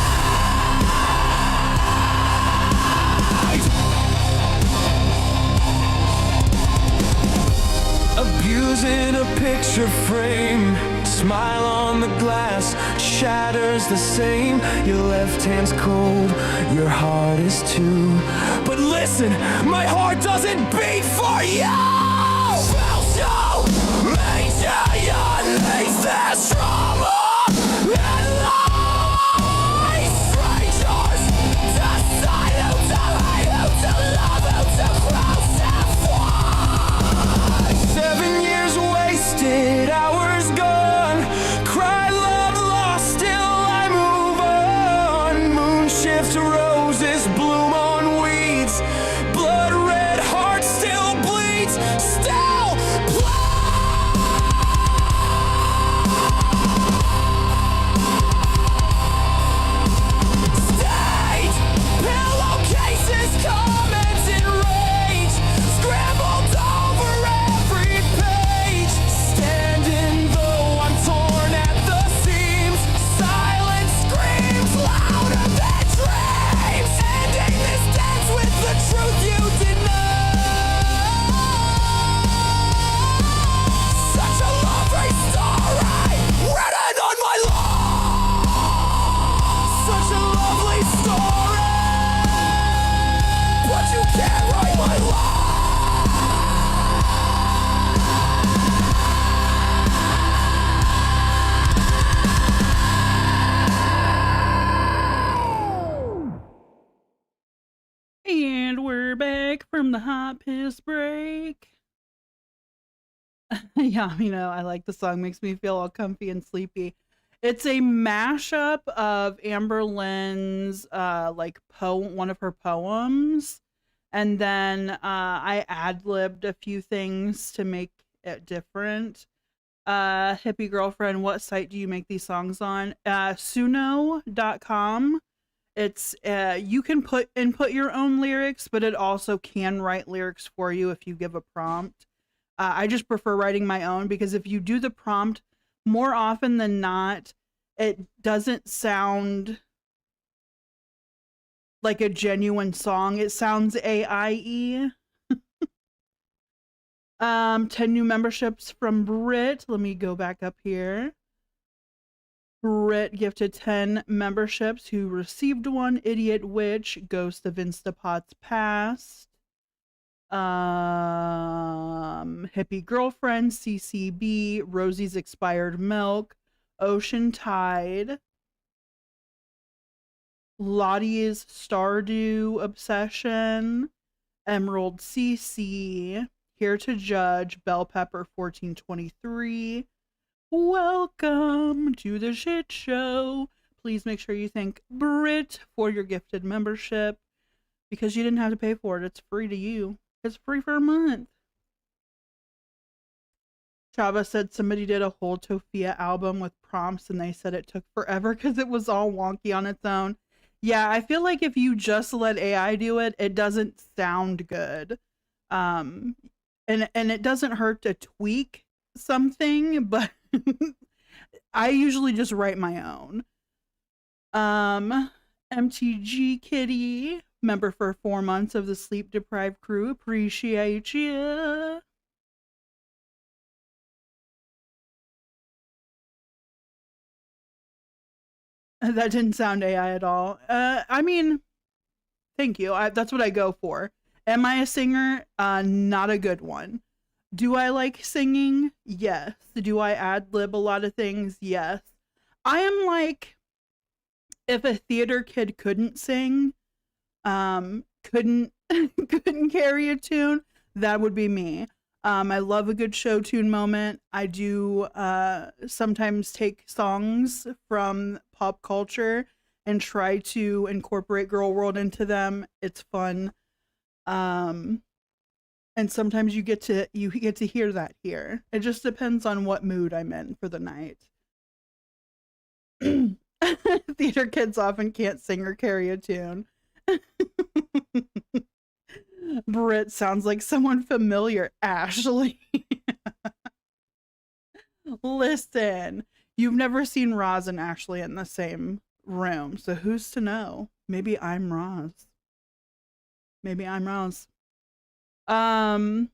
Abusing a picture frame, smile on the glass shatters the same. Your left hand's cold, your heart is too. But listen, my heart doesn't beat for you. Felt so major, unleash this trauma and lies. Strangers, decide who to hate, who to love, who to crucify. 7 years wasted, hours gone. Cry love lost, still I move on. Moon shift roses, bloom on weeds. Blood red heart still bleeds, still state. Pillowcases, comments in rage, scrambled over every page. Standing though I'm torn at the seams, silence screams louder than dreams. Ending this dance with the truth you deny. Such a lovely story, written on my lawn. Such a lovely story, but you can't write my life. And we're back from the hot piss break. Yeah, you know, I like the song. Makes me feel all comfy and sleepy. It's a mashup of Amber Lynn's one of her poems, and then I ad-libbed a few things to make it different. Hippie girlfriend, what site do you make these songs on? Suno.com. It's you can input your own lyrics, but it also can write lyrics for you if you give a prompt. I just prefer writing my own because if you do the prompt, more often than not, it doesn't sound like a genuine song. It sounds AI-y. 10 new memberships from Brit. Let me go back up here. Brit gifted 10 memberships. Who received one? Idiot Witch, Ghost of Instapot's Past, Hippie Girlfriend, CCB, Rosie's Expired Milk, Ocean Tide, Lottie's Stardew Obsession, Emerald CC, Here to Judge, Bell Pepper 1423. Welcome to the shit show. Please make sure you thank Brit for your gifted membership because you didn't have to pay for it. It's free to you. It's free for a month. Chava said somebody did a whole Tofia album with prompts and they said it took forever because it was all wonky on its own. Yeah, I feel like if you just let AI do it, it doesn't sound good. And it doesn't hurt to tweak something, but I usually just write my own. MTG Kitty, member for 4 months of the Sleep Deprived crew. Appreciate you. That didn't sound AI at all. I mean, thank you. That's what I go for. Am I a singer? Not a good one. Do I like singing? Yes. Do I ad-lib a lot of things? Yes. I am like, if a theater kid couldn't sing, could couldn't carry a tune, that would be me. I love a good show tune moment. I do sometimes take songs from pop culture and try to incorporate Girl World into them. It's fun. And sometimes you get to hear that here. It just depends on what mood I'm in for the night. Theater kids often can't sing or carry a tune. Brit sounds like someone familiar. Ashley. Listen, you've never seen Roz and Ashley in the same room, so who's to know? Maybe I'm Roz. Maybe I'm Roz. I'm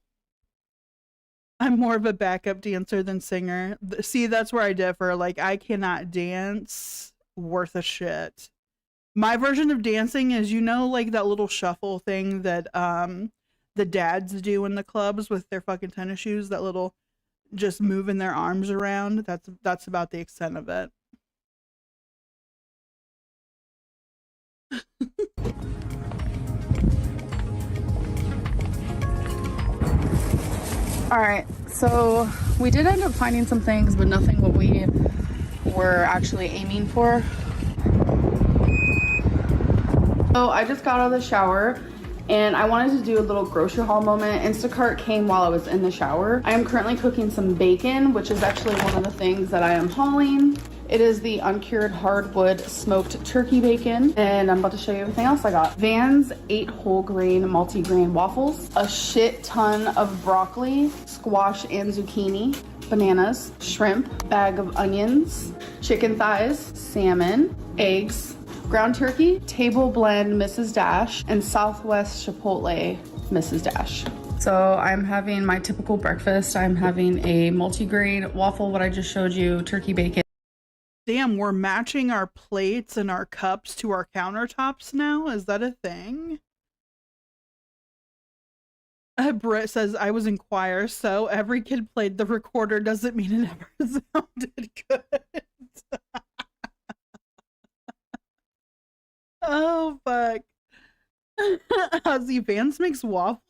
more of a backup dancer than singer. See, that's where I differ. Like, I cannot dance worth a shit. My version of dancing is, you know, like that little shuffle thing that the dads do in the clubs with their fucking tennis shoes, that little just moving their arms around. That's about the extent of it. All right, so we did end up finding some things, but nothing what we were actually aiming for. So I just got out of the shower and I wanted to do a little grocery haul moment. Instacart came while I was in the shower. I am currently cooking some bacon, which is actually one of the things that I am hauling. It is the uncured hardwood smoked turkey bacon, and I'm about to show you everything else I got. Van's 8 whole grain multi-grain waffles, a shit ton of broccoli, squash and zucchini, bananas, shrimp, bag of onions, chicken thighs, salmon, eggs, ground turkey, table blend Mrs. Dash, and Southwest Chipotle Mrs. Dash. So I'm having my typical breakfast. I'm having a multi-grain waffle, what I just showed you, turkey bacon. Damn, we're matching our plates and our cups to our countertops now? Is that a thing? Britt says, I was in choir, so every kid played the recorder doesn't mean it ever sounded good. Oh, fuck. Ozzy Vance makes waffles?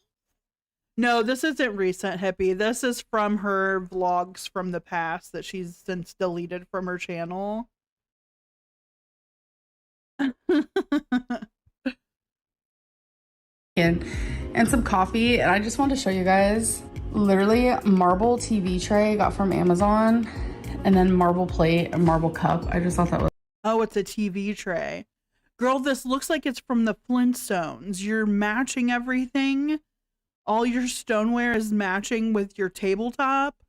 No, this isn't recent, Hippie. This is from her vlogs from the past that she's since deleted from her channel. And some coffee, and I just wanted to show you guys literally marble TV tray I got from Amazon, and then marble plate and marble cup. I just thought that was... Oh, it's a TV tray. Girl, this looks like it's from the Flintstones. You're matching everything. All your stoneware is matching with your tabletop.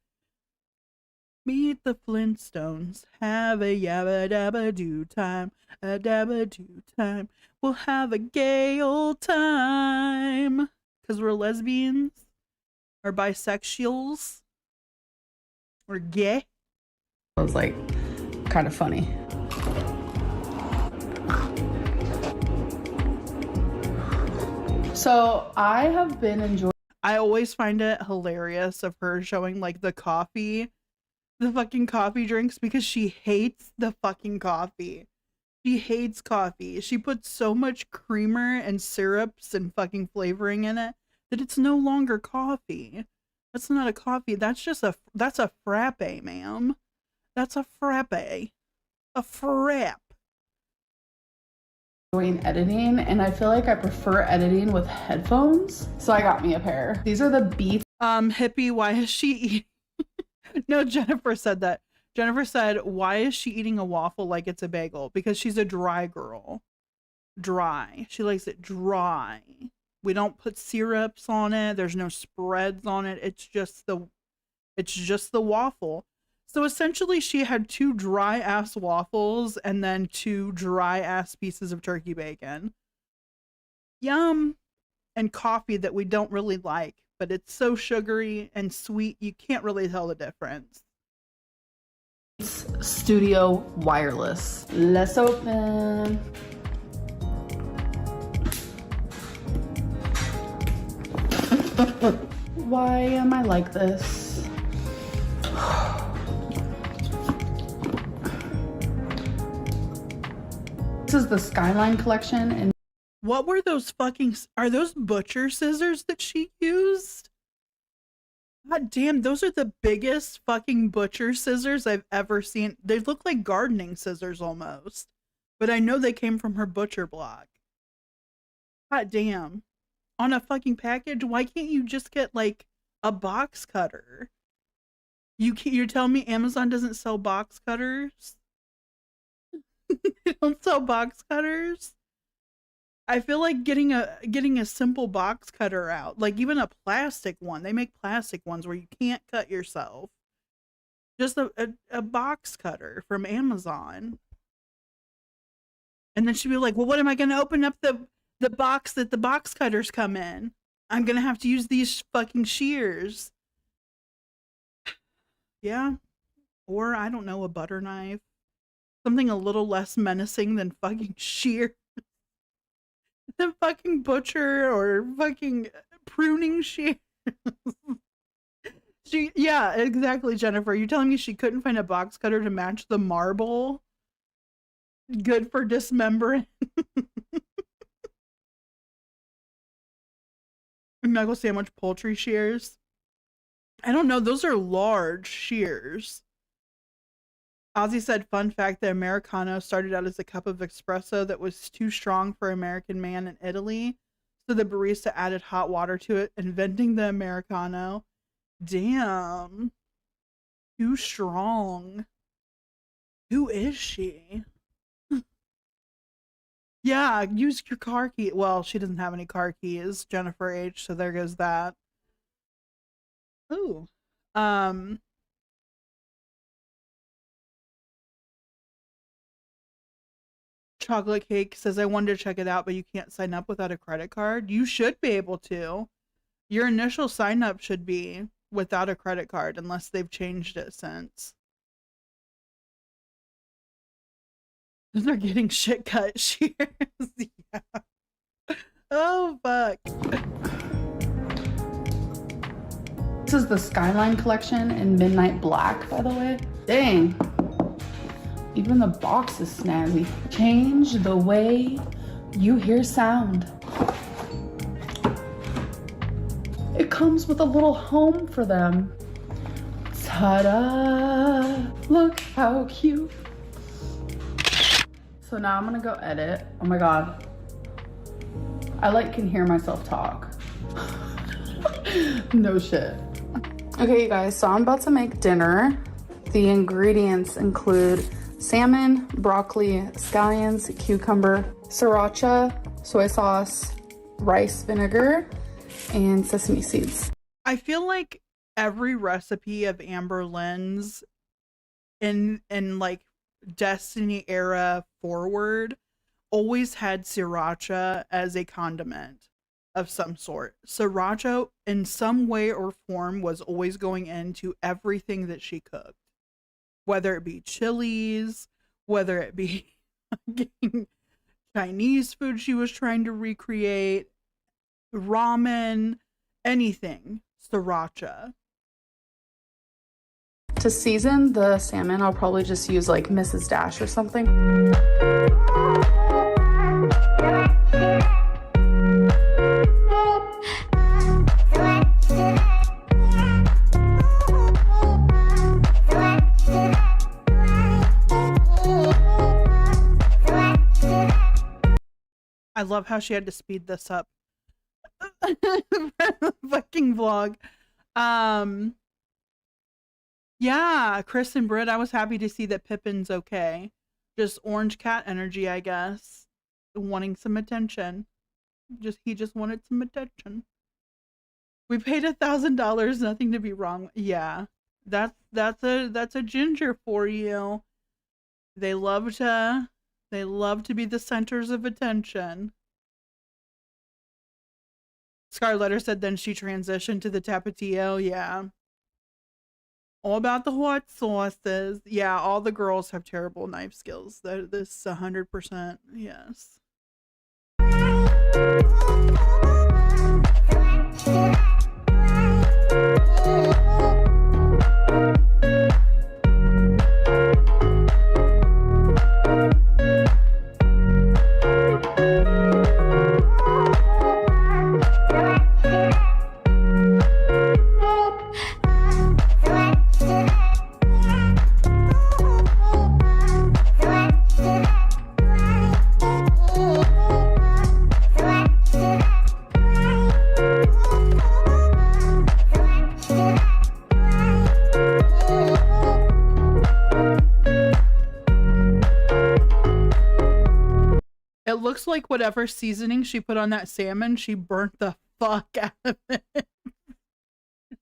Meet the Flintstones. Have a yabba dabba doo time. A dabba doo time. We'll have a gay old time. Because we're lesbians. Or bisexuals. Or gay. It was like kind of funny. So I have been enjoying... I always find it hilarious of her showing like the fucking coffee drinks, because she hates the fucking coffee. She hates coffee. She puts so much creamer and syrups and fucking flavoring in it that it's no longer coffee. That's not a coffee. That's a frappe, ma'am. That's a frappe. A frap. Doing editing, and I feel like I prefer editing with headphones, so I got me a pair. These are the Beats. Hippie, why is she eating... No, Jennifer said that. Jennifer said, why is she eating a waffle like it's a bagel? Because she's a dry girl. Dry. She likes it dry. We don't put syrups on it. There's no spreads on it. It's just the waffle. So essentially she had 2 dry ass waffles and then 2 dry ass pieces of turkey bacon. Yum. And coffee that we don't really like, but it's so sugary and sweet you can't really tell the difference. Studio wireless. Let's open. Why am I like this? This is the Skyline collection, and What were those fucking, are those butcher scissors that she used? God damn, those are the biggest fucking butcher scissors I've ever seen. They look like gardening scissors almost. But I know they came from her butcher block. God damn. On a fucking package, why can't you just get like a box cutter? You're telling me Amazon doesn't sell box cutters? They don't sell box cutters? I feel like getting a simple box cutter out, like even a plastic one. They make plastic ones where you can't cut yourself. Just a box cutter from Amazon. And then she'd be like, well, what am I going to open up the box that the box cutters come in? I'm going to have to use these fucking shears. Yeah. Or, I don't know, a butter knife. Something a little less menacing than fucking shears. The fucking butcher or fucking pruning shears. Yeah, exactly, Jennifer. You're telling me she couldn't find a box cutter to match the marble? Good for dismembering. Knuckle sandwich poultry shears. I don't know. Those are large shears. Ozzy said, fun fact, the Americano started out as a cup of espresso that was too strong for American man in Italy. So the barista added hot water to it, inventing the Americano. Damn. Too strong. Who is she? Yeah, use your car key. Well, she doesn't have any car keys, Jennifer H, so there goes that. Ooh. Chocolate Cake says, I wanted to check it out, but you can't sign up without a credit card. You should be able to. Your initial sign up should be without a credit card, unless they've changed it since. They're getting shit cut shears. Yeah. Oh, fuck. This is the Skyline collection in Midnight Black, by the way. Dang. Even the box is snazzy. Change the way you hear sound. It comes with a little home for them. Ta-da! Look how cute. So now I'm gonna go edit. Oh my god. I can hear myself talk. No shit. Okay, you guys, so I'm about to make dinner. The ingredients include salmon, broccoli, scallions, cucumber, sriracha, soy sauce, rice vinegar, and sesame seeds. I feel like every recipe of Amber Lynn's in like Destiny era forward always had sriracha as a condiment of some sort. Sriracha in some way or form was always going into everything that she cooked, whether it be chilies, whether it be Chinese food she was trying to recreate, ramen, anything, sriracha. To season the salmon, I'll probably just use like Mrs. Dash or something. I love how she had to speed this up. Fucking vlog. Yeah, Chris and Britt, I was happy to see that Pippin's okay. Just orange cat energy, I guess. Wanting some attention. He just wanted some attention. We paid $1,000, nothing to be wrong. Yeah. That's a ginger for you. They love to be the centers of attention. Scarletter said then she transitioned to the Tapatio. Yeah. All about the hot sauces. Yeah, all the girls have terrible knife skills. This 100%. Yes. looks like whatever seasoning she put on that salmon, she burnt the fuck out of it. It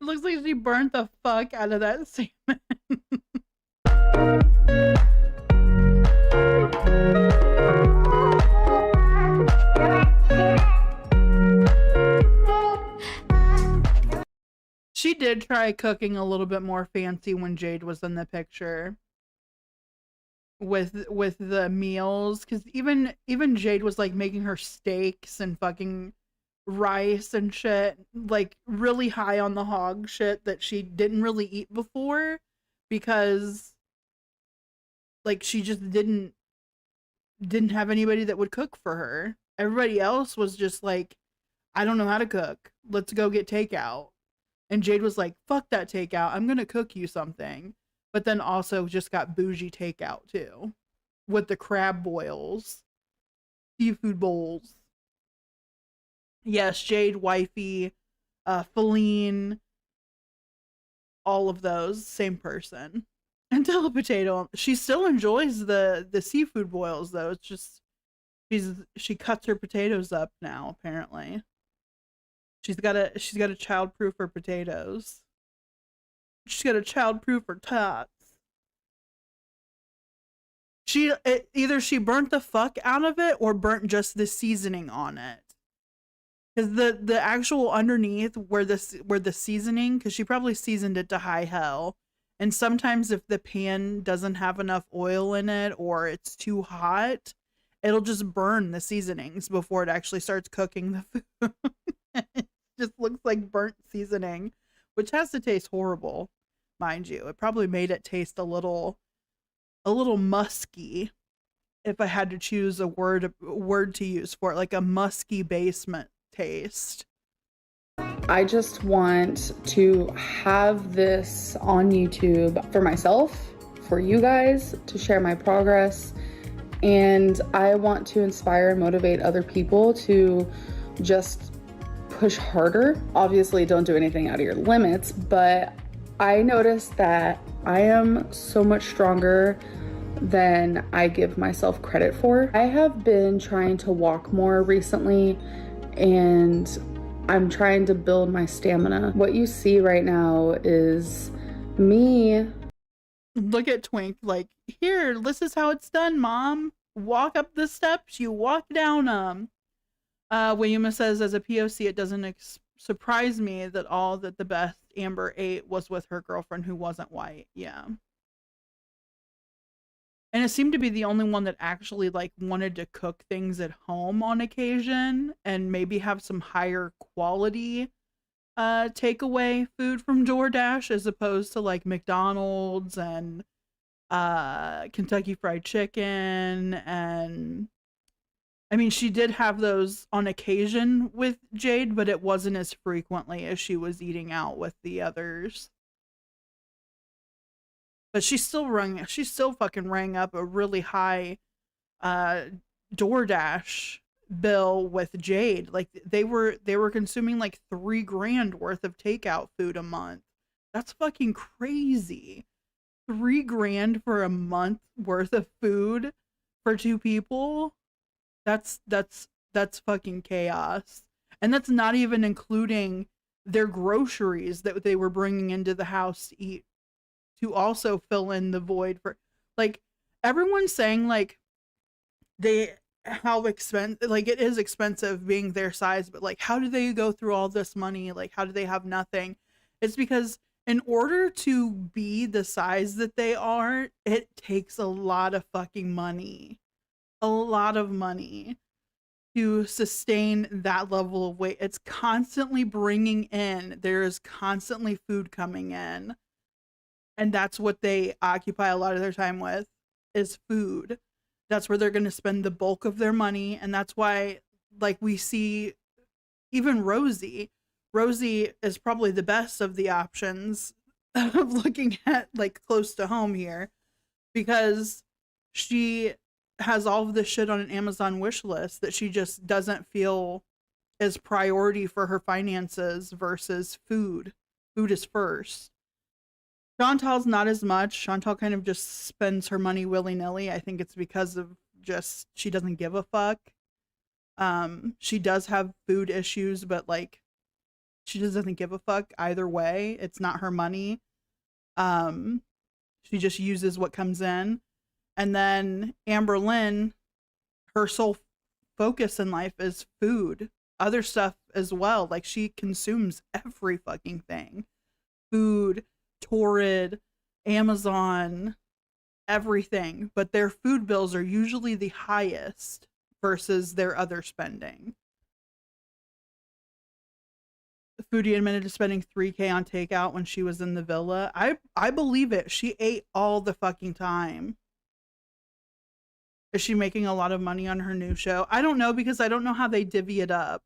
looks like she burnt the fuck out of that salmon. She did try cooking a little bit more fancy when Jade was in the picture with the meals, because even Jade was like making her steaks and fucking rice and shit, like really high on the hog shit that she didn't really eat before, because like she just didn't have anybody that would cook for her. Everybody else was just like, I don't know how to cook, let's go get takeout. And Jade was like, fuck that takeout, I'm gonna cook you something. But then also just got bougie takeout too, with the crab boils, seafood bowls. Yes, Jade, wifey, Feline, all of those, same person. Until a potato, she still enjoys the seafood boils though. It's just she cuts her potatoes up now. Apparently, she's got a childproof her potatoes. She's got a childproof her tots. Either she burnt the fuck out of it or burnt just the seasoning on it. Because the actual underneath where the seasoning, because she probably seasoned it to high hell. And sometimes if the pan doesn't have enough oil in it or it's too hot, it'll just burn the seasonings before it actually starts cooking the food. It just looks like burnt seasoning, which has to taste horrible, mind you. It probably made it taste a little musky, if I had to choose a word to use for it, like a musky basement taste. I just want to have this on YouTube for myself, for you guys, to share my progress. And I want to inspire and motivate other people to just push harder. Obviously, don't do anything out of your limits, but I noticed that I am so much stronger than I give myself credit for. I have been trying to walk more recently, and I'm trying to build my stamina. What you see right now is me. Look at Twink, like, here, this is how it's done, Mom. Walk up the steps, you walk down them. Williama says, as a POC, it doesn't surprise me that all that the best Amber ate was with her girlfriend who wasn't white. Yeah. And it seemed to be the only one that actually like wanted to cook things at home on occasion and maybe have some higher quality takeaway food from DoorDash as opposed to like McDonald's and Kentucky Fried Chicken. And I mean, she did have those on occasion with Jade, but it wasn't as frequently as she was eating out with the others. But she still fucking rang up a really high DoorDash bill with Jade. Like they were consuming like $3,000 worth of takeout food a month. That's fucking crazy. $3,000 for a month worth of food for two people. That's fucking chaos. And that's not even including their groceries that they were bringing into the house to eat, to also fill in the void for, like, everyone's saying like how expensive, like it is expensive being their size, but like how do they go through all this money? Like how do they have nothing? It's because in order to be the size that they are, it takes a lot of fucking money. A lot of money to sustain that level of weight. It's constantly bringing in, there is constantly food coming in. And that's what they occupy a lot of their time with, is food. That's where they're going to spend the bulk of their money. And that's why, like, we see even Rosie is probably the best of the options of looking at, like, close to home here, because she has all of this shit on an Amazon wish list that she just doesn't feel is priority for her finances versus food. Food is first. Chantal's not as much. Chantal kind of just spends her money willy-nilly. I think it's because of just, she doesn't give a fuck. She does have food issues, but like she just doesn't give a fuck either way. It's not her money. She just uses what comes in. And then Amber Lynn, her sole focus in life is food, other stuff as well. Like she consumes every fucking thing. Food, Torrid, Amazon, everything. But their food bills are usually the highest versus their other spending. Foodie admitted to spending $3K on takeout when she was in the villa. I believe it. She ate all the fucking time. Is she making a lot of money on her new show? I don't know, because I don't know how they divvy it up.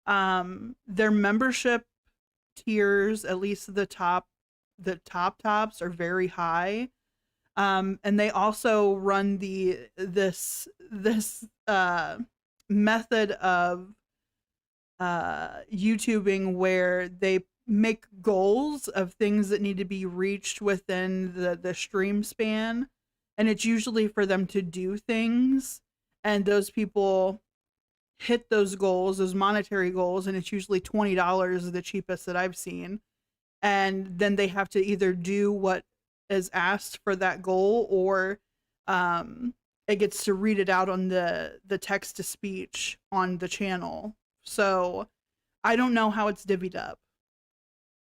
Their membership tiers, at least the tops are very high. And they also run this method of YouTubing where they make goals of things that need to be reached within the stream span, and it's usually for them to do things, and those people hit those goals, those monetary goals, and it's usually $20, the cheapest that I've seen, and then they have to either do what is asked for that goal, or it gets to read it out on the text to speech on the channel. So I don't know how it's divvied up.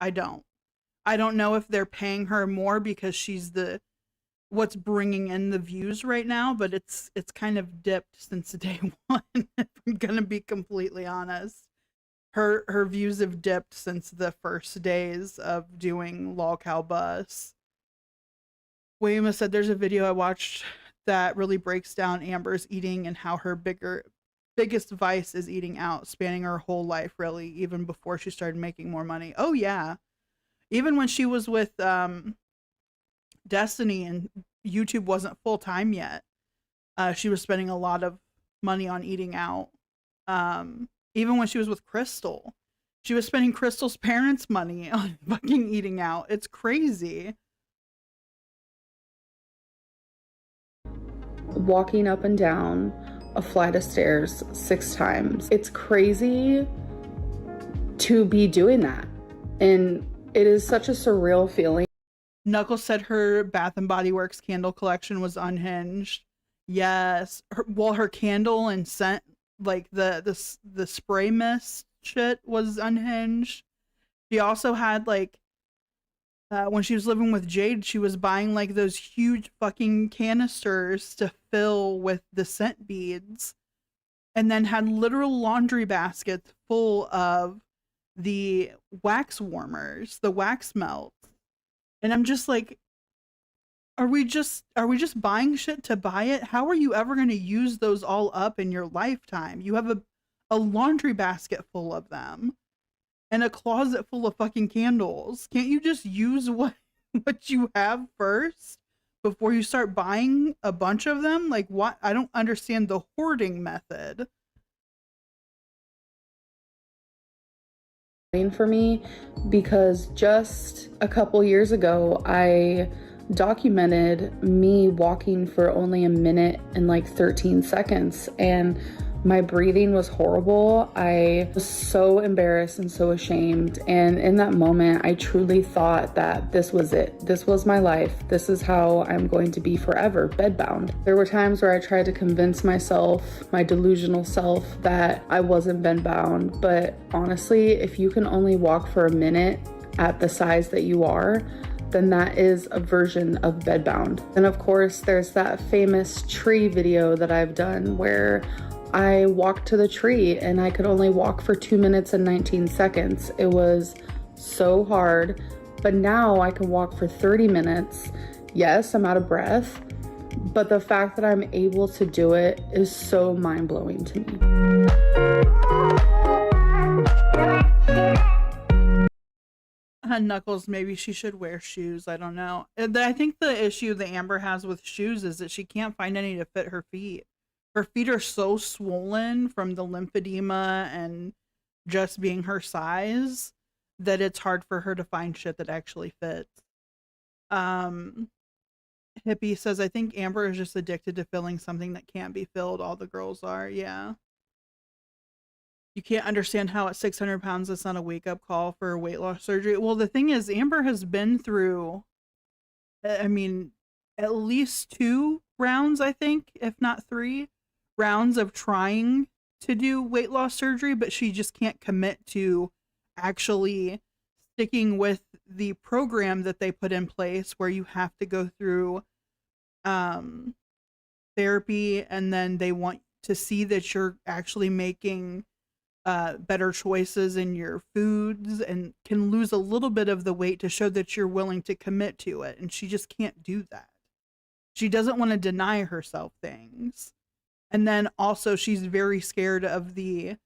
I don't know if they're paying her more because she's what's bringing in the views right now, but it's kind of dipped since day one. If I'm gonna be completely honest, her views have dipped since the first days of doing Lol Cow Bus. William has said there's a video I watched that really breaks down Amber's eating and how her biggest vice is eating out, spanning her whole life, really, even before she started making more money. Oh yeah, even when she was with Destiny and YouTube wasn't full time yet, she was spending a lot of money on eating out. Even when she was with Crystal, she was spending Crystal's parents' money on fucking eating out. It's crazy. Walking up and down a flight of stairs 6 times. It's crazy to be doing that. And it is such a surreal feeling. Knuckles said her Bath and Body Works candle collection was unhinged. Yes. Her candle and scent, like the spray mist shit, was unhinged. She also had like when she was living with Jade, she was buying like those huge fucking canisters to fill with the scent beads, and then had literal laundry baskets full of the wax warmers, the wax melts. And I'm just like, are we just buying shit to buy it? How are you ever going to use those all up in your lifetime? You have a laundry basket full of them and a closet full of fucking candles. Can't you just use what you have first before you start buying a bunch of them? Like, what? I don't understand the hoarding method. For me, because just a couple years ago I documented me walking for only a minute and like 13 seconds, and my breathing was horrible. I was so embarrassed and so ashamed, and in that moment I truly thought that this was it. This was my life. This is how I'm going to be forever, bedbound. There were times where I tried to convince myself, my delusional self, that I wasn't bedbound, but honestly, if you can only walk for a minute at the size that you are, then that is a version of bedbound. And of course, there's that famous tree video that I've done where I walked to the tree and I could only walk for 2 minutes and 19 seconds. It was so hard, but now I can walk for 30 minutes. Yes, I'm out of breath, but the fact that I'm able to do it is so mind-blowing to me. Knuckles, maybe she should wear shoes. I don't know. I think the issue that Amber has with shoes is that she can't find any to fit her feet. Her feet are so swollen from the lymphedema and just being her size that it's hard for her to find shit that actually fits. Hippie says, I think Amber is just addicted to filling something that can't be filled. All the girls are. Yeah. you can't understand how at 600 pounds it's not a wake-up call for weight loss surgery. Well, the thing is, Amber has been through, I mean, at least 2 rounds, I think, if not 3 rounds of trying to do weight loss surgery, but she just can't commit to actually sticking with the program that they put in place, where you have to go through therapy, and then they want to see that you're actually making better choices in your foods and can lose a little bit of the weight to show that you're willing to commit to it. And she just can't do that. She doesn't want to deny herself things. And then also she's very scared of the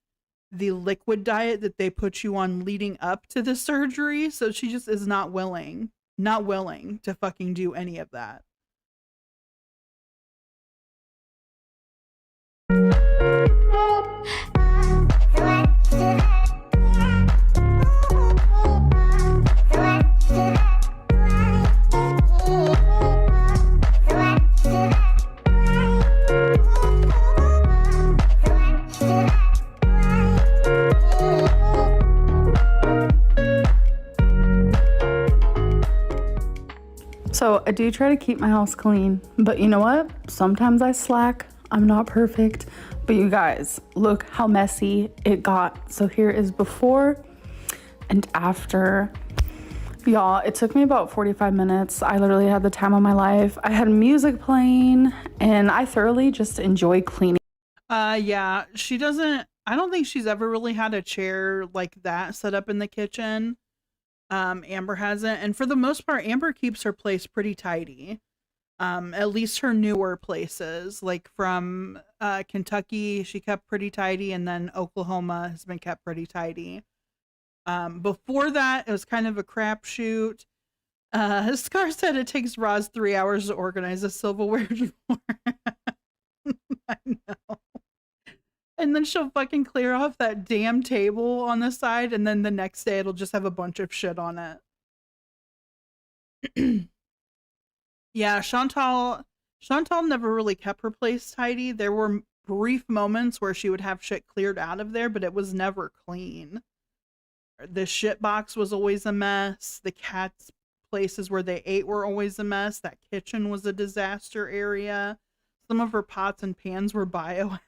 liquid diet that they put you on leading up to the surgery. So she just is not willing to fucking do any of that. So I do try to keep my house clean, but you know what? Sometimes I slack. I'm not perfect, but you guys, look how messy it got. So here is before and after. Y'all, it took me about 45 minutes. I literally had the time of my life. I had music playing and I thoroughly just enjoy cleaning. Yeah, I don't think she's ever really had a chair like that set up in the kitchen. Amber hasn't, and for the most part, Amber keeps her place pretty tidy. At least her newer places, like from Kentucky, she kept pretty tidy, and then Oklahoma has been kept pretty tidy. Before that, it was kind of a crapshoot. Scar said it takes Roz 3 hours to organize a silverware drawer. I know. And then she'll fucking clear off that damn table on the side, and then the next day it'll just have a bunch of shit on it. Yeah, Chantal never really kept her place tidy. There were brief moments where she would have shit cleared out of there, but it was never clean. The shit box was always a mess. The cats' places where they ate were always a mess. That kitchen was a disaster area. Some of her pots and pans were biohazards.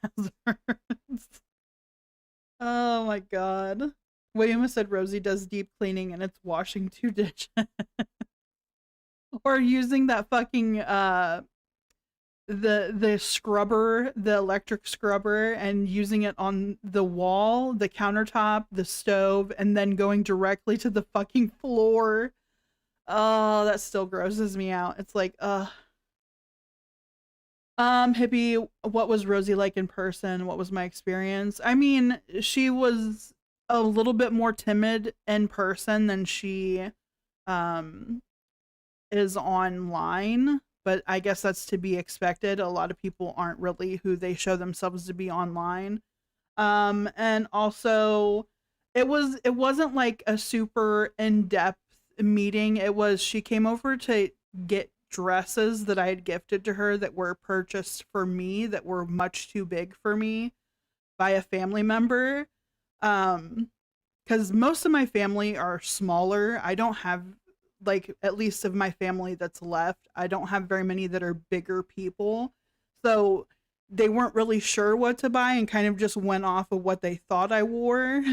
Oh my god. William said Rosie does deep cleaning and it's washing 2 dishes. Or using that fucking the scrubber, the electric scrubber, and using it on the wall, the countertop, the stove, and then going directly to the fucking floor. Oh, that still grosses me out. It's like, Hippie, what was Rosie like in person? What was my experience? I mean, she was a little bit more timid in person than she is online, but I guess that's to be expected. A lot of people aren't really who they show themselves to be online. And also it wasn't like a super in-depth meeting. It was, she came over to get dresses that I had gifted to her that were purchased for me that were much too big for me by a family member. Because most of my family are smaller. I don't have, like, at least of my family that's left, I don't have very many that are bigger people. So they weren't really sure what to buy and kind of just went off of what they thought I wore.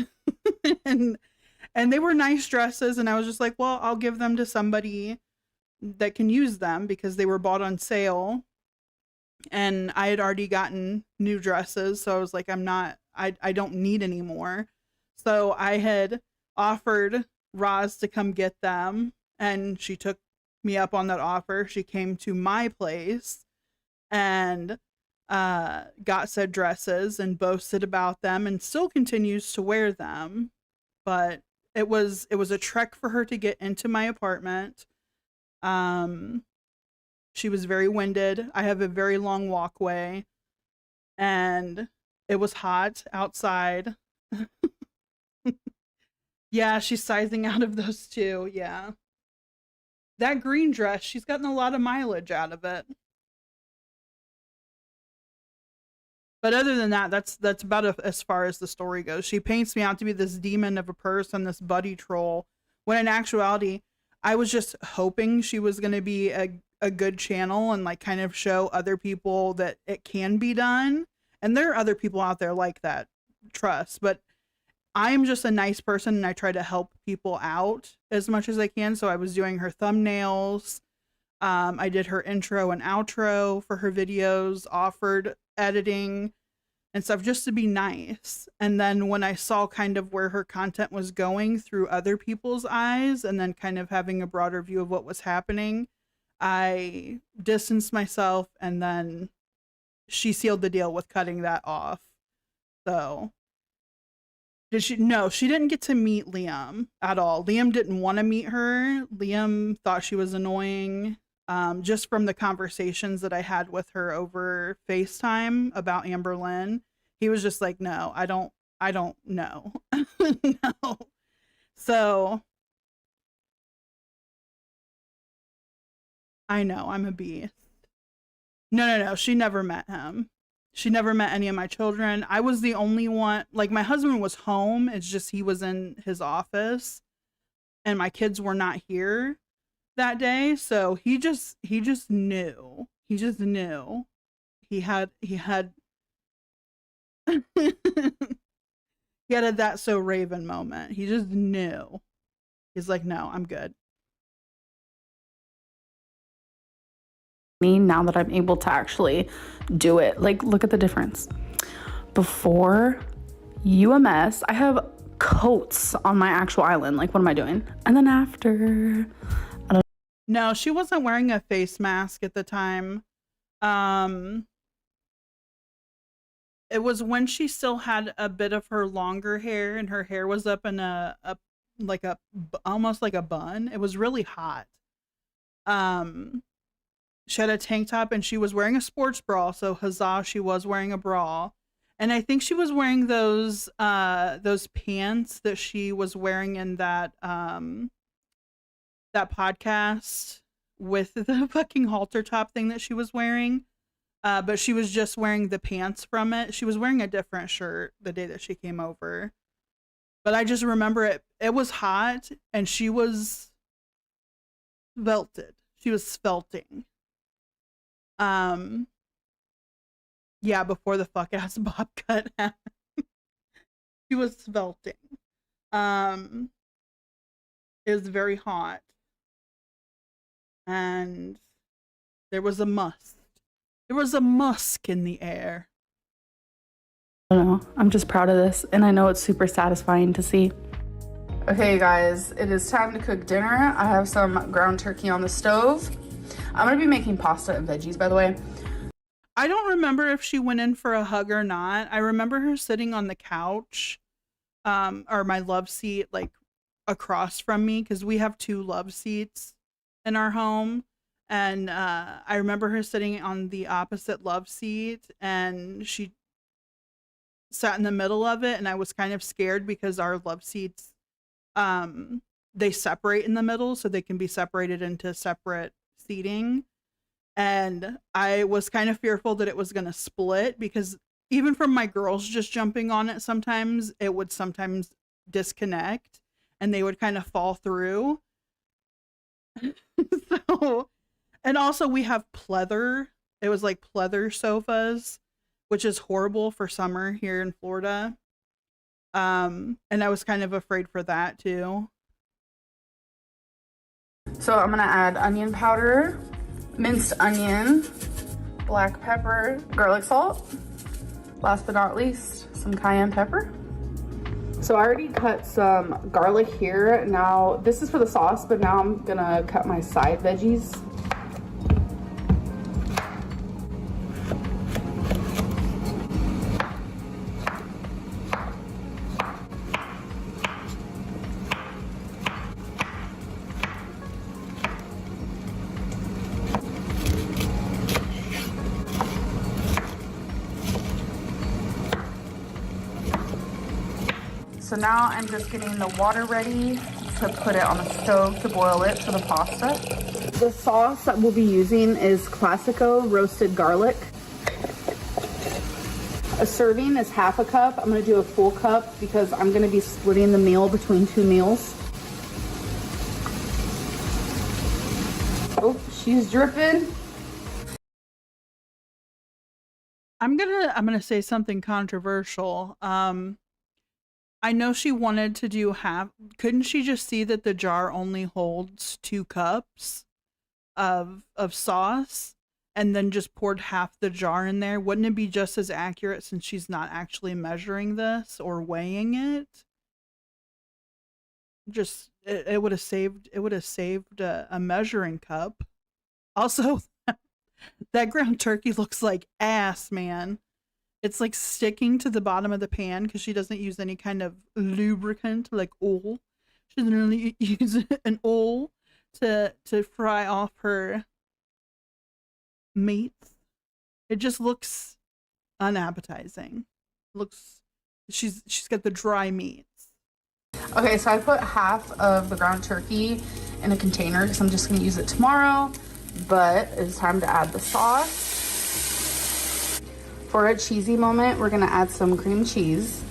and they were nice dresses, and I was just like, well, I'll give them to somebody that can use them because they were bought on sale. And I had already gotten new dresses, so I was like, I don't need any more. So I had offered Roz to come get them, and she took me up on that offer. She came to my place and got said dresses and boasted about them and still continues to wear them. But it was a trek for her to get into my apartment. She was very winded. I have a very long walkway, and it was hot outside. Yeah, she's sizing out of those too. Yeah. That green dress, she's gotten a lot of mileage out of it. But other than that, that's about as far as the story goes. She paints me out to be this demon of a person, this buddy troll, when in actuality, I was just hoping she was going to be a good channel and like kind of show other people that it can be done. And there are other people out there like that, trust. But I am just a nice person and I try to help people out as much as I can. So I was doing her thumbnails. I did her intro and outro for her videos, offered editing and stuff just to be nice. And then when I saw kind of where her content was going through other people's eyes and then kind of having a broader view of what was happening, I distanced myself, and then she sealed the deal with cutting that off. So no, she didn't get to meet Liam at all. Liam didn't want to meet her. Liam thought she was annoying. Just from the conversations that I had with her over FaceTime about Amber Lynn, he was just like, no, I don't know. No. So I know I'm a beast. No. She never met him. She never met any of my children. I was the only one, like my husband was home. It's just, he was in his office and my kids were not here that day. So he just knew. He just knew. He had he had a That's So Raven moment. He just knew. He's like, no, I'm good. Now that I'm able to actually do it, like, look at the difference. Before UMS, I have coats on my actual island. Like, what am I doing? And then after, I don't. No, she wasn't wearing a face mask at the time. It was when she still had a bit of her longer hair and her hair was up in almost like a bun. It was really hot. She had a tank top and she was wearing a sports bra. So huzzah, she was wearing a bra. And I think she was wearing those pants that she was wearing in that podcast with the fucking halter top thing that she was wearing. But she was just wearing the pants from it. She was wearing a different shirt the day that she came over. But I just remember it was hot and she was velted. She was svelting. Yeah, before the fuck ass bob cut happened. She was svelting. It was very hot. And there was a musk. There was a musk in the air. I don't know. I'm just proud of this, and I know it's super satisfying to see. Okay, guys, it is time to cook dinner. I have some ground turkey on the stove. I'm gonna be making pasta and veggies, by the way. I don't remember if she went in for a hug or not. I remember her sitting on the couch, or my love seat, like across from me, because we have 2 love seats in our home. And I remember her sitting on the opposite love seat, and she sat in the middle of it, and I was kind of scared because our love seats, they separate in the middle, so they can be separated into separate seating. And I was kind of fearful that it was going to split, because even from my girls just jumping on it, sometimes it would sometimes disconnect and they would kind of fall through. So, and also we have pleather. It was like pleather sofas, which is horrible for summer here in Florida. And I was kind of afraid for that too. So I'm gonna add onion powder, minced onion, black pepper, garlic salt. Last but not least, some cayenne pepper. So I already cut some garlic here. Now this is for the sauce, but now I'm gonna cut my side veggies. So now I'm just getting the water ready to put it on the stove to boil it for the pasta. The sauce that we'll be using is Classico roasted garlic. A serving is half a cup. I'm gonna do a full cup because I'm gonna be splitting the meal between 2 meals. Oh, she's dripping. I'm gonna say something controversial. I know she wanted to do half. Couldn't she just see that the jar only holds 2 cups of sauce and then just poured half the jar in there? Wouldn't it be just as accurate since she's not actually measuring this or weighing it? Just it would have saved a measuring cup. Also, that ground turkey looks like ass, man. It's like sticking to the bottom of the pan because she doesn't use any kind of lubricant like oil. She doesn't really use an oil to fry off her meats. It just looks unappetizing. She's got the dry meats. Okay, so I put half of the ground turkey in a container because I'm just gonna use it tomorrow, but it's time to add the sauce. For a cheesy moment, we're gonna add some cream cheese.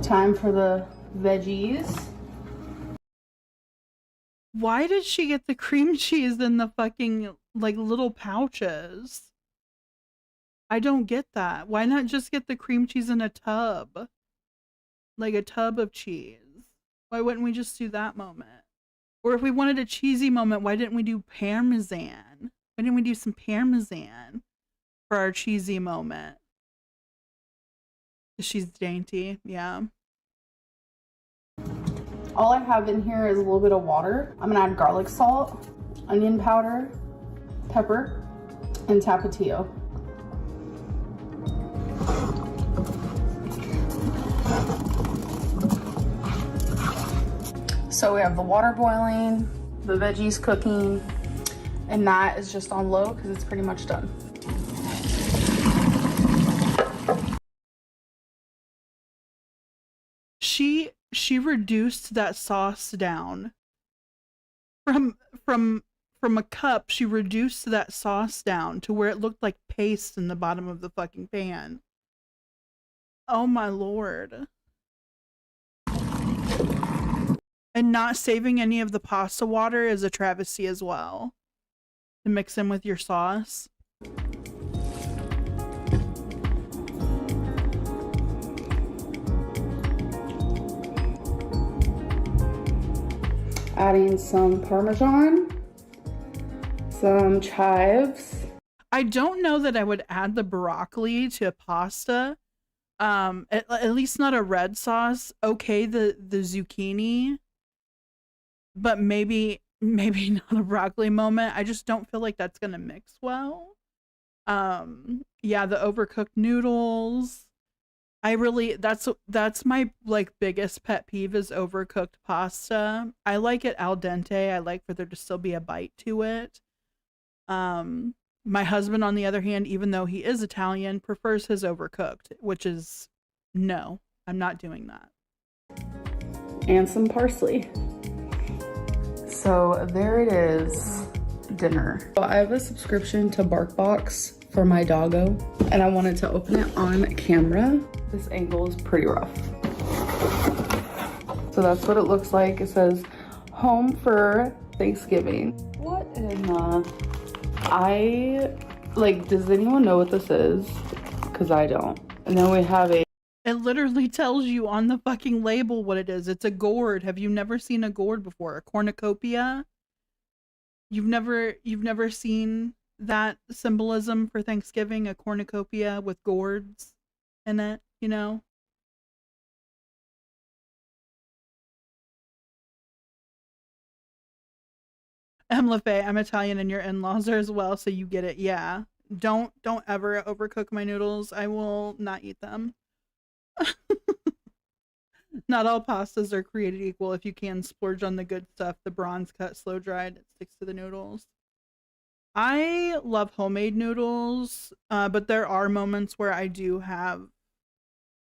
Time for the veggies. Why did she get the cream cheese in the fucking like little pouches? I don't get that. Why not just get the cream cheese in a tub? Like a tub of cheese. Why wouldn't we just do that moment? Or if we wanted a cheesy moment, why didn't we do Parmesan? Why didn't we do some Parmesan for our cheesy moment? She's dainty, yeah. All I have in here is a little bit of water. I'm gonna add garlic salt, onion powder, pepper, and tapatio. So we have the water boiling, the veggies cooking, and that is just on low because it's pretty much done. She reduced that sauce down from a cup. She reduced that sauce down to where it looked like paste in the bottom of the fucking pan. Oh my lord. And not saving any of the pasta water is a travesty as well. To mix in with your sauce. Adding some Parmesan, some chives. I don't know that I would add the broccoli to pasta. At least not a red sauce. Okay, the zucchini, but maybe not a broccoli moment. I just don't feel like that's gonna mix well. Yeah, the overcooked noodles. That's my like biggest pet peeve is overcooked pasta. I like it al dente. I like for there to still be a bite to it. My husband, on the other hand, even though he is Italian, prefers his overcooked, which is no, I'm not doing that. And some parsley. So there it is, dinner. So I have a subscription to BarkBox for my doggo, and I wanted to open it on camera. This angle is pretty rough. So that's what it looks like. It says, home for Thanksgiving. What in the... does anyone know what this is? Because I don't. And then we have a... It literally tells you on the fucking label what it is. It's a gourd. Have you never seen a gourd before? A cornucopia? You've never seen that symbolism for Thanksgiving? A cornucopia with gourds in it, you know? LaFay, I'm Italian and your in-laws are as well, so you get it. Yeah. Don't ever overcook my noodles. I will not eat them. Not all pastas are created equal. If you can splurge on the good stuff, the bronze cut, slow dried, it sticks to the noodles. I love homemade noodles, but there are moments where I do have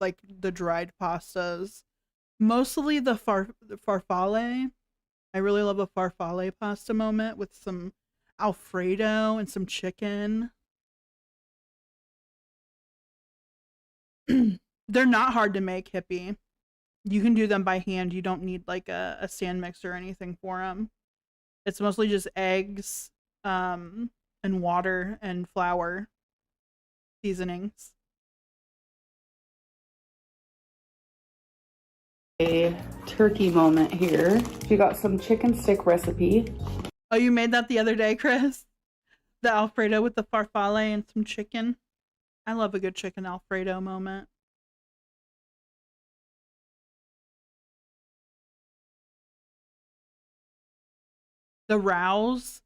like the dried pastas. Mostly the farfalle. I really love a farfalle pasta moment with some Alfredo and some chicken. They're not hard to make, hippie. You can do them by hand. You don't need like a stand mixer or anything for them. It's mostly just eggs, and water and flour seasonings. A turkey moment here. She got some chicken stick recipe. Oh, you made that the other day, Chris? The Alfredo with the farfalle and some chicken. I love a good chicken Alfredo moment. The Rouse.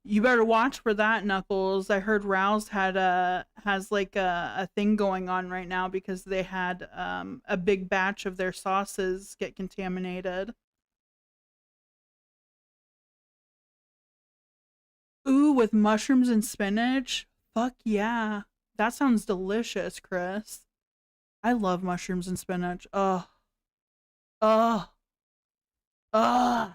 You better watch for that, Knuckles. I heard Rouse has like a thing going on right now because they had a big batch of their sauces get contaminated. Ooh, with mushrooms and spinach? Fuck yeah. That sounds delicious, Chris. I love mushrooms and spinach. Ugh. Ugh. Ugh.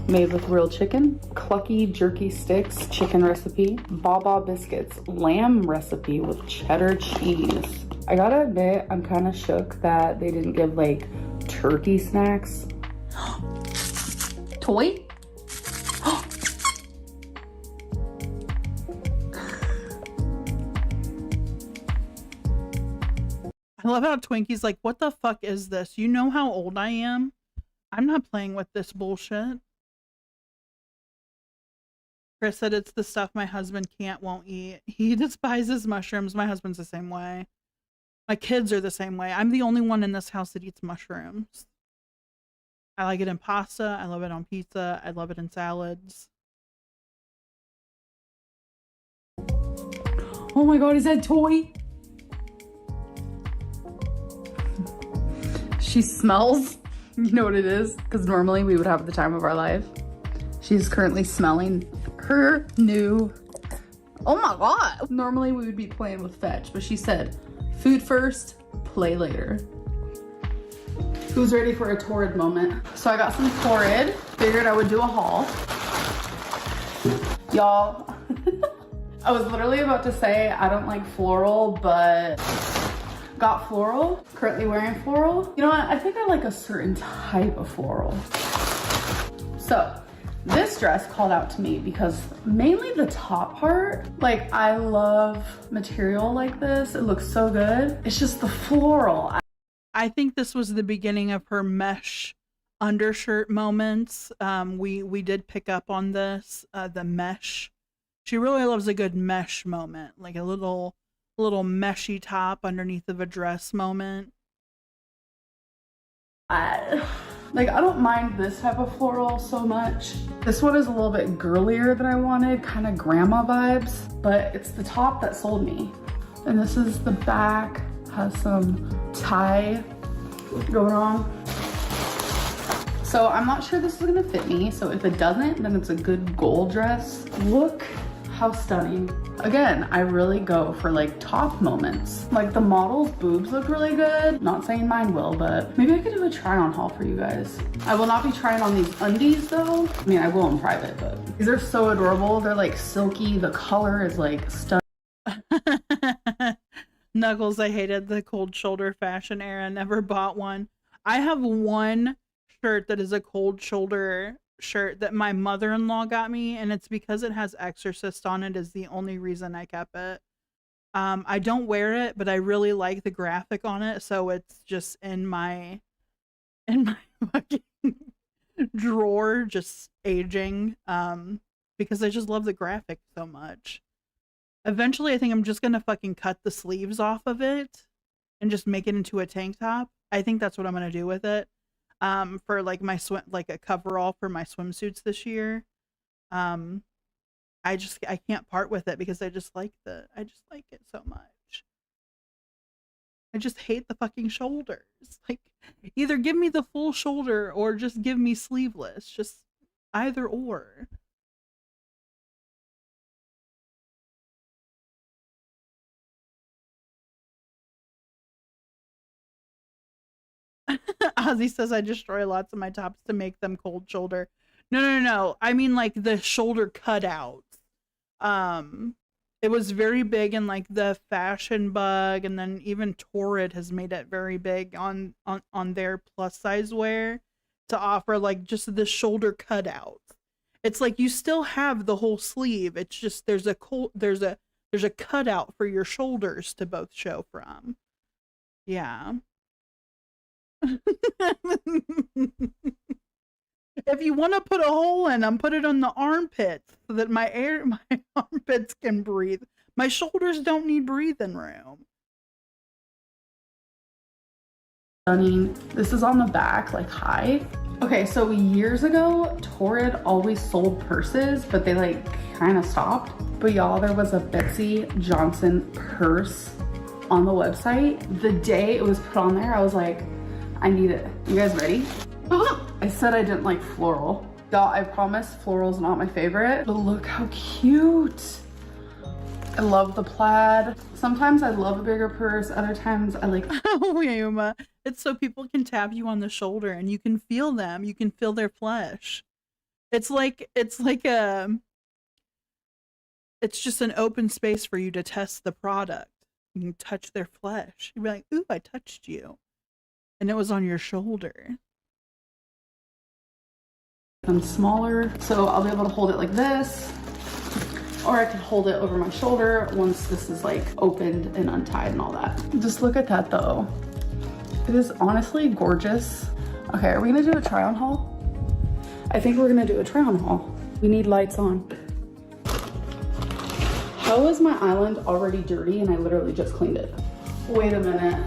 Made with real chicken, clucky jerky sticks, chicken recipe, baba biscuits, lamb recipe with cheddar cheese. I gotta admit, I'm kind of shook that they didn't give like turkey snacks. Toy? I love how Twinkie's like, what the fuck is this? You know how old I am? I'm not playing with this bullshit. Chris said it's the stuff my husband won't eat. He despises mushrooms. My husband's the same way. My kids are the same way. I'm the only one in this house that eats mushrooms. I like it in pasta. I love it on pizza. I love it in salads. Oh my god, is that Toy? She smells. You know what it is? Because normally we would have the time of our life. She's currently smelling her new... Oh my god! Normally we would be playing with Fetch, but she said, food first, play later. Who's ready for a torrid moment? So I got some torrid. Figured I would do a haul. Y'all, I was literally about to say I don't like floral, but got floral. Currently wearing floral. You know what? I think I like a certain type of floral. So this dress called out to me because mainly the top part, like I love material like this. It looks so good. It's just the floral. I think this was the beginning of her mesh undershirt moments. We did pick up on this, the mesh. She really loves a good mesh moment, like a little meshy top underneath of a dress moment. I don't mind this type of floral so much. This one is a little bit girlier than I wanted, kind of grandma vibes, but it's the top that sold me. And this is the back, has some tie going on. So I'm not sure this is gonna fit me, so if it doesn't, then it's a good gold dress. Look how stunning. Again, I really go for like top moments. Like the model's boobs look really good. Not saying mine will, but maybe I could do a try on haul for you guys. I will not be trying on these undies though. I mean, I will in private, but these are so adorable. They're like silky. The color is like stunning. Knuckles, I hated the cold shoulder fashion era. Never bought one. I have one shirt that is a cold shoulder shirt that my mother-in-law got me, and it's because it has Exorcist on it is the only reason I kept it. I don't wear it, but I really like the graphic on it, so it's just in my fucking drawer, just aging, because I just love the graphic so much. Eventually, I think I'm just gonna fucking cut the sleeves off of it and just make it into a tank top. I think that's what I'm gonna do with it. For like my like a coverall for my swimsuits this year. I can't part with it because I just like it so much. I just hate the fucking shoulders. Like, either give me the full shoulder or just give me sleeveless. Just either or. Ozzy says I destroy lots of my tops to make them cold shoulder. No. I mean like the shoulder cutouts. It was very big in like the Fashion Bug, and then even Torrid has made it very big on their plus size wear to offer like just the shoulder cutout. It's like you still have the whole sleeve. It's just there's a cutout for your shoulders to both show from. Yeah. If you want to put a hole in them, put it on the armpits so that my armpits can breathe. My shoulders don't need breathing room. Stunning. This is on the back, like high. Okay, so years ago, Torrid always sold purses, but they like kind of stopped. But y'all, there was a Betsy Johnson purse on the website. The day it was put on there, I was like, I need it. You guys ready? I said I didn't like floral. Y'all, I promise floral's not my favorite, but look how cute. I love the plaid. Sometimes I love a bigger purse. Other times I like. Oh, Yuma. It's so people can tap you on the shoulder and you can feel them. You can feel their flesh. It's just an open space for you to test the product. You can touch their flesh. You'd be like, ooh, I touched you. And it was on your shoulder. I'm smaller, so I'll be able to hold it like this, or I can hold it over my shoulder once this is like opened and untied and all that. Just look at that though. It is honestly gorgeous. Okay, are we gonna do a try on haul? I think we're gonna do a try on haul. We need lights on. How is my island already dirty and I literally just cleaned it? Wait a minute.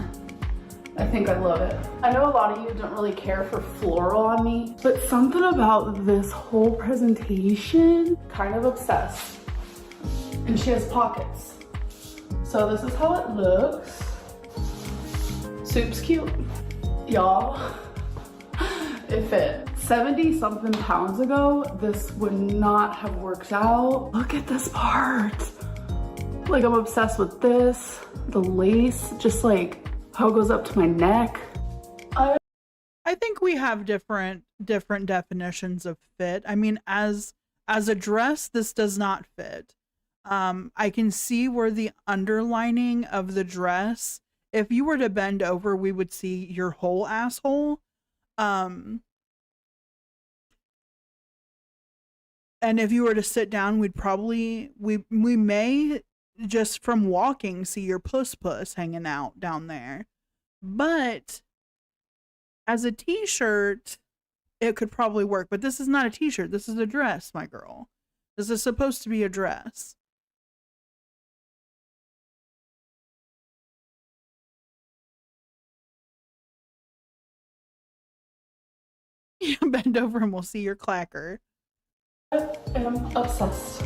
I think I love it. I know a lot of you don't really care for floral on me, but something about this whole presentation, kind of obsessed. And she has pockets. So this is how it looks. Soup's cute. Y'all, it fit. 70 something pounds ago, this would not have worked out. Look at this part. Like, I'm obsessed with this, the lace, just like how it goes up to my neck. I think we have different definitions of fit. I mean, as a dress, this does not fit. I can see where the underlining of the dress, if you were to bend over, we would see your whole asshole. And if you were to sit down, we may just from walking see your puss hanging out down there. But as a t-shirt, it could probably work. But this is not a t-shirt. This is a dress, my girl. This is supposed to be a dress. You bend over and we'll see your clacker. I am obsessed.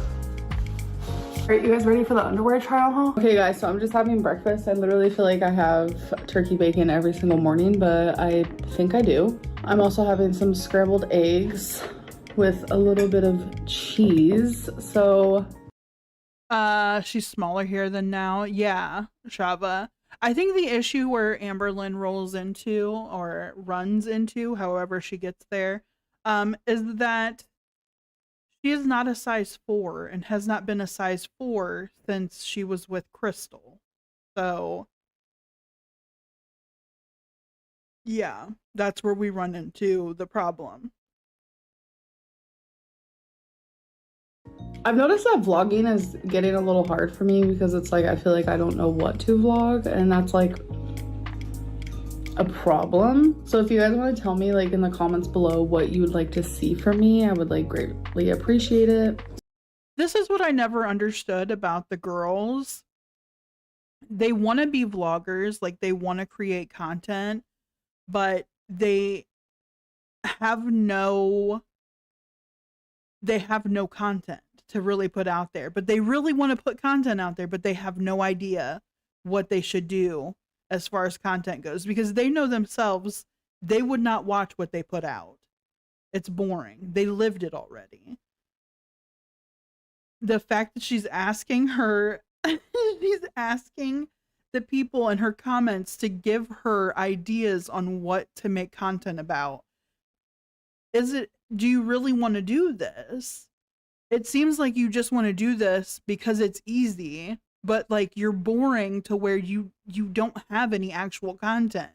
All right, you guys ready for the underwear trial haul? Okay guys, so I'm just having breakfast. I literally feel like I have turkey bacon every single morning, but I think I do. I'm also having some scrambled eggs with a little bit of cheese. So she's smaller here than now. Yeah, Shava. I think the issue where Amberlynn rolls into or runs into, however she gets there, is that she is not a size 4 and has not been a size 4 since she was with Crystal. So, yeah, that's where we run into the problem. I've noticed that vlogging is getting a little hard for me because it's like I feel like I don't know what to vlog, and that's like a problem. So if you guys want to tell me like in the comments below what you would like to see from me, I would like greatly appreciate it. This is what I never understood about the girls. They want to be vloggers, like they want to create content, but they have no content to really put out there. But they really want to put content out there, but they have no idea what they should do as far as content goes, because they know themselves they would not watch what they put out. It's boring. They lived it already. The fact that she's asking she's asking the people in her comments to give her ideas on what to make content about. Do you really want to do this? It seems like you just want to do this because it's easy, but like you're boring to where you don't have any actual content.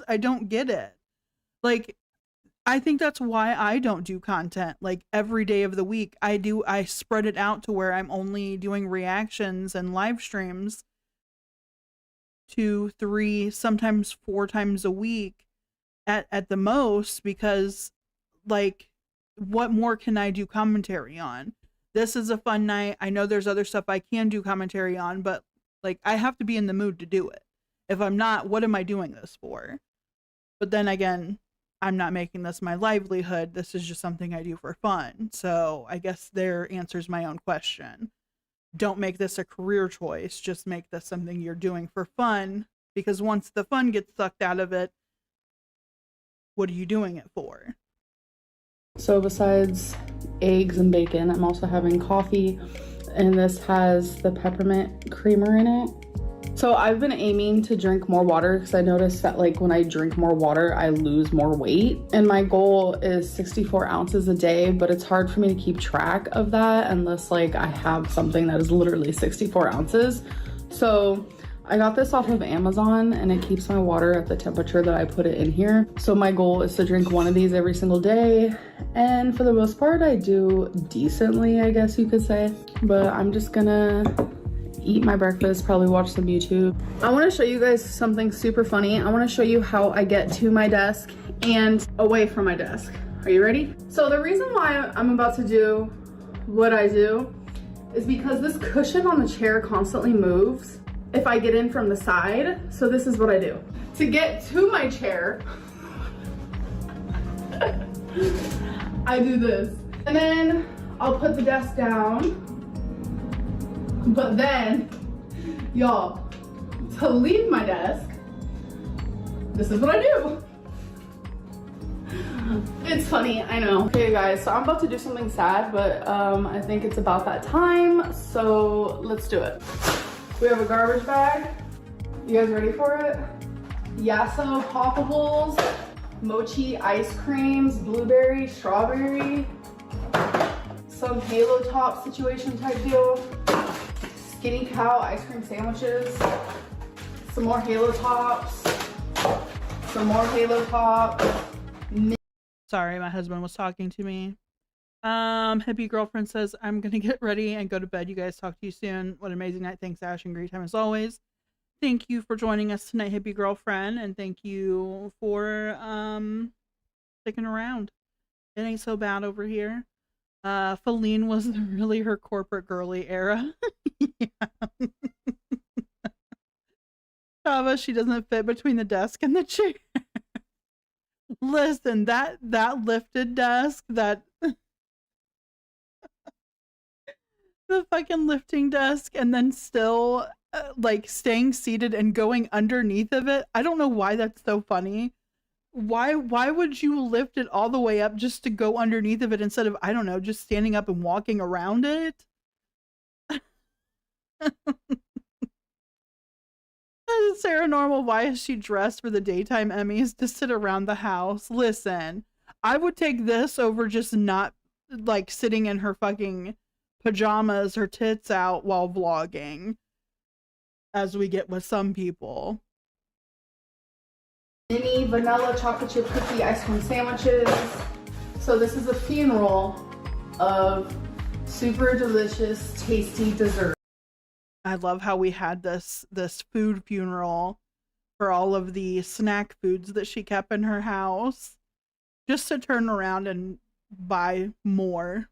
I don't get it. Like, I think that's why I don't do content like every day of the week. I spread it out to where I'm only doing reactions and live streams 2, 3, sometimes 4 times a week at the most, because like, what more can I do commentary on? This is a fun night. I know there's other stuff I can do commentary on, but like, I have to be in the mood to do it. If I'm not, what am I doing this for? But then again, I'm not making this my livelihood. This is just something I do for fun. So I guess there answers my own question. Don't make this a career choice. Just make this something you're doing for fun, because once the fun gets sucked out of it, what are you doing it for? So besides eggs and bacon, I'm also having coffee, and this has the peppermint creamer in it. So I've been aiming to drink more water because I noticed that like when I drink more water, I lose more weight. And my goal is 64 ounces a day, but it's hard for me to keep track of that unless like I have something that is literally 64 ounces. So I got this off of Amazon and it keeps my water at the temperature that I put it in here. So my goal is to drink one of these every single day. And for the most part, I do decently, I guess you could say. But I'm just gonna eat my breakfast, probably watch some YouTube. I want to show you guys something super funny. I want to show you how I get to my desk and away from my desk. Are you ready? So the reason why I'm about to do what I do is because this cushion on the chair constantly moves if I get in from the side. So this is what I do. To get to my chair, I do this. And then I'll put the desk down. But then, y'all, to leave my desk, this is what I do. It's funny, I know. Okay guys, so I'm about to do something sad, but I think it's about that time, so let's do it. We have a garbage bag. You guys ready for it? Yasso poppables, mochi ice creams, blueberry, strawberry, some Halo Top situation type deal. Skinny Cow ice cream sandwiches, some more Halo Tops, some more Halo Tops. Sorry, my husband was talking to me. Hippie Girlfriend says, I'm gonna get ready and go to bed. You guys, talk to you soon. What an amazing night. Thanks, Ash, and great time as always. Thank you for joining us tonight, Hippie Girlfriend, and thank you for sticking around. It ain't so bad over here. Feline was really her corporate girly era. Yeah. Shava, she doesn't fit between the desk and the chair. Listen, that lifted desk, that the fucking lifting desk, and then still like staying seated and going underneath of it. I don't know why that's so funny. Why would you lift it all the way up just to go underneath of it instead of, I don't know, just standing up and walking around it? Sarah Normal, why is she dressed for the daytime Emmys to sit around the house? Listen, I would take this over just not like sitting in her fucking pajamas, her tits out while vlogging, as we get with some people. Mini vanilla chocolate chip cookie ice cream sandwiches. So this is a funeral of super delicious, tasty dessert. I love how we had this food funeral for all of the snack foods that she kept in her house, just to turn around and buy more.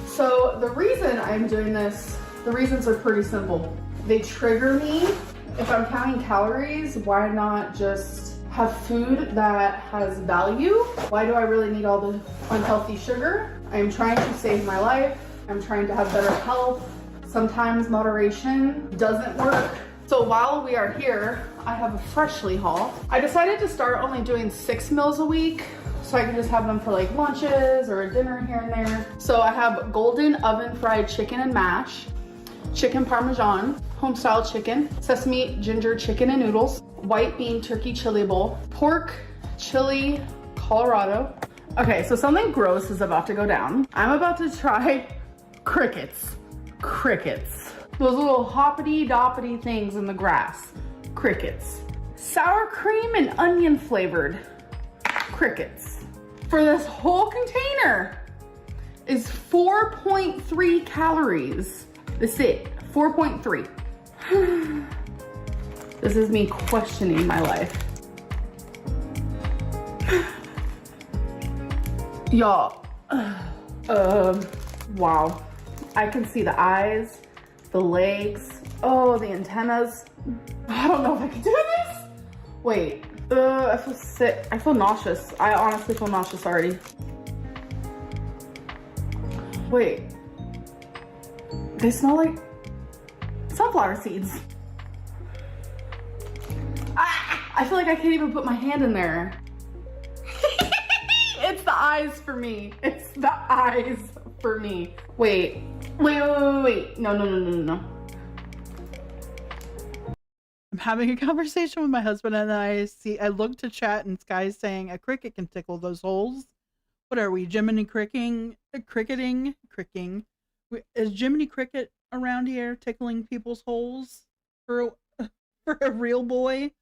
So the reason I'm doing this, the reasons are pretty simple. They trigger me. If I'm counting calories, why not just have food that has value? Why do I really need all the unhealthy sugar? I'm trying to save my life. I'm trying to have better health. Sometimes moderation doesn't work. So while we are here, I have a Freshly haul. I decided to start only doing 6 meals a week, so I can just have them for like lunches or a dinner here and there. So I have golden oven fried chicken and mash, chicken parmesan, home-style chicken, sesame ginger chicken and noodles, white bean turkey chili bowl, pork chili Colorado, Okay, so something gross is about to go down. I'm about to try crickets. Crickets. Those little hoppity doppity things in the grass. Crickets. Sour cream and onion flavored. Crickets. For this whole container is 4.3 calories. That's it, 4.3. This is me questioning my life. Y'all, wow. I can see the eyes, the legs, oh, the antennas. I don't know if I can do this. Wait, I feel sick. I feel nauseous. I honestly feel nauseous already. Wait, they smell like sunflower seeds. I feel like I can't even put my hand in there. It's the eyes for me. It's the eyes for me. Wait. No. I'm having a conversation with my husband and I look to chat and Sky's saying a cricket can tickle those holes. What are we, Jiminy cricketing? Is Jiminy Cricket around here tickling people's holes for a real boy?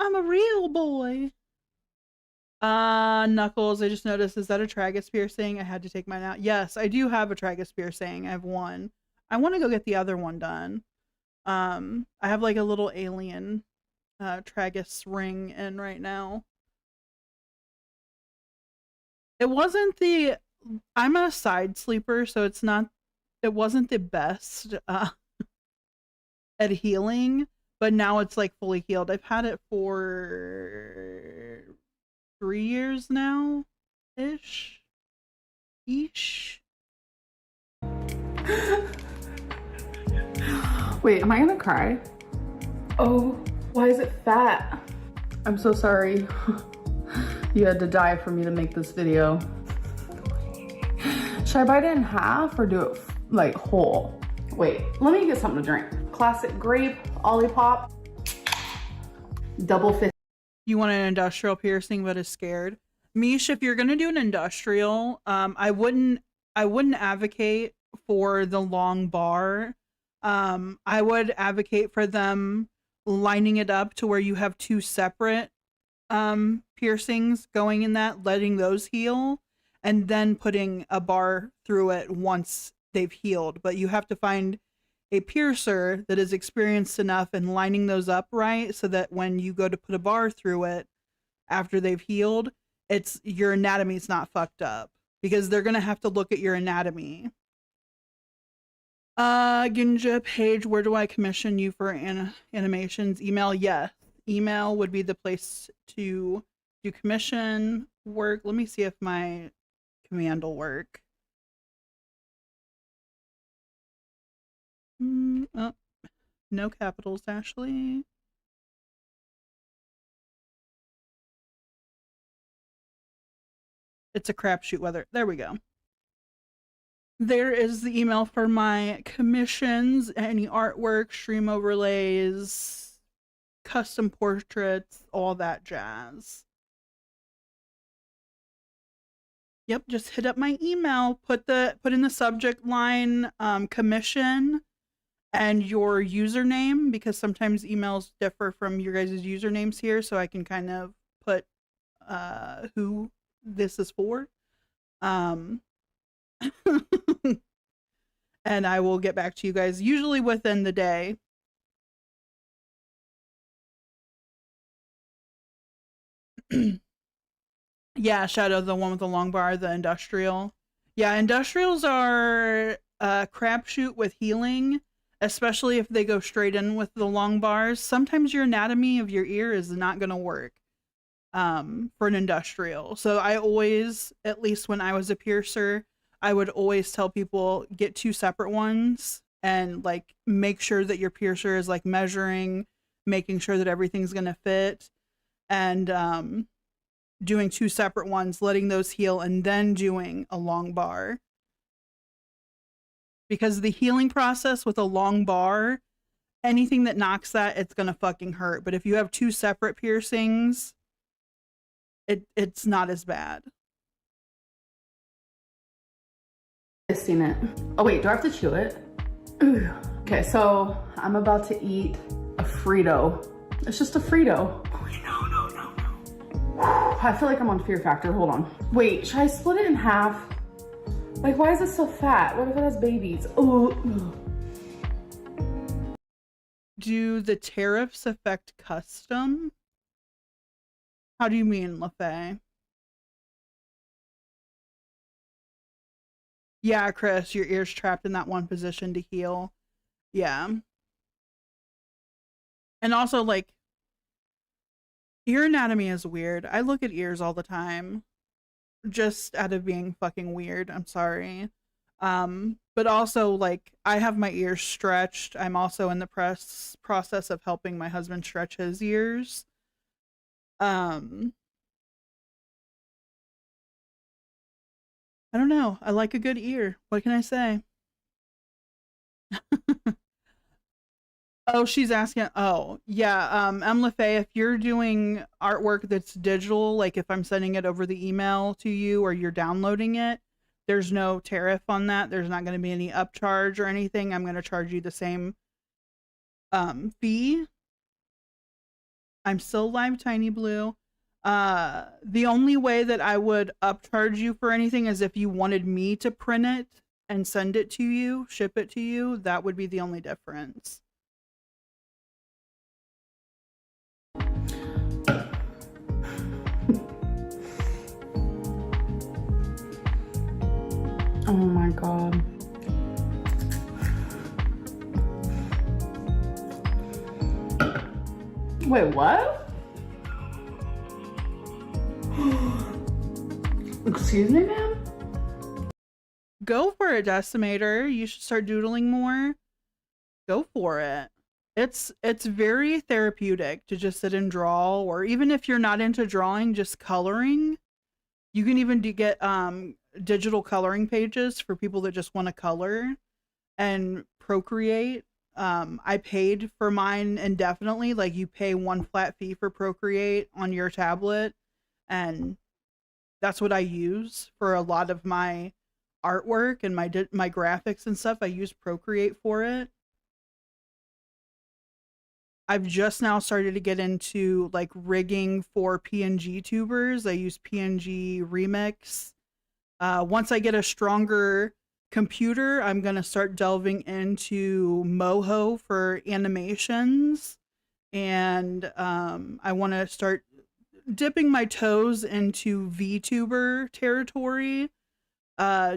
I'm a real boy. Knuckles, I just noticed, is that a tragus piercing? I had to take mine out. Yes, I do have a tragus piercing. I have one. I want to go get the other one done. I have like a little alien tragus ring in right now. It wasn't the, I'm a side sleeper, so it wasn't the best at healing, but now it's like fully healed. I've had it for 3 years now, ish. Wait, am I gonna cry? Oh, why is it fat? I'm so sorry. You had to die for me to make this video. Should I bite it in half or do it like whole? Wait, let me get something to drink. Classic grape, Olipop, double fist. You want an industrial piercing but is scared? Mish, if you're gonna do an industrial, I wouldn't advocate for the long bar. I would advocate for them lining it up to where you have two separate piercings going in that, letting those heal, and then putting a bar through it once they've healed. But you have to find a piercer that is experienced enough in lining those up right so that when you go to put a bar through it after they've healed, your anatomy's not fucked up, because they're gonna have to look at your anatomy. Ginja, Paige, where do I commission you for animations? Email? Yes. Email would be the place to do commission work. Let me see if my command will work. Oh, no capitals, Ashley. It's a crapshoot whether. There we go. There is the email for my commissions, any artwork, stream overlays, custom portraits, all that jazz. Yep, just hit up my email, put in the subject line commission and your username, because sometimes emails differ from your guys' usernames here, so I can kind of put who this is for. And I will get back to you guys usually within the day. Yeah, Shadow, the one with the long bar, the industrial. Yeah, industrials are a crapshoot with healing, especially if they go straight in with the long bars. Sometimes your anatomy of your ear is not going to work for an industrial. So I always, at least when I was a piercer, I would always tell people get two separate ones and like make sure that your piercer is like measuring, making sure that everything's going to fit, and doing two separate ones, letting those heal, and then doing a long bar. Because the healing process with a long bar, anything that knocks that, it's gonna fucking hurt. But if you have two separate piercings, it's not as bad. Tasting it. Oh wait, do I have to chew it? Ooh. Okay, so I'm about to eat a Frito. It's just a Frito. No. I feel like I'm on Fear Factor. Hold on. Wait, should I split it in half? Like, why is it so fat? What if it has babies? Oh. Do the tariffs affect custom? How do you mean, LaFay? Yeah, Chris, your ear's trapped in that one position to heal. Yeah. And also, like, ear anatomy is weird. I look at ears all the time. Just out of being fucking weird. I'm sorry. But also, like, I have my ears stretched. I'm also in the process of helping my husband stretch his ears. I don't know. I like a good ear. What can I say? Oh, she's asking. Oh, yeah. LaFay, if you're doing artwork that's digital, like if I'm sending it over the email to you or you're downloading it, there's no tariff on that. There's not going to be any upcharge or anything. I'm going to charge you the same fee. I'm still live, Tiny Blue. The only way that I would upcharge you for anything is if you wanted me to print it and send it to you, ship it to you. That would be the only difference. Oh my god. Wait, what? Excuse me, ma'am? Go for it, Decimator. You should start doodling more. Go for it. It's very therapeutic to just sit and draw, or even if you're not into drawing, just coloring. You can even get digital coloring pages for people that just want to color and Procreate. I paid for mine indefinitely. Like, you pay one flat fee for Procreate on your tablet, and that's what I use for a lot of my artwork and my graphics and stuff. I use Procreate for it. I've just now started to get into like rigging for PNG tubers. I use PNG Remix. Once I get a stronger computer, I'm going to start delving into Moho for animations. And I want to start dipping my toes into VTuber territory,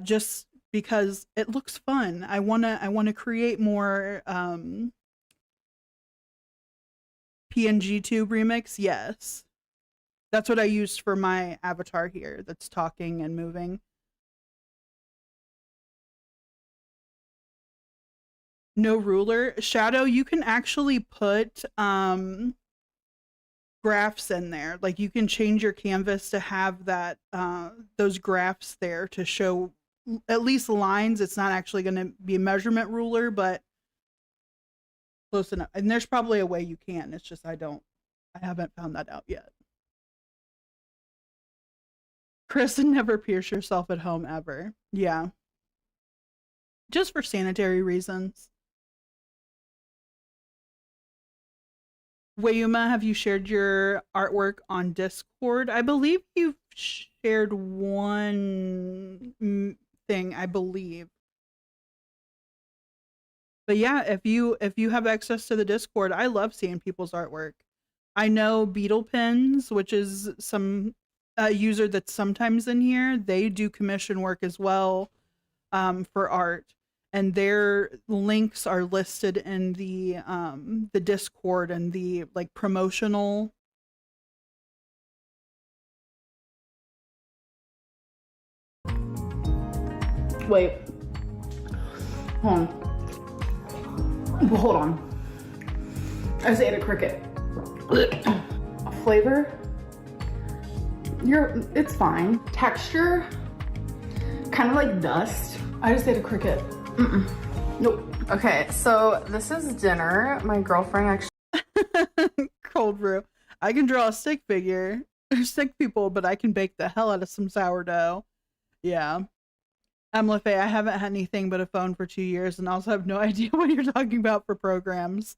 just because it looks fun. I want to create more PNG tube remix. Yes, that's what I used for my avatar here that's talking and moving. No ruler. Shadow, you can actually put graphs in there. Like, you can change your canvas to have that those graphs there to show at least lines. It's not actually going to be a measurement ruler, but close enough. And there's probably a way you can. It's just I haven't found that out yet. Kristen, never pierce yourself at home ever. Yeah. Just for sanitary reasons. Wayuma, have you shared your artwork on Discord? I believe you've shared one thing, I believe. But yeah, if you have access to the Discord, I love seeing people's artwork. I know Beetle Pins, which is some user that's sometimes in here. They do commission work as well for art, and their links are listed in the Discord and the like promotional. Wait. Hold on. Hold on. I just ate a cricket. Flavor? It's fine. Texture? Kind of like dust. I just ate a cricket. Nope. Okay, so this is dinner. My girlfriend actually Cold brew. I can draw a stick figure. They're sick people, but I can bake the hell out of some sourdough. Yeah. Lefay, I haven't had anything but a phone for 2 years and also have no idea what you're talking about for programs.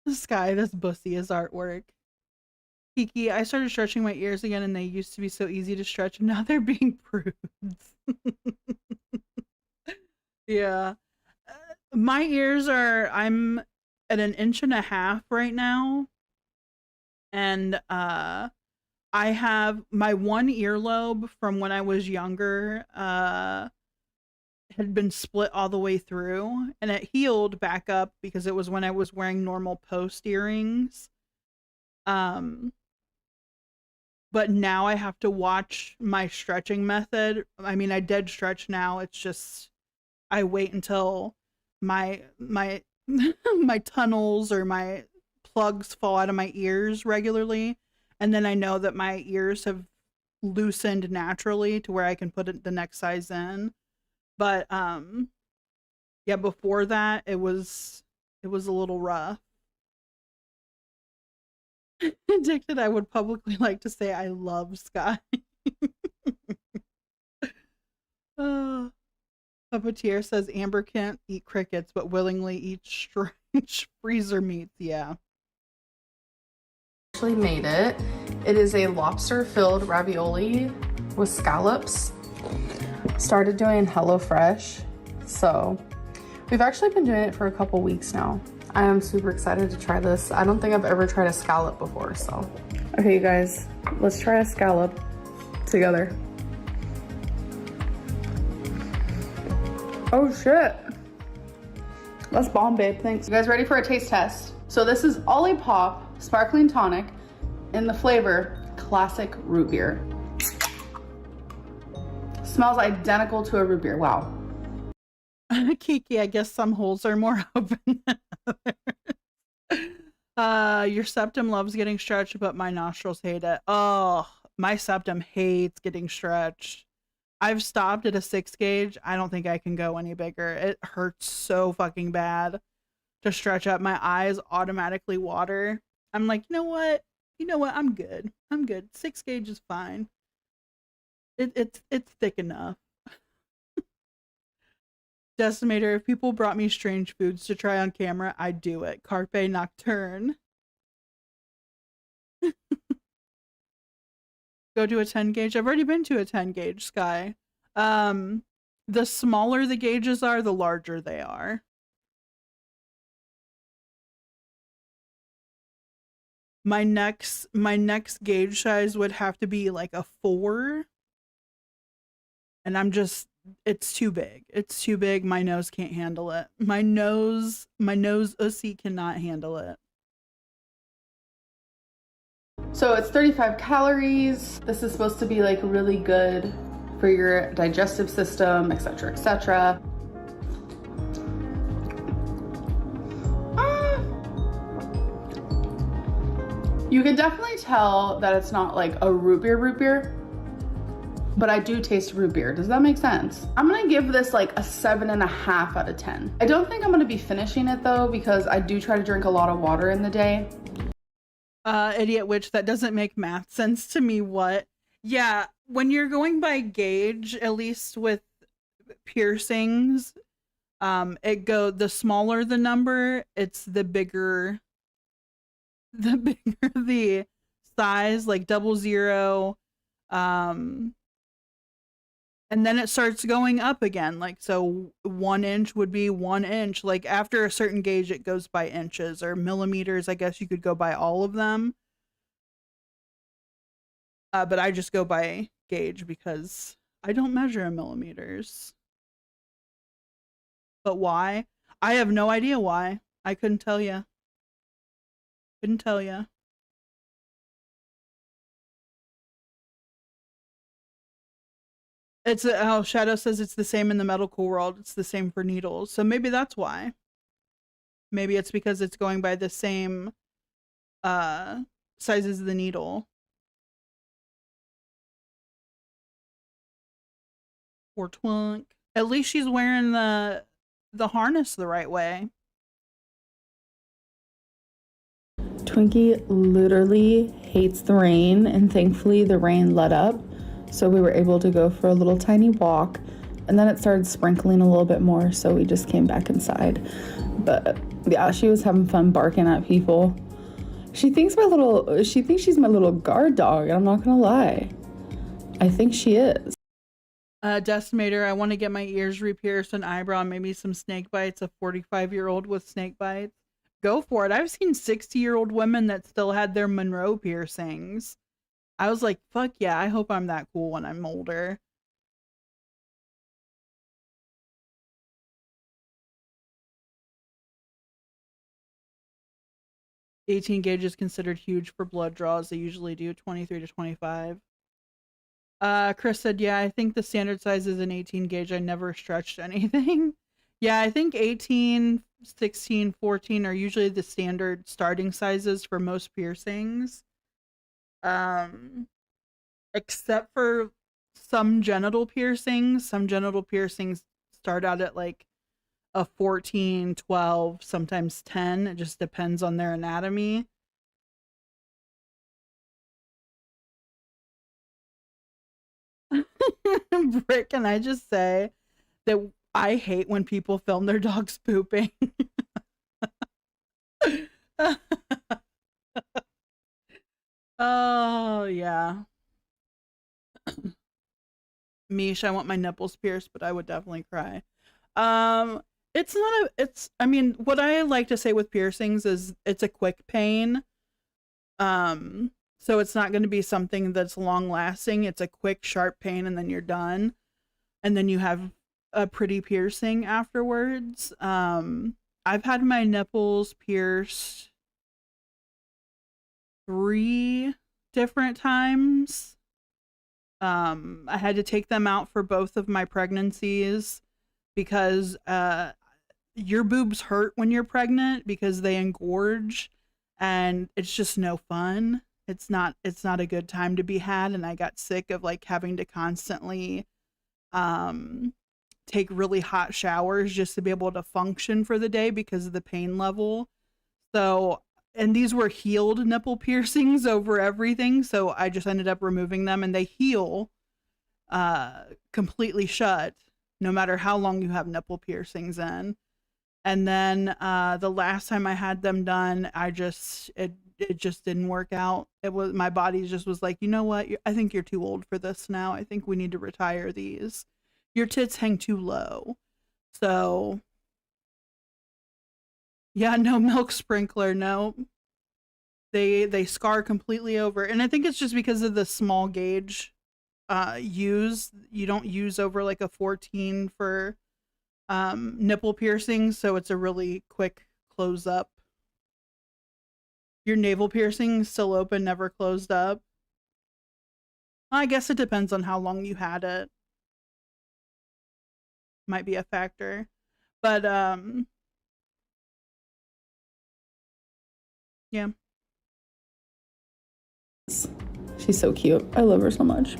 Sky, this bussy is artwork. Kiki, I started stretching my ears again and they used to be so easy to stretch and now they're being prudes. Yeah. My ears are, I'm at 1.5 inches right now. And I have my one earlobe from when I was younger had been split all the way through and it healed back up because it was when I was wearing normal post earrings. But now I have to watch my stretching method. I mean, I dead stretch now. It's just I wait until my my tunnels or my plugs fall out of my ears regularly, and then I know that my ears have loosened naturally to where I can put it the next size in. But yeah, before that it was a little rough. Addicted, I would publicly like to say I love Sky. Puppeteer says Amber can't eat crickets, but willingly eats strange freezer meats. Yeah. Actually made it. It is a lobster-filled ravioli with scallops. Started doing HelloFresh, so we've actually been doing it for a couple weeks now. I am super excited to try this. I don't think I've ever tried a scallop before, so. Okay, you guys, let's try a scallop together. Oh shit. That's bomb, babe, thanks. You guys ready for a taste test? So this is Olipop Sparkling Tonic in the flavor Classic Root Beer. Smells identical to a root beer, wow. Kiki, I guess some holes are more open than others. Your septum loves getting stretched, but my nostrils hate it. Oh, my septum hates getting stretched. I've stopped at a 6 gauge. I don't think I can go any bigger. It hurts so fucking bad to stretch up. My eyes automatically water. I'm like, you know what? I'm good. 6 gauge is fine. It's thick enough. Decimator, if people brought me strange foods to try on camera, I'd do it. Carpe Nocturne. Go to a 10 gauge. I've already been to a 10 gauge, Sky. The smaller the gauges are, the larger they are. My next gauge size would have to be like a 4. And it's too big. It's too big. My nose can't handle it. My nose ussy cannot handle it. So it's 35 calories. This is supposed to be like really good for your digestive system, etc., etc. You can definitely tell that it's not like a root beer, but I do taste root beer. Does that make sense? I'm gonna give this like a 7.5 out of 10. I don't think I'm gonna be finishing it though, because I do try to drink a lot of water in the day. Idiot witch, that doesn't make math sense to me. What? Yeah, when you're going by gauge, at least with piercings, the smaller the number, it's the bigger the size, like 00. And then it starts going up again. Like, so 1 inch would be 1 inch. Like after a certain gauge, it goes by inches or millimeters. I guess you could go by all of them. But I just go by gauge because I don't measure in millimeters. But why? I have no idea why. I couldn't tell you. Couldn't tell you. It's Shadow says it's the same in the medical world. It's the same for needles. So maybe that's why. Maybe it's because it's going by the same size as the needle. Or twunk. At least she's wearing the harness the right way. Twinkie literally hates the rain, and thankfully the rain let up, so we were able to go for a little tiny walk, and then it started sprinkling a little bit more, so we just came back inside. But yeah, she was having fun barking at people. She thinks she's my little guard dog, and I'm not gonna lie, I think she is. Decimator, I want to get my ears re-pierced, an eyebrow, maybe some snake bites. A 45-year-old with snake bites. Go for it. I've seen 60-year-old women that still had their Monroe piercings. I was like, fuck yeah, I hope I'm that cool when I'm older. $18 gauge is considered huge for blood draws. They usually do 23 to 25. Chris said, yeah, I think the standard size is an 18 gauge. I never stretched anything. Yeah, I think 18, 16, 14 are usually the standard starting sizes for most piercings. Except for some genital piercings. Some genital piercings start out at like a 14, 12, sometimes 10. It just depends on their anatomy. Brick, can I just say that I hate when people film their dogs pooping. Oh, yeah. Mish, I want my nipples pierced, but I would definitely cry. I mean, what I like to say with piercings is it's a quick pain. So it's not going to be something that's long lasting. It's a quick, sharp pain and then you're done. And then you have a pretty piercing afterwards. I've had my nipples pierced 3 different times. I had to take them out for both of my pregnancies because your boobs hurt when you're pregnant because they engorge and it's just no fun. It's not a good time to be had, and I got sick of like having to constantly take really hot showers just to be able to function for the day because of the pain level. So, and these were healed nipple piercings over everything, so I just ended up removing them, and they heal completely shut no matter how long you have nipple piercings in. And then the last time I had them done, it just didn't work out. My body just was like, you know what? I think you're too old for this now. I think we need to retire these. Your tits hang too low. So yeah, no milk sprinkler. No, they scar completely over. And I think it's just because of the small gauge you don't use over like a 14 for nipple piercings, so it's a really quick close up. Your navel piercing still open, never closed up? I guess it depends on how long you had it. Might be a factor. But yeah. She's so cute. I love her so much.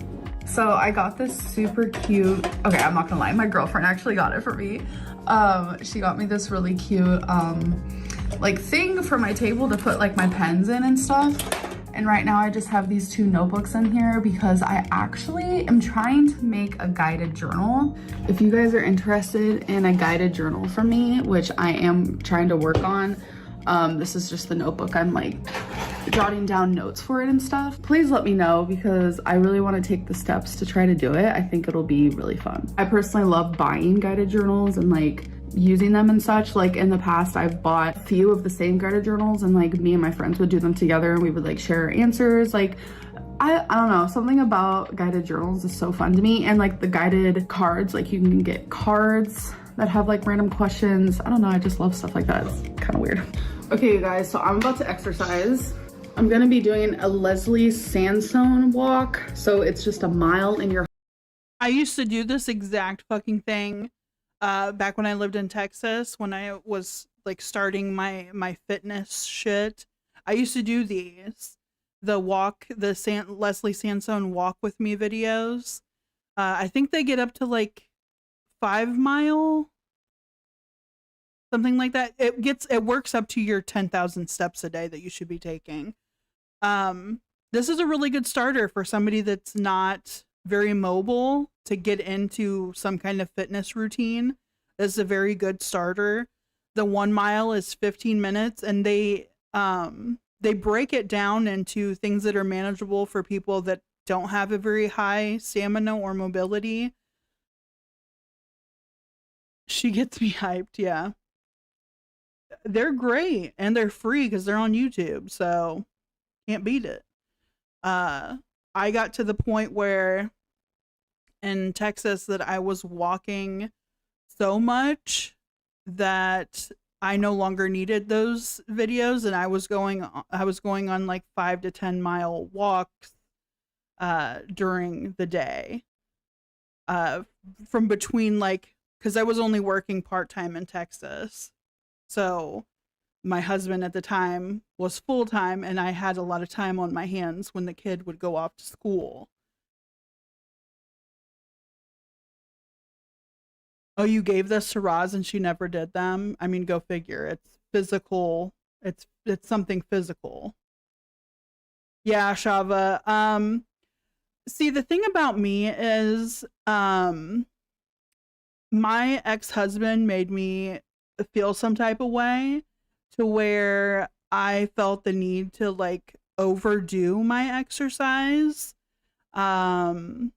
So I got this super cute, okay, I'm not gonna lie, my girlfriend actually got it for me. She got me this really cute like thing for my table to put like my pens in and stuff. And right now I just have these 2 notebooks in here because I actually am trying to make a guided journal. If you guys are interested in a guided journal from me, which I am trying to work on, this is just the notebook. I'm like jotting down notes for it and stuff. Please let me know because I really want to take the steps to try to do it. I think it'll be really fun. I personally love buying guided journals and like using them and such. Like in the past, I've bought a few of the same guided journals and like me and my friends would do them together and we would like share our answers. Like I don't know, something about guided journals is so fun to me. And like the guided cards, like you can get cards that have like random questions. I don't know, I just love stuff like that. It's kind of weird. Okay, you guys, so I'm about to exercise. I'm gonna be doing a Leslie Sandstone walk. So it's just a mile in your... I used to do this exact fucking thing back when I lived in Texas, when I was like starting my fitness shit. I used to do these, the Leslie Sandstone walk with me videos. I think they get up to like 5 mile something like that. It works up to your 10,000 steps a day that you should be taking. This is a really good starter for somebody that's not very mobile to get into some kind of fitness routine. This is a very good starter. The 1 mile is 15 minutes, and they break it down into things that are manageable for people that don't have a very high stamina or mobility. She gets me hyped, yeah. They're great, and they're free because they're on YouTube, so can't beat it. I got to the point where in Texas that I was walking so much that I no longer needed those videos, and I was going on like 5 to 10 mile walks during the day, from between, like, because I was only working part-time in Texas, so my husband at the time was full-time, and I had a lot of time on my hands when the kid would go off to school. Oh, you gave this to Roz and she never did them? I mean, go figure. It's physical. It's something physical. Yeah, Shava. See, the thing about me is, my ex-husband made me feel some type of way to where I felt the need to like overdo my exercise, to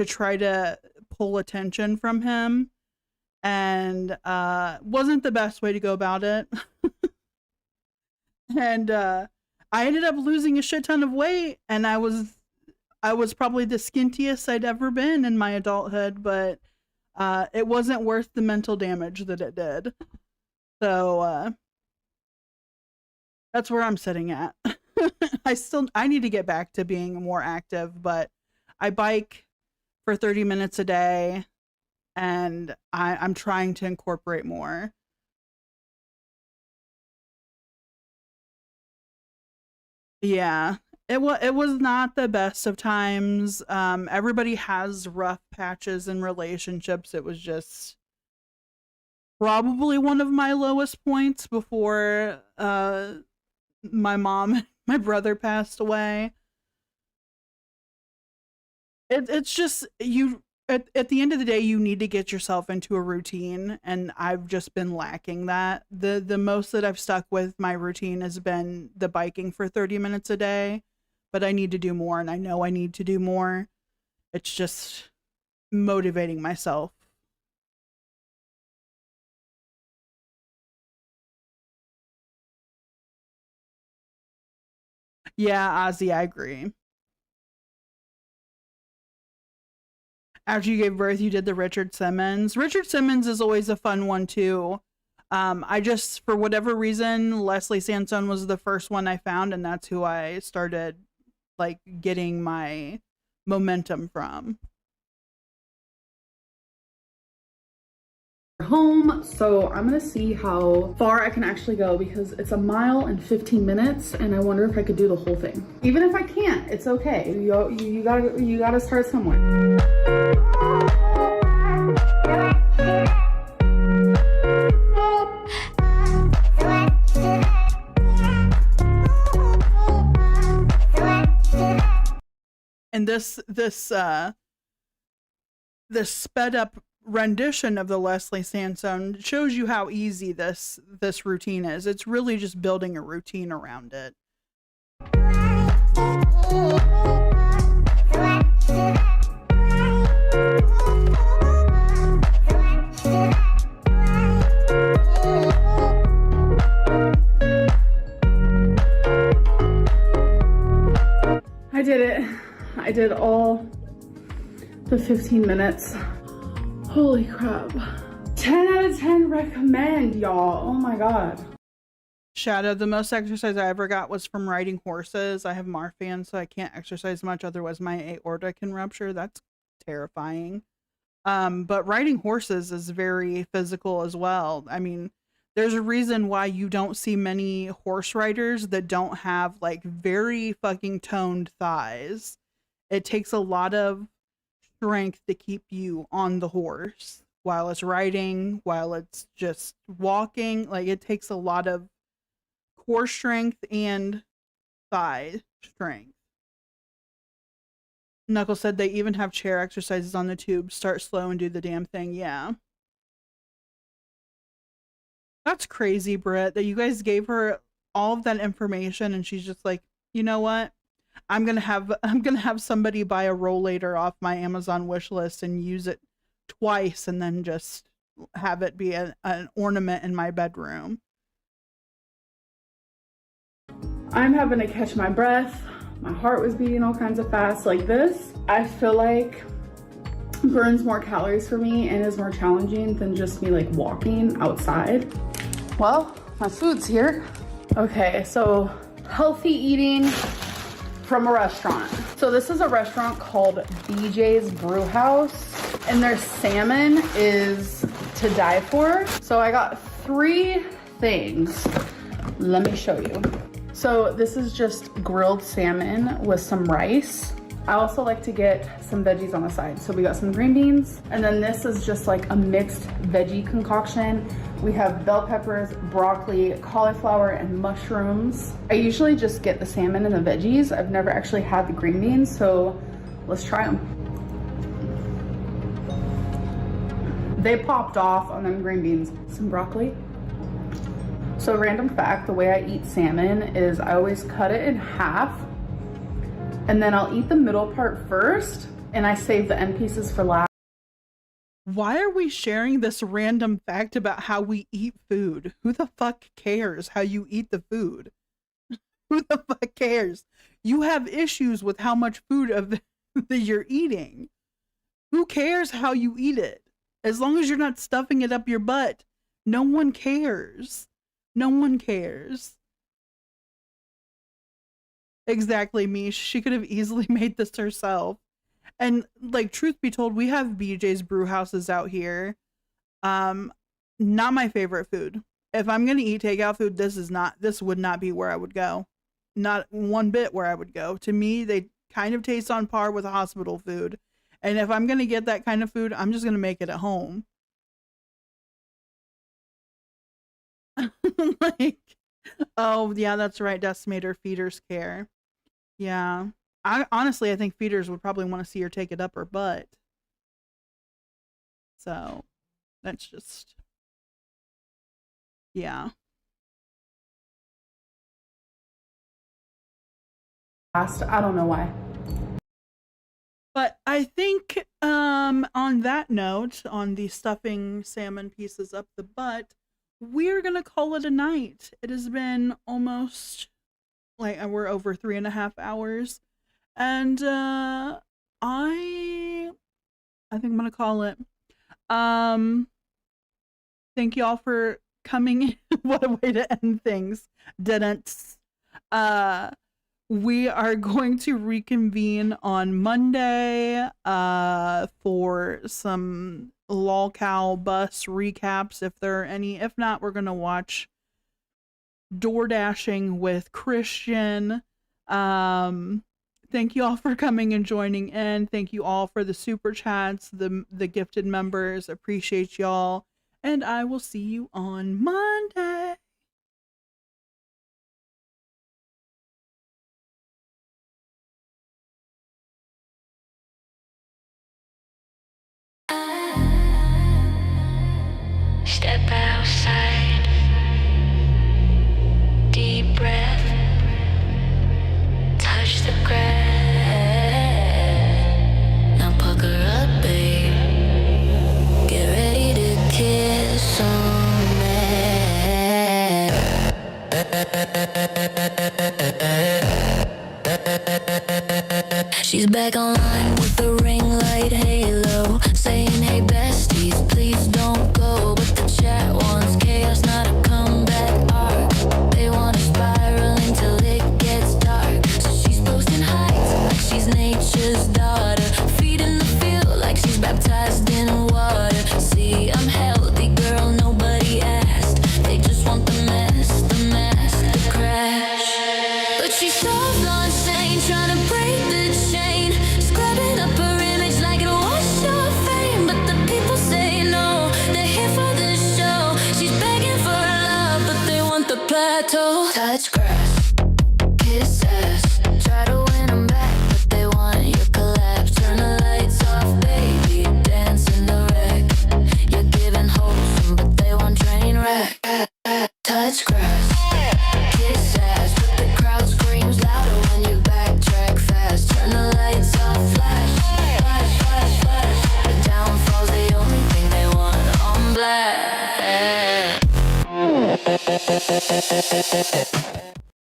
try to pull attention from him, and wasn't the best way to go about it. And I ended up losing a shit ton of weight, and I was probably the skintiest I'd ever been in my adulthood, but it wasn't worth the mental damage that it did. So that's where I'm sitting at. I need to get back to being more active, but I bike for 30 minutes a day, and I'm trying to incorporate more. Yeah, it was not the best of times. Everybody has rough patches in relationships. It was just probably one of my lowest points before my mom and my brother passed away. It's just, you at the end of the day, you need to get yourself into a routine, and I've just been lacking that. The most that I've stuck with my routine has been the biking for 30 minutes a day, but I need to do more, and I know I need to do more. It's just motivating myself. Yeah, Ozzy, I agree. After you gave birth, you did the Richard Simmons. Richard Simmons is always a fun one too. I just, for whatever reason, Leslie Sansone was the first one I found, and that's who I started like getting my momentum from. Home, so I'm gonna see how far I can actually go because it's 1 mile and 15 minutes, and I wonder if I could do the whole thing. Even if I can't, it's okay. You gotta start somewhere. And this sped up rendition of the Leslie Sansone shows you how easy this routine is. It's really just building a routine around it. I did it. I did all the 15 minutes. Holy crap. 10 out of 10 recommend, y'all. Oh my god. Shadow, the most exercise I ever got was from riding horses. I have Marfan, so I can't exercise much, otherwise my aorta can rupture. That's terrifying. But riding horses is very physical as well. I mean, there's a reason why you don't see many horse riders that don't have like very fucking toned thighs. It takes a lot of strength to keep you on the horse. while it's riding, while it's just walking. Like, it takes a lot of core strength and thigh strength. Knuckles said they even have chair exercises on the tube. Start slow and do the damn thing. Yeah. That's crazy, Britt, that you guys gave her all of that information and she's just like, you know what? I'm gonna have somebody buy a rollator off my Amazon wish list and use it twice and then just have it be an ornament in my bedroom. I'm having to catch my breath. My heart was beating all kinds of fast. Like this, I feel like burns more calories for me and is more challenging than just me like walking outside. Well, my food's here. Okay, so healthy eating from a restaurant. So this is a restaurant called BJ's Brew House and their salmon is to die for. So I got 3 things. Let me show you. So this is just grilled salmon with some rice. I also like to get some veggies on the side. So we got some green beans, and then this is just like a mixed veggie concoction. We have bell peppers, broccoli, cauliflower, and mushrooms. I usually just get the salmon and the veggies. I've never actually had the green beans, so let's try them. They popped off on them green beans. Some broccoli. So random fact, the way I eat salmon is I always cut it in half and then I'll eat the middle part first and I save the end pieces for last. Why are we sharing this random fact about how we eat food? Who the fuck cares how you eat the food? Who the fuck cares? You have issues with how much food that you're eating. Who cares how you eat it? As long as you're not stuffing it up your butt, no one cares. No one cares. Exactly, Mish. She could have easily made this herself. And like, truth be told, we have BJ's brew houses out here. Not my favorite food. If I'm gonna eat takeout food, this would not be where I would go. Not one bit where I would go. To me, they kind of taste on par with hospital food. And if I'm gonna get that kind of food, I'm just gonna make it at home. Like, oh yeah, that's right, decimator feeders care. Yeah, I think feeders would probably want to see her take it up her butt. So that's just, yeah. I don't know why. But I think on that note, on the stuffing salmon pieces up the butt, we're gonna call it a night. It has been almost, like, we're over 3.5 hours, and I think I'm gonna call it. Thank y'all for coming. What a way to end things. Didn't. We are going to reconvene on Monday for some lolcow bus recaps if there are any. If not, we're gonna watch Door Dashing with Christian. Thank you all for coming and joining in. Thank you all for the super chats, the gifted members. Appreciate y'all, and I will see you on Monday. Step outside, deep breath, touch the grass. Now pucker up, babe. Get ready to kiss some ass. She's back online with the ring light halo, saying, hey besties, please don't go. But the chat wants chaos, not a comeback arc. They want to spiral until it gets dark. So she's posting heights like she's nature's daughter, feeding the field like she's baptized in water. See, I'm healthy, girl, nobody asked. They just want the mess, the crash. But she's soft on chain, trying to break the chain, scrubbing up her image like it was your fame. But the people battle. Touch grass, kiss ass. Try to win them back, but they want your collapse. Turn the lights off, baby. Dance in the wreck. You're giving wholesome, but they want train wreck. Touch grass, kiss ass. But the crowd screams louder when you backtrack fast. Turn the lights off, flash, flash, flash, flash. The downfall's the only thing they want on black.